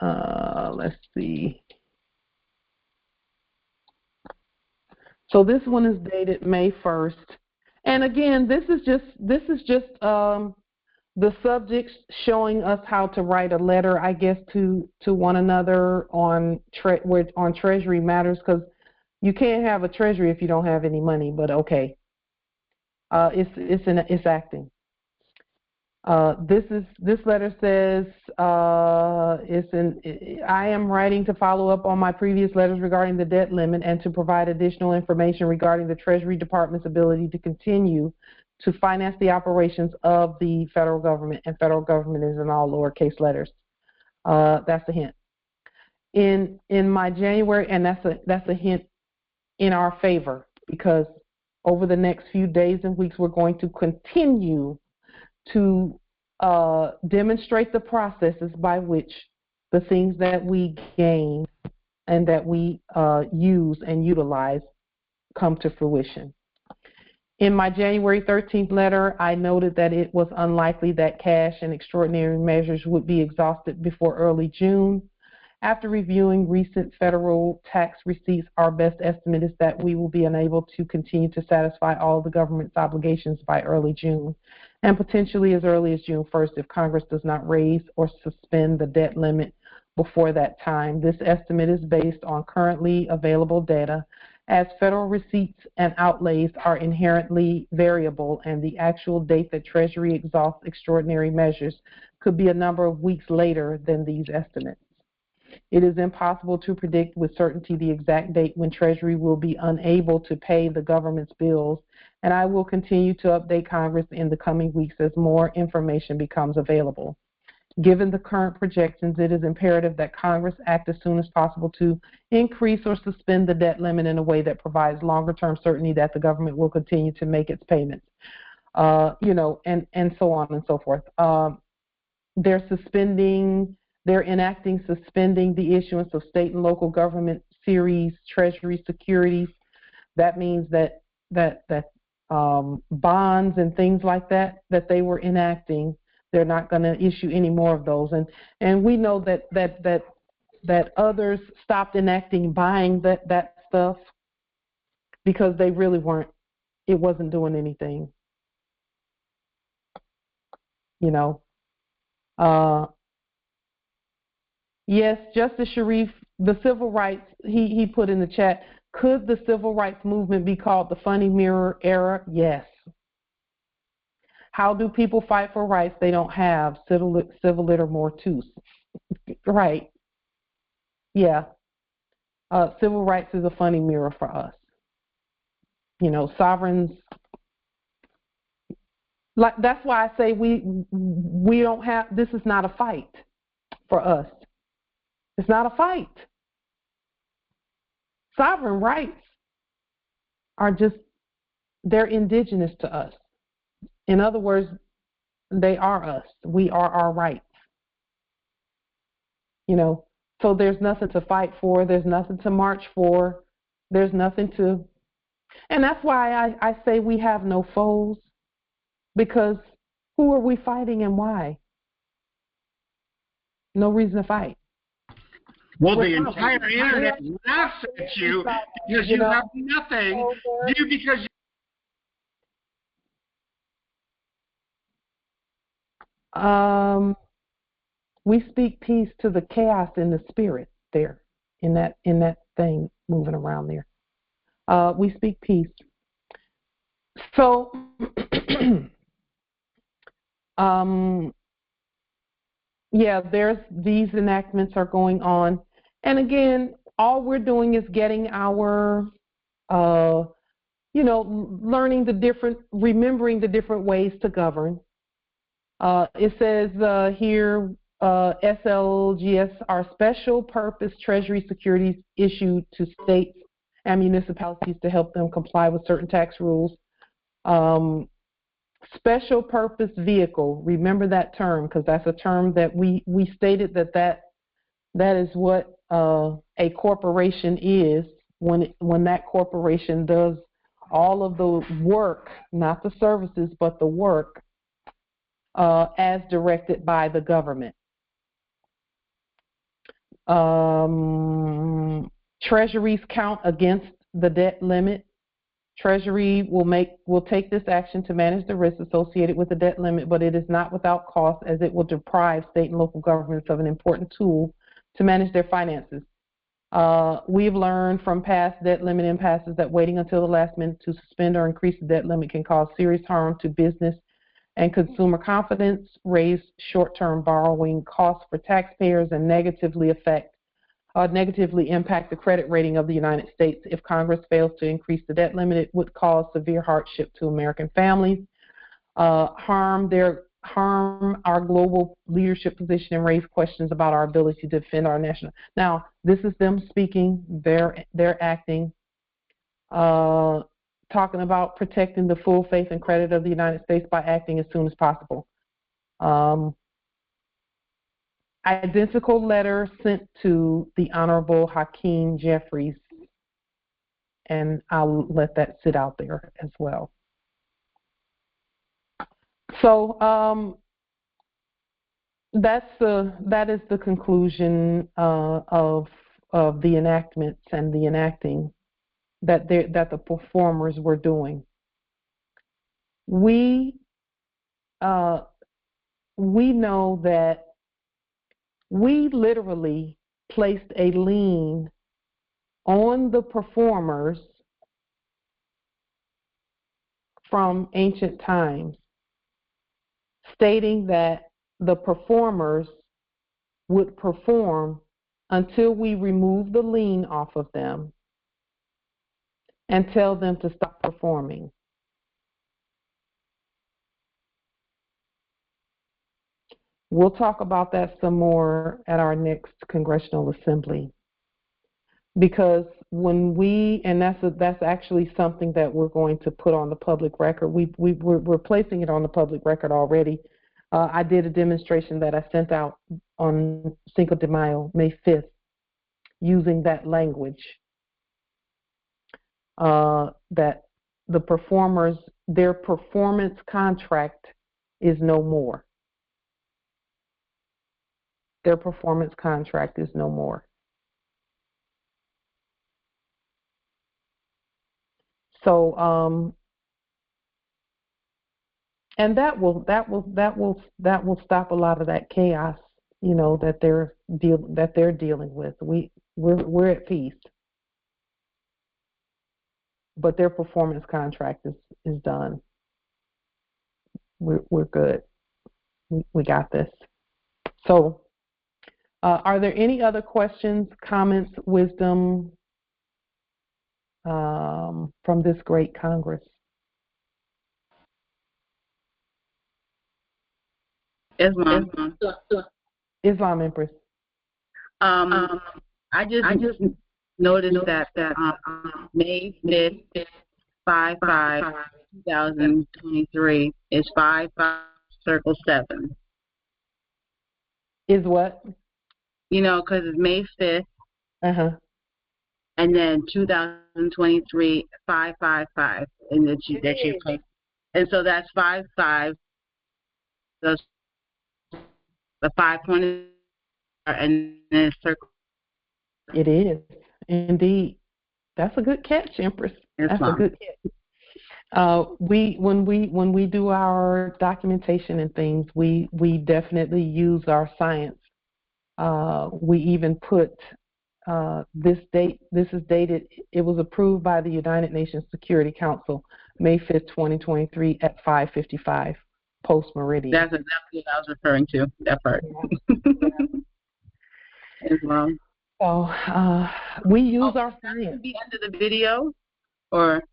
[SPEAKER 2] AMPAC.
[SPEAKER 1] Let's see. So this one is dated May 1st. And again, this is just the subjects showing us how to write a letter, I guess, to one another on Treasury matters, because you can't have a treasury if you don't have any money. But okay, it's acting. This letter says I am writing to follow up on my previous letters regarding the debt limit and to provide additional information regarding the Treasury Department's ability to continue to finance the operations of the federal government, and federal government is in all lowercase letters. That's a hint. In my January, and that's a hint in our favor, because over the next few days and weeks we're going to continue to demonstrate the processes by which the things that we gain and that we use and utilize come to fruition. In my January 13th letter, I noted that it was unlikely that cash and extraordinary measures would be exhausted before early June. After reviewing recent federal tax receipts, our best estimate is that we will be unable to continue to satisfy all the government's obligations by early June, and potentially as early as June 1st if Congress does not raise or suspend the debt limit before that time. This estimate is based on currently available data, as federal receipts and outlays are inherently variable, and the actual date that Treasury exhausts extraordinary measures could be a number of weeks later than these estimates. It is impossible to predict with certainty the exact date when Treasury will be unable to pay the government's bills, and I will continue to update Congress in the coming weeks as more information becomes available. Given the current projections, it is imperative that Congress act as soon as possible to increase or suspend the debt limit in a way that provides longer-term certainty that the government will continue to make its payments, and so on and so forth. They're enacting suspending the issuance of state and local government series Treasury securities. That means that bonds and things like that they were enacting, they're not going to issue any more of those. And we know that others stopped enacting buying that stuff because they really weren't. It wasn't doing anything. Yes, Justice Sharif, the civil rights, he put in the chat, could the civil rights movement be called the funny mirror era? Yes. How do people fight for rights they don't have? Civil lit or mortus. Right. Yeah. Civil rights is a funny mirror for us. Sovereigns. That's why I say we don't have. This is not a fight for us. It's not a fight. Sovereign rights are they're indigenous to us. In other words, they are us. We are our rights. So there's nothing to fight for. There's nothing to march for. There's nothing to, and that's why I say we have no foes, because who are we fighting and why? No reason to fight.
[SPEAKER 2] Well, the entire internet laughs at you because you have nothing.
[SPEAKER 1] We speak peace to the chaos in the spirit there, in that thing moving around there. We speak peace. So, there's these enactments are going on. And again, all we're doing is getting our, remembering the different ways to govern. It says here, SLGS are special purpose Treasury securities issued to states and municipalities to help them comply with certain tax rules. Special purpose vehicle, remember that term, because that's a term that we stated that is what a corporation is when that corporation does all of the work, not the services, but the work as directed by the government. Treasuries count against the debt limit. Treasury will take this action to manage the risks associated with the debt limit, but it is not without cost, as it will deprive state and local governments of an important tool to manage their finances. We've learned from past debt limit impasses that waiting until the last minute to suspend or increase the debt limit can cause serious harm to business and consumer confidence, raise short-term borrowing costs for taxpayers, and negatively impact the credit rating of the United States. If Congress fails to increase the debt limit, it would cause severe hardship to American families, harm our global leadership position, and raise questions about our ability to defend our national. Now, this is them speaking. They're acting, talking about protecting the full faith and credit of the United States by acting as soon as possible. Identical letter sent to the Honorable Hakeem Jeffries, and I'll let that sit out there as well. So that is the conclusion of the enactments and the enacting that the performers were doing. We know that we literally placed a lien on the performers from ancient times, stating that the performers would perform until we remove the lien off of them and tell them to stop performing. We'll talk about that some more at our next Congressional Assembly. Because when and that's actually something that we're going to put on the public record. We're placing it on the public record already. I did a demonstration that I sent out on Cinco de Mayo, May 5th, using that language. That the performers, their performance contract is no more. Their performance contract is no more. So, and that will stop a lot of that chaos, you know, that they're dealing with. We're at peace, but their performance contract is done. We're good. We got this. So, are there any other questions, comments, wisdom from this great Congress?
[SPEAKER 17] Islam,
[SPEAKER 1] Empress.
[SPEAKER 17] I just noticed that May 5th, 2023 is 55
[SPEAKER 1] Is what?
[SPEAKER 17] You know, because it's May 5th. And then 2023 555, and that you placed, and so that's 55. That's the 5 pointed and then a circle.
[SPEAKER 1] It is indeed. That's a good catch, Empress. That's a good catch. When we do our documentation and things, we definitely use our science. We even put this date. This is dated. It was approved by the United Nations Security Council, May 5th, 2023, at 5:55 post meridian.
[SPEAKER 17] That's exactly what I was referring to. That part. Islam.
[SPEAKER 1] So we use our science.
[SPEAKER 17] Be under the video, or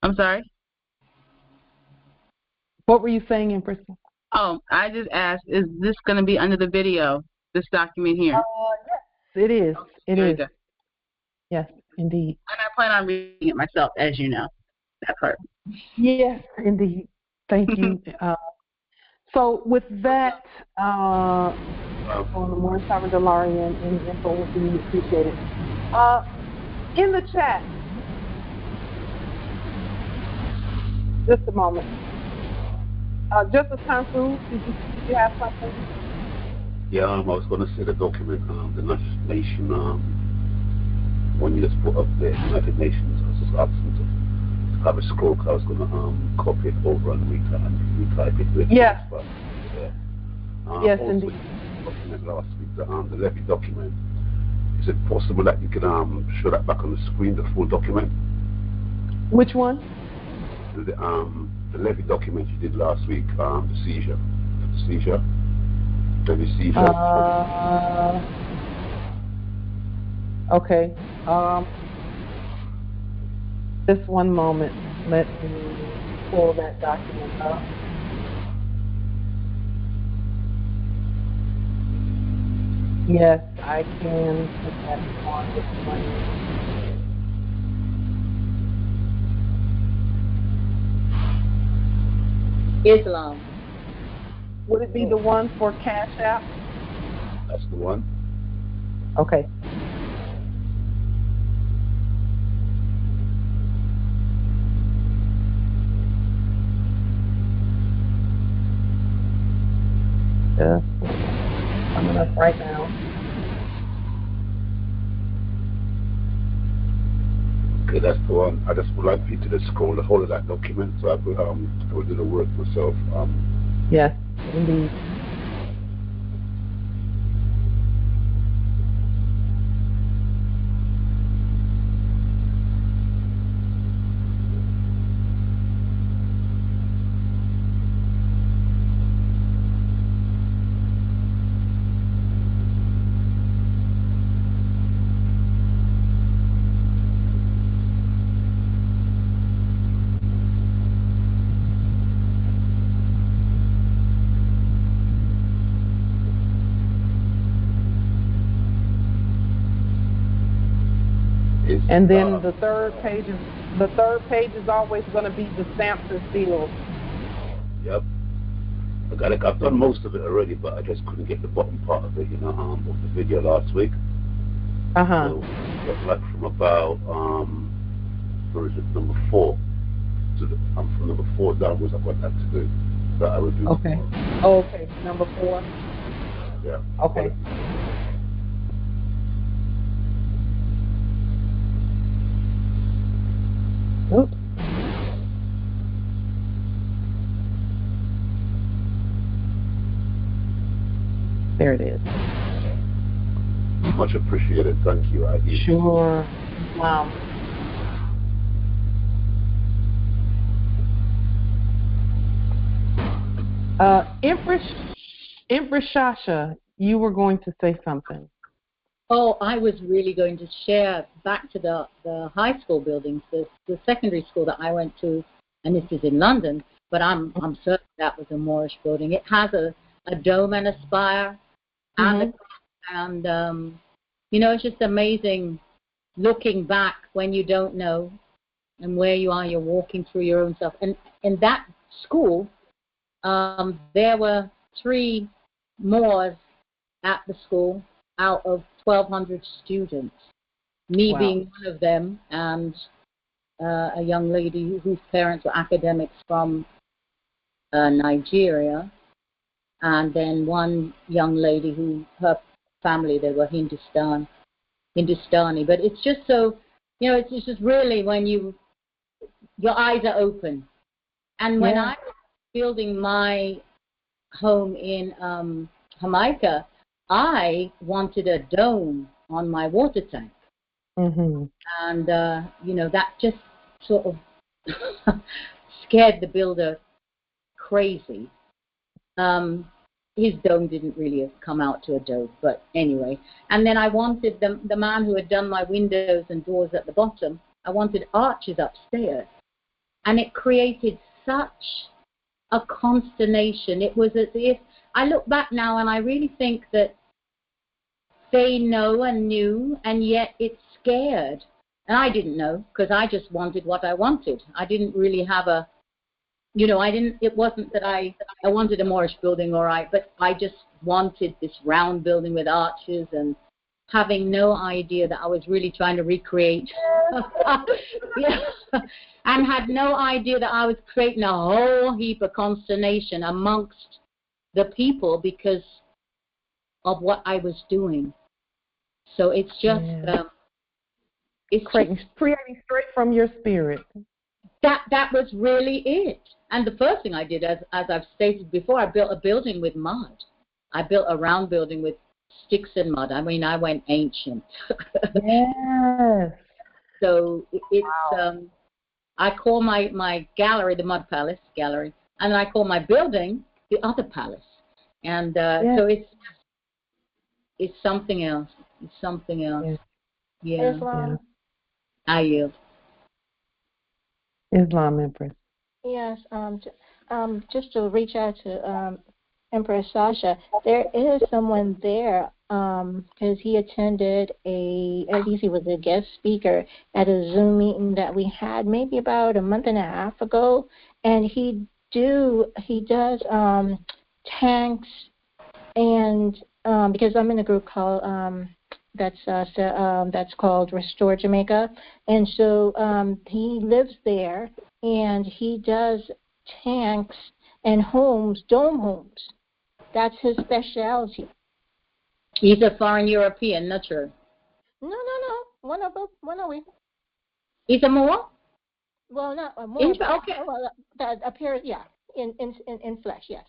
[SPEAKER 17] I'm sorry.
[SPEAKER 1] What were you saying, Empress?
[SPEAKER 17] Oh, I just asked, is this going to be under the video, this document here?
[SPEAKER 1] Yes, it is. It is. Good. Yes, indeed.
[SPEAKER 17] And I plan on reading it myself, as you know, that part.
[SPEAKER 1] Yes, indeed. Thank you. So with that, on the Morning Sovereign Delarian and info would be appreciated. In the chat, just a moment. Justice Counsel, did you have something?
[SPEAKER 16] Yeah, I was going to say the document, the nation, when you just put up the United Nations, I was just asking to have a scroll, because I was going to copy it over and retype it.
[SPEAKER 1] Yes.
[SPEAKER 16] Yes, also, indeed. Document last week, the levy document. Is it possible that you can show that back on the screen, the full document?
[SPEAKER 1] Which one?
[SPEAKER 16] The levy document you did last week, the seizure.
[SPEAKER 1] Okay. Just one moment. Let me pull that document up. Yes, I can put that on this one.
[SPEAKER 11] Islam.
[SPEAKER 1] Would it be the one for Cash App?
[SPEAKER 16] That's the one.
[SPEAKER 1] Okay. Coming up right now.
[SPEAKER 16] Okay, that's the one. I just would like you to just scroll the whole of that document, so I will do the work myself.
[SPEAKER 1] Yes, indeed. And then the third page is always going to be the stamps and seals.
[SPEAKER 16] Yep. I've done most of it already, but I just couldn't get the bottom part of it, of the video last week. So, like from about, where is it, number 4. From number 4 downwards, I've got that to do. That I will do.
[SPEAKER 1] Okay. Oh, okay. Number 4.
[SPEAKER 16] Yeah.
[SPEAKER 1] Okay. Oops. There it is.
[SPEAKER 16] Much appreciated. Thank you, Aggie.
[SPEAKER 1] Sure. Wow. Empress Shasha, you were going to say something.
[SPEAKER 11] Oh, I was really going to share back to the high school buildings, the secondary school that I went to, and this is in London, but I'm certain that was a Moorish building. It has a dome and a spire, and it's just amazing looking back when you don't know and where you are. You're walking through your own self. And in that school, there were 3 Moors at the school out of 1,200 students, me being one of them, and a young lady whose parents were academics from Nigeria, and then one young lady who, her family, they were Hindustani. But it's just so, it's just really when your eyes are open. And when I was building my home in Jamaica, I wanted a dome on my water tank. And, that just sort of scared the builder crazy. His dome didn't really come out to a dome, but anyway. And then I wanted the man who had done my windows and doors at the bottom, I wanted arches upstairs. And it created such a consternation. It was as if, I look back now and I really think that they know and knew, and yet it's scared. And I didn't know, because I just wanted what I wanted. I didn't really have it wasn't that I wanted a Moorish building, all right, but I just wanted this round building with arches, and having no idea that I was really trying to recreate. And had no idea that I was creating a whole heap of consternation amongst the people because of what I was doing. So it's just it's
[SPEAKER 1] creating straight from your spirit.
[SPEAKER 11] That was really it. And the first thing I did, as I've stated before, I built a building with mud. I built a round building with sticks and mud. I mean, I went ancient.
[SPEAKER 1] Yes.
[SPEAKER 11] So it's I call my gallery the Mud Palace Gallery, and I call my building the Other Palace. And so it's something else. It's something else. Yeah.
[SPEAKER 5] Islam.
[SPEAKER 11] I yield.
[SPEAKER 1] Islam, Empress.
[SPEAKER 5] Yes. Just to reach out to Empress Sasha, there is someone there because he attended at least he was a guest speaker at a Zoom meeting that we had maybe about a month and a half ago, and he does tanks, and because I'm in a group called that's called Restore Jamaica, and so he lives there, and he does tanks and homes, dome homes. That's his specialty.
[SPEAKER 11] He's a foreign European, not true.
[SPEAKER 5] No. One of we.
[SPEAKER 11] He's a Moor?
[SPEAKER 5] Well, not a Moor.
[SPEAKER 11] Okay.
[SPEAKER 5] Well, that appears, yeah, in flesh, yes.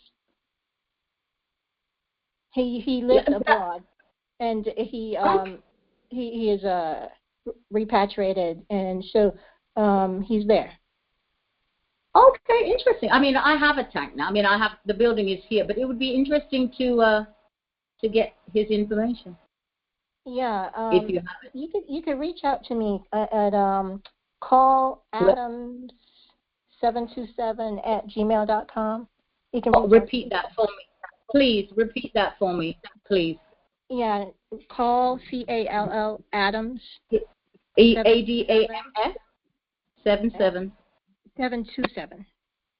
[SPEAKER 5] He lives abroad, and he is repatriated, and so he's there.
[SPEAKER 11] Okay, interesting. I mean, I have a tank now. I mean, the building is here, but it would be interesting to get his information.
[SPEAKER 5] Yeah,
[SPEAKER 11] if you have it.
[SPEAKER 5] You could reach out to me at call Adams727@gmail.com. You can
[SPEAKER 11] repeat that for me, please. Repeat that for me, please.
[SPEAKER 5] Yeah, call CALL Adams.
[SPEAKER 11] ADAMS 727.
[SPEAKER 5] 727.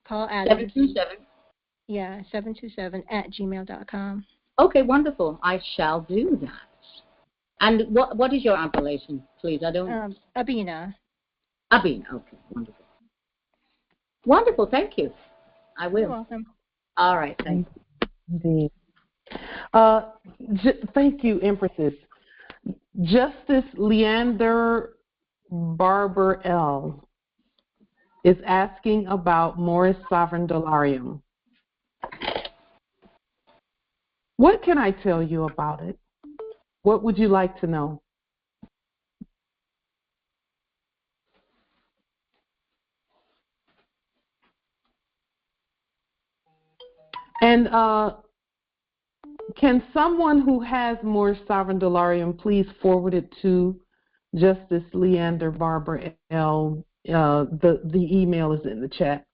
[SPEAKER 5] Paul Adams.
[SPEAKER 11] 727.
[SPEAKER 5] Yeah, 727@gmail.com.
[SPEAKER 11] Okay, wonderful. I shall do that. And what is your appellation, please? I don't.
[SPEAKER 5] Abina.
[SPEAKER 11] Abina. Okay, wonderful. Wonderful. Thank you. I will.
[SPEAKER 5] You're welcome.
[SPEAKER 11] All right. Thank
[SPEAKER 1] Indeed.
[SPEAKER 11] you.
[SPEAKER 1] Thank you, Empresses. Justice Leander Barber L. is asking about Morris Sovereign Dollarium. What can I tell you about it? What would you like to know? And can someone who has Morris Sovereign Dollarium please forward it to Justice Leander Barber L. The email is in the chat.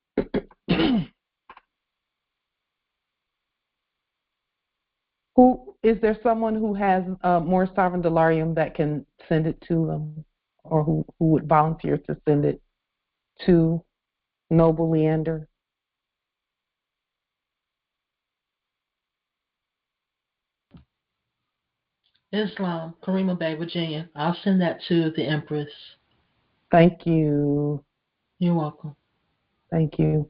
[SPEAKER 1] Is there someone who has Morris Sovereign Dollarium that can send it to them, or who would volunteer to send it to Noble Leander?
[SPEAKER 18] Islam, Karima Bay, Virginia. I'll send that to the Empress.
[SPEAKER 1] Thank you.
[SPEAKER 18] You're welcome.
[SPEAKER 1] Thank you.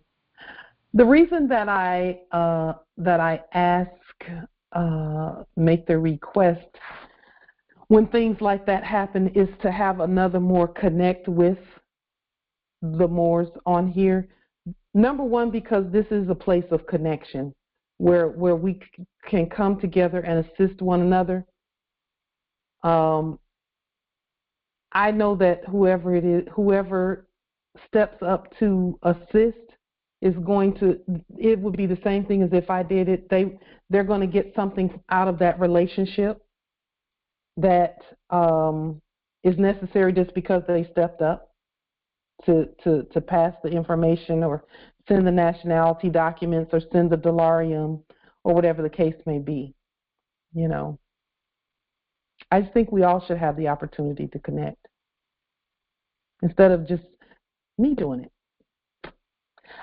[SPEAKER 1] The reason that I make the request when things like that happen is to have another Moor connect with the Moors on here. Number one, because this is a place of connection where we can come together and assist one another. I know that whoever steps up to assist is it would be the same thing as if I did it. They're going to get something out of that relationship that is necessary just because they stepped up to pass the information or send the nationality documents or send the dollarium or whatever the case may be. You know, I just think we all should have the opportunity to connect instead of just me doing it.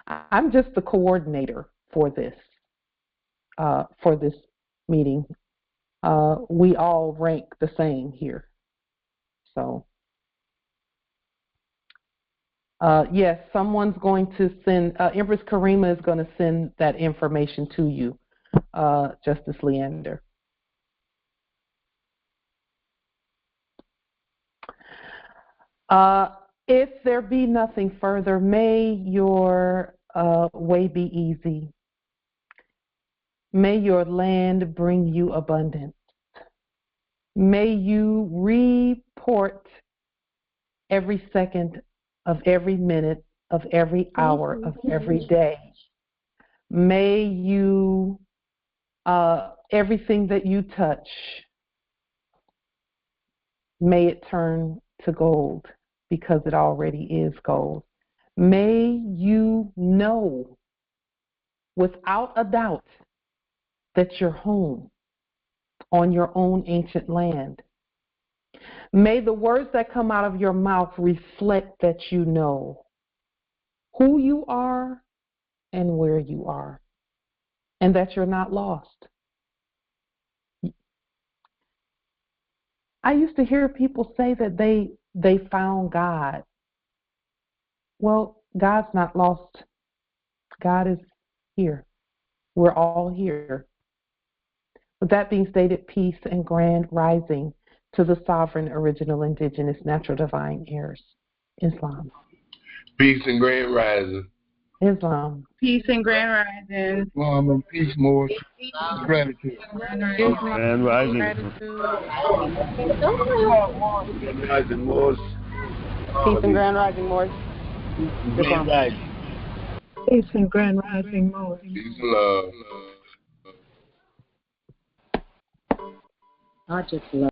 [SPEAKER 1] I'm just the coordinator for this meeting. We all rank the same here. So, yes, someone's going to send, Empress Karima is going to send that information to you, Justice Leander. If there be nothing further, may your way be easy. May your land bring you abundance. May you report every second of every minute of every hour of every day. May you, everything that you touch, may it turn to gold because it already is gold. May you know without a doubt that you're home on your own ancient land. May the words that come out of your mouth reflect that you know who you are and where you are, and that you're not lost. I used to hear people say that they found God. Well, God's not lost. God is here. We're all here. With that being stated, peace and grand rising to the sovereign, original, indigenous, natural, divine heirs. Islam.
[SPEAKER 19] Peace and grand rising.
[SPEAKER 1] Islam.
[SPEAKER 17] Peace and grand rising.
[SPEAKER 14] Islam and peace, more gratitude.
[SPEAKER 6] Grand rising.
[SPEAKER 16] Grand rising, Moors.
[SPEAKER 20] Peace and grand rising, Moors.
[SPEAKER 19] Grand rising.
[SPEAKER 13] Peace and grand rising, Moors.
[SPEAKER 19] Peace and love.
[SPEAKER 11] I just love